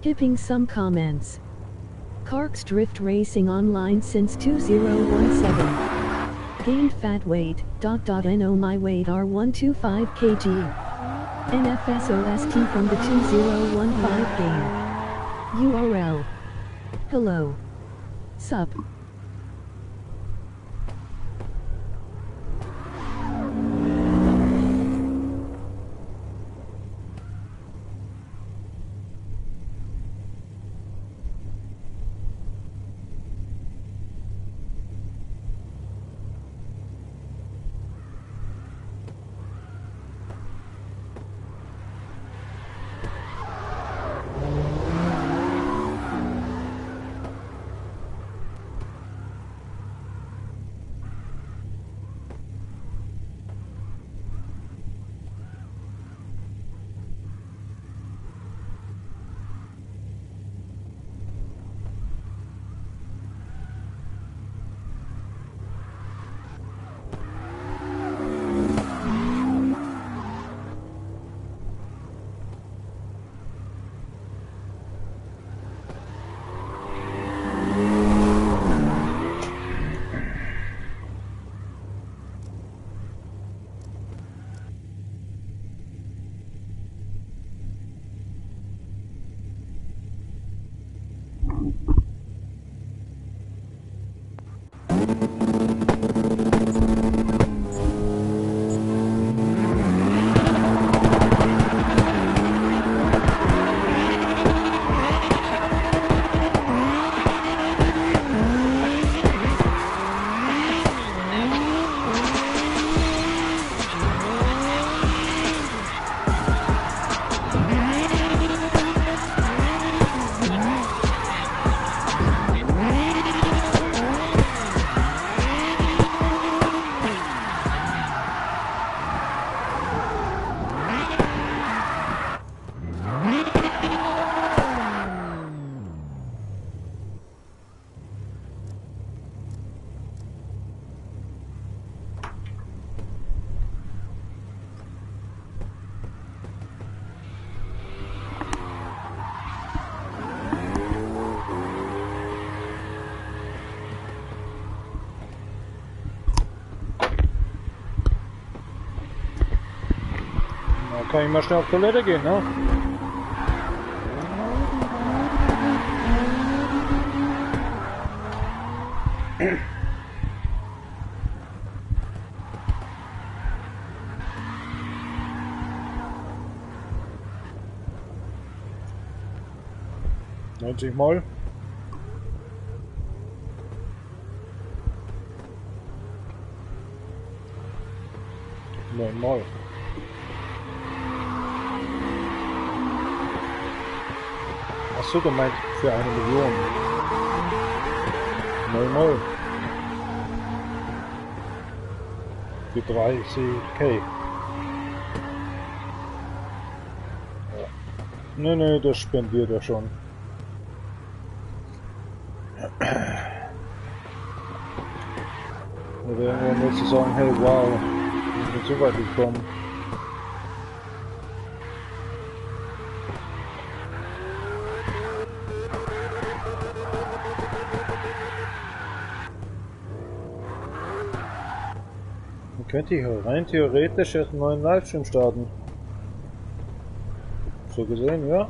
Skipping some comments. CarX Drift Racing online since 2017. Gained fat weight, ... No my weight are 125 kg. NFSOST from the 2015 game. URL. Hello. Sup. Kann ich mal schnell auf Toilette gehen, ne? Mal. 9 Mal. Achso, du meinst für 1 Million. 9 Mal. Für 30k. Ja. Nee, das spendiert er schon. Oder irgendwann willst du sagen, hey wow, ich bin so weit gekommen. Man könnte hier rein theoretisch jetzt einen neuen Livestream starten. So gesehen, ja.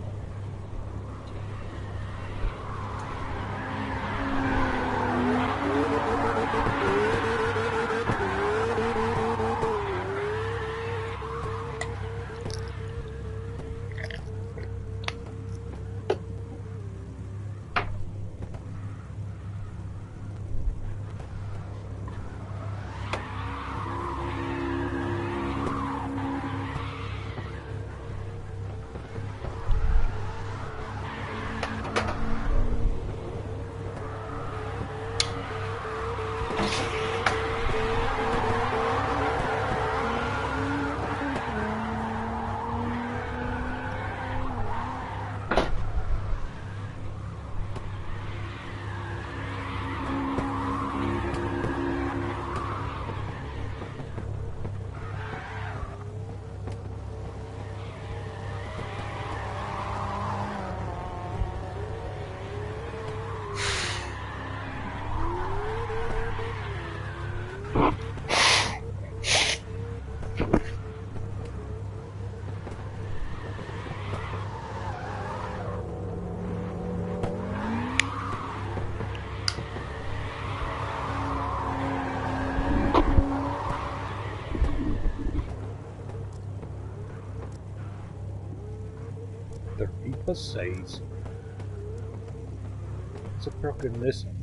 Precies. Ze prokken listen.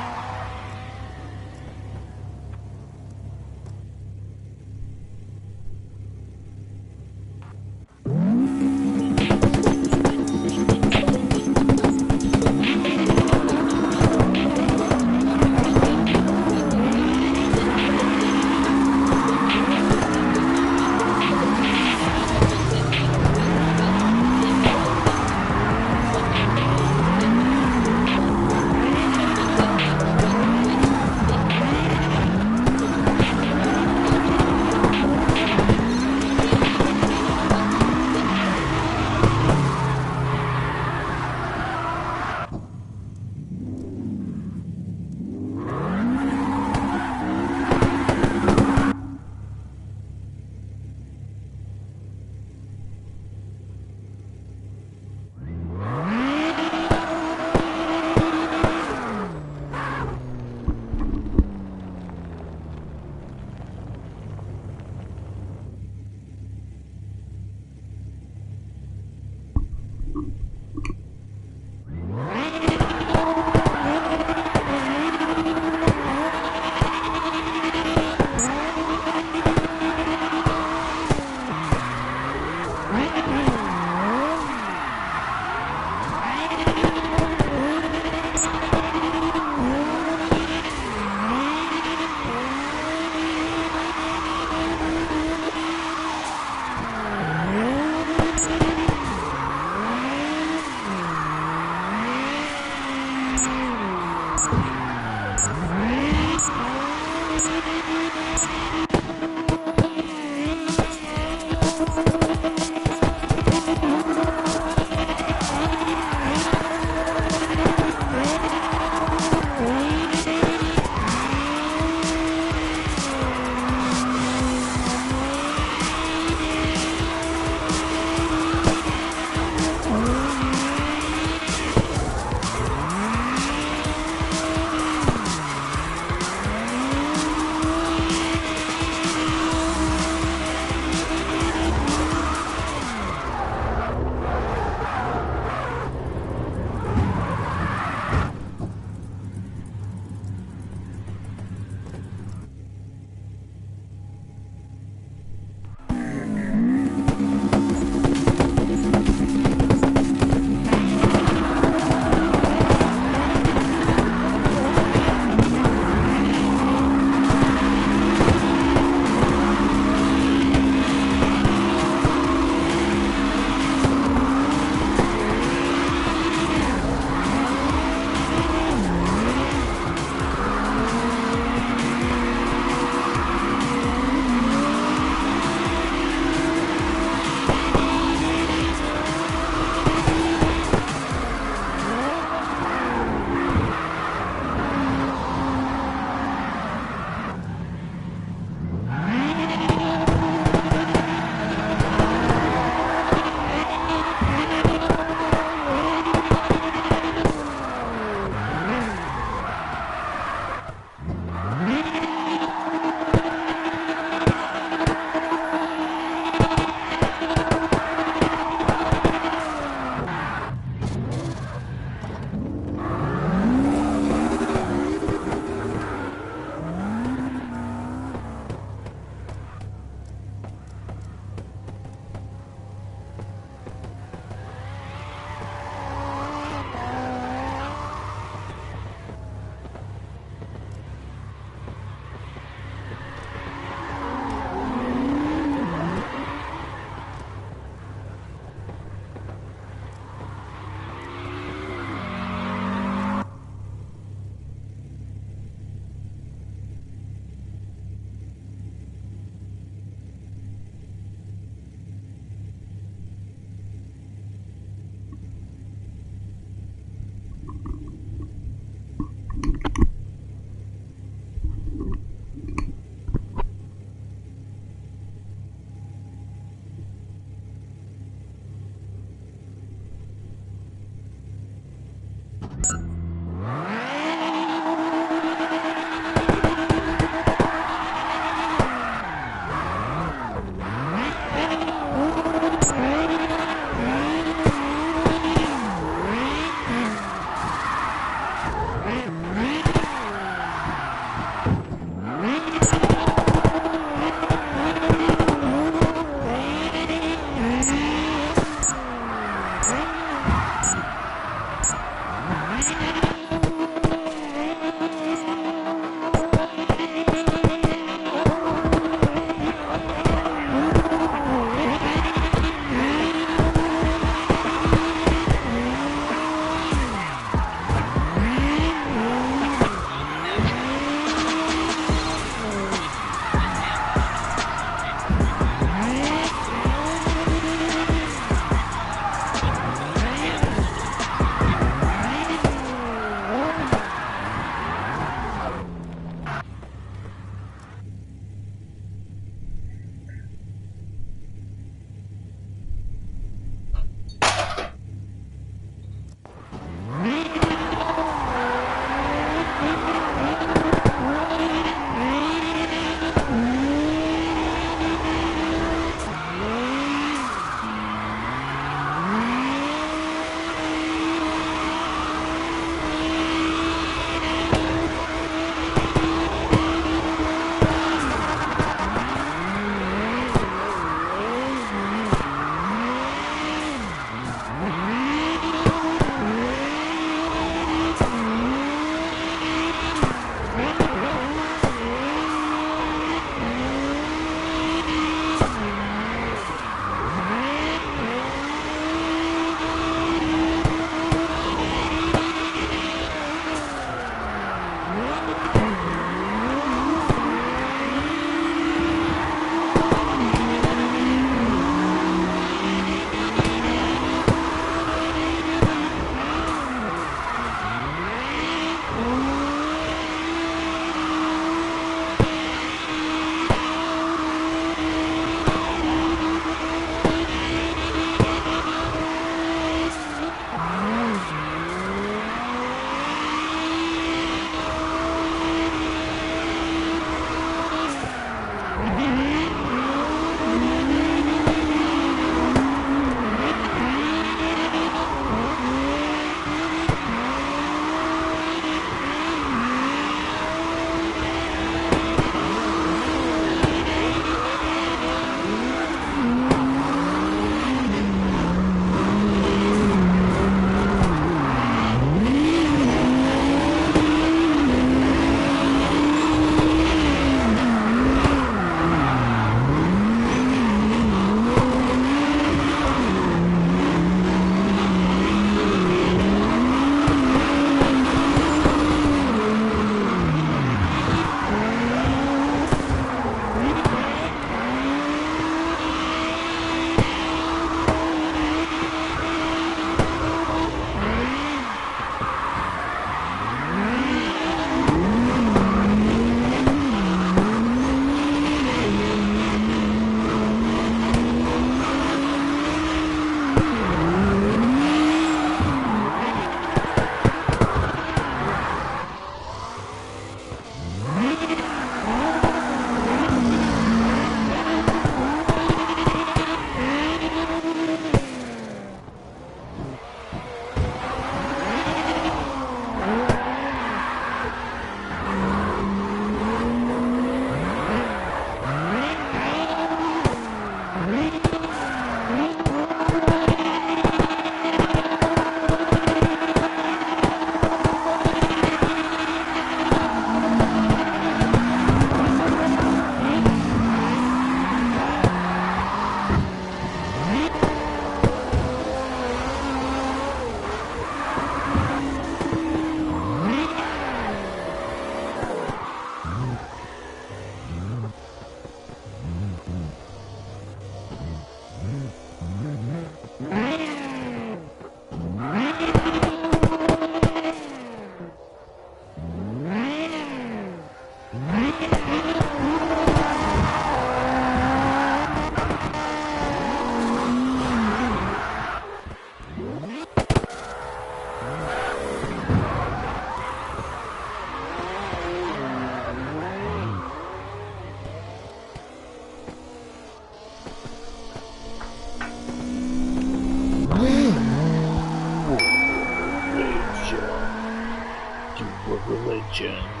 Religion.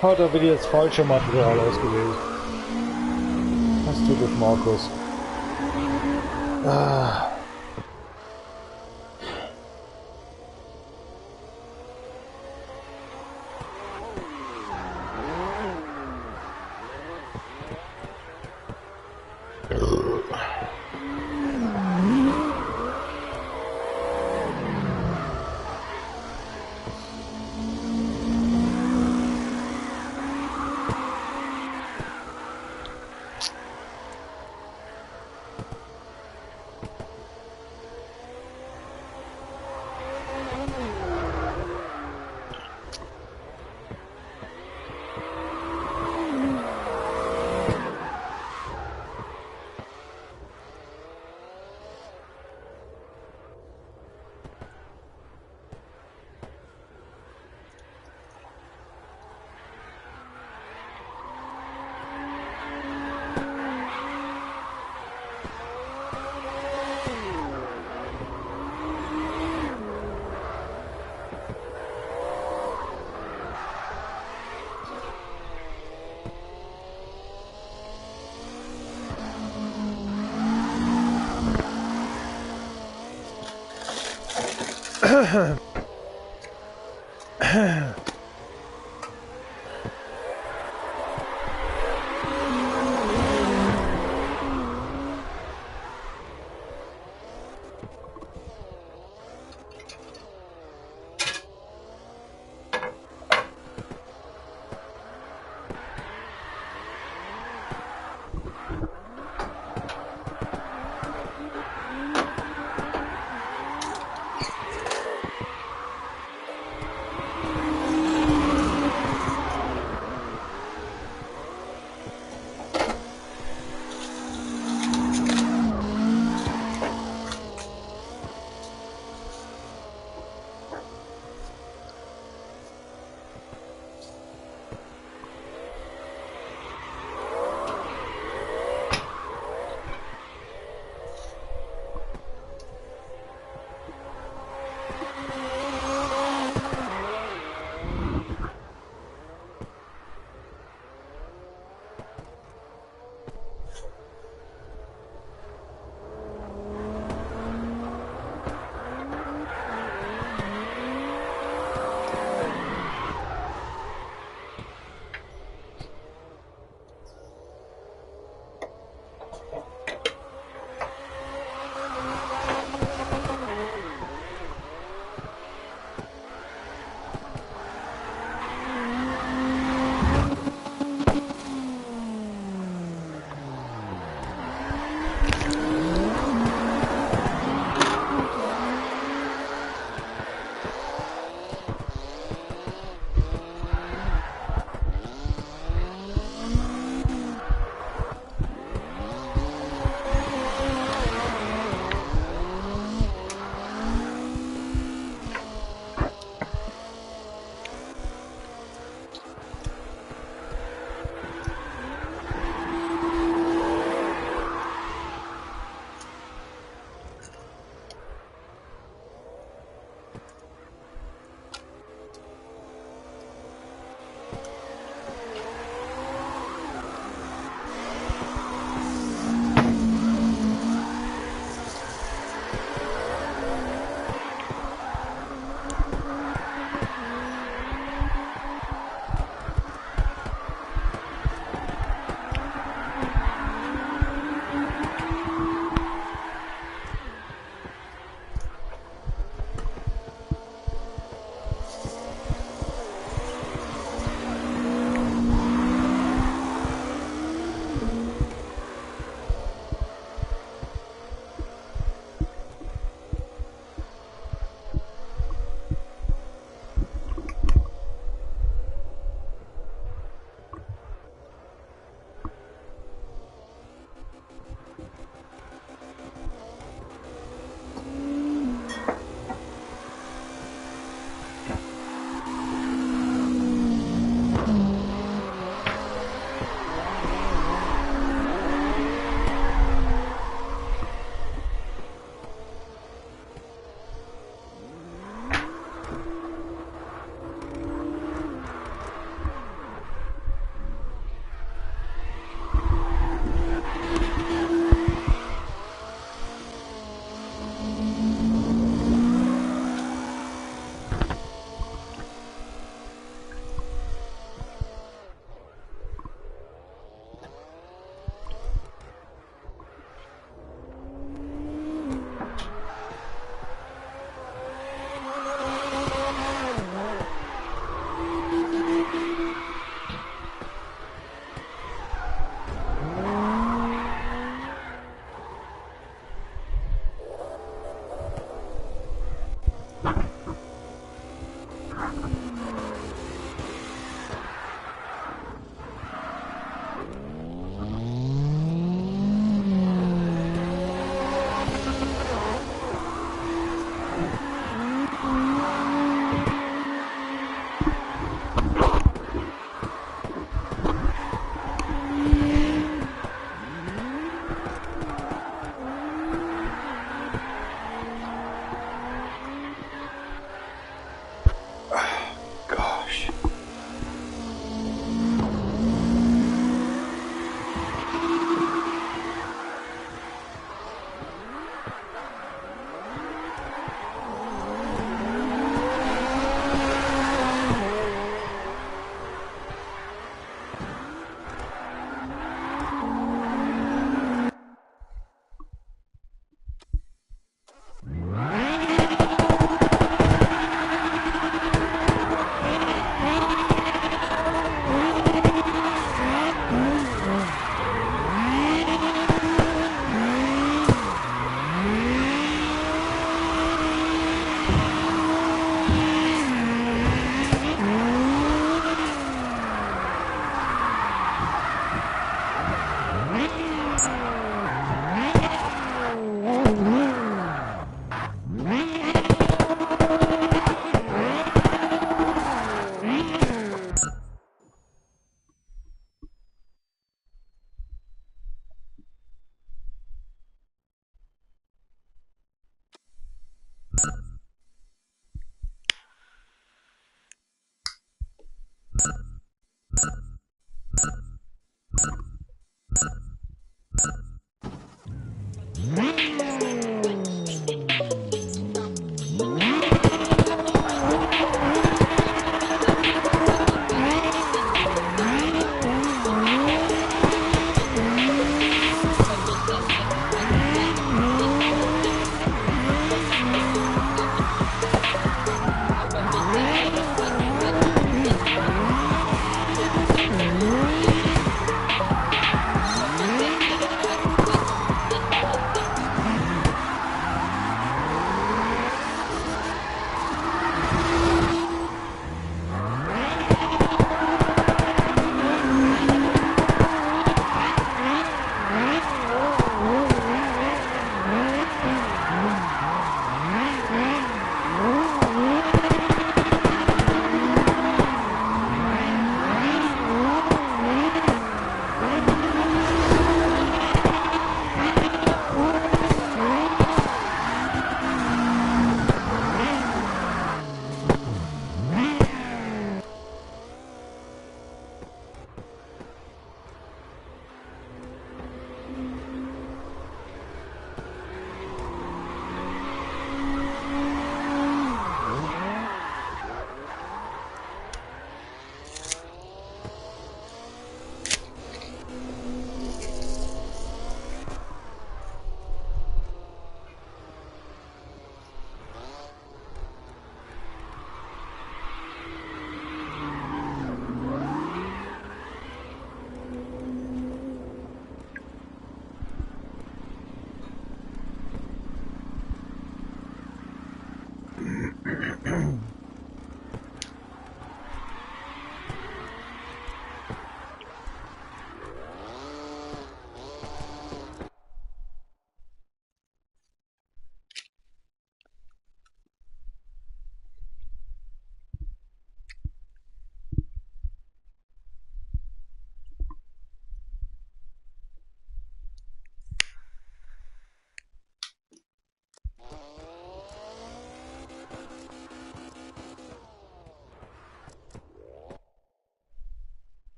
Hat er wieder das falsche Material ausgewählt. Was tut das, Markus? Ah.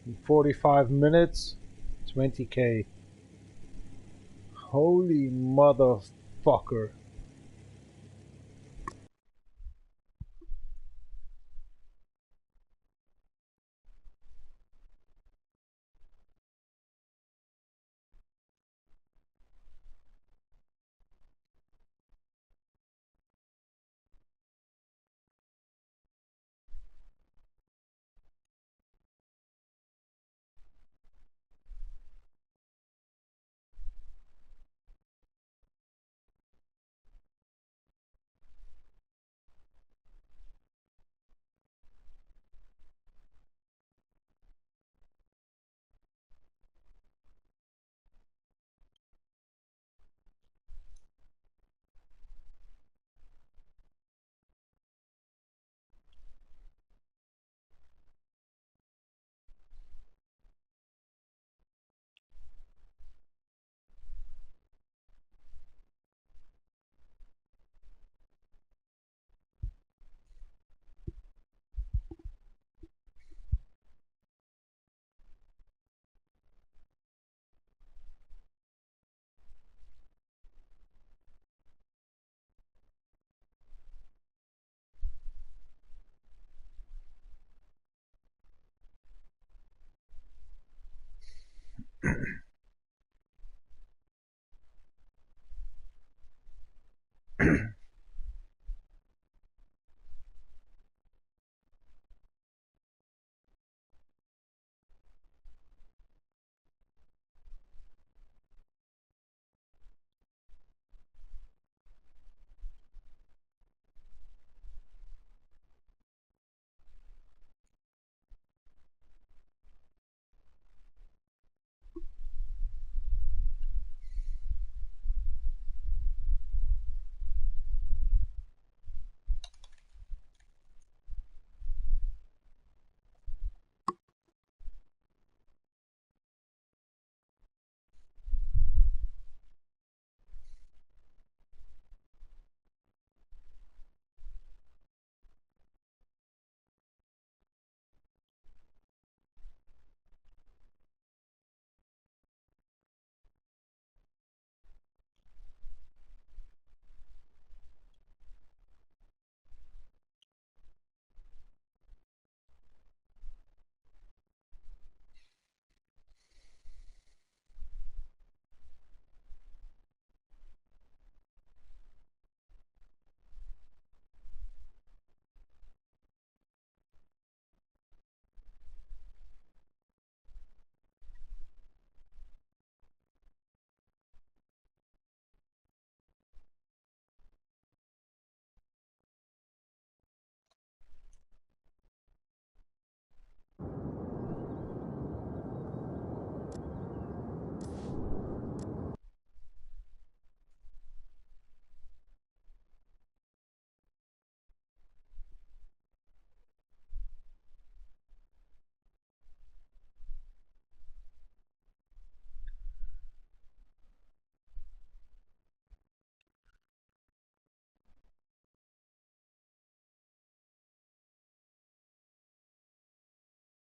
In 45 minutes, 20k. Holy motherfucker.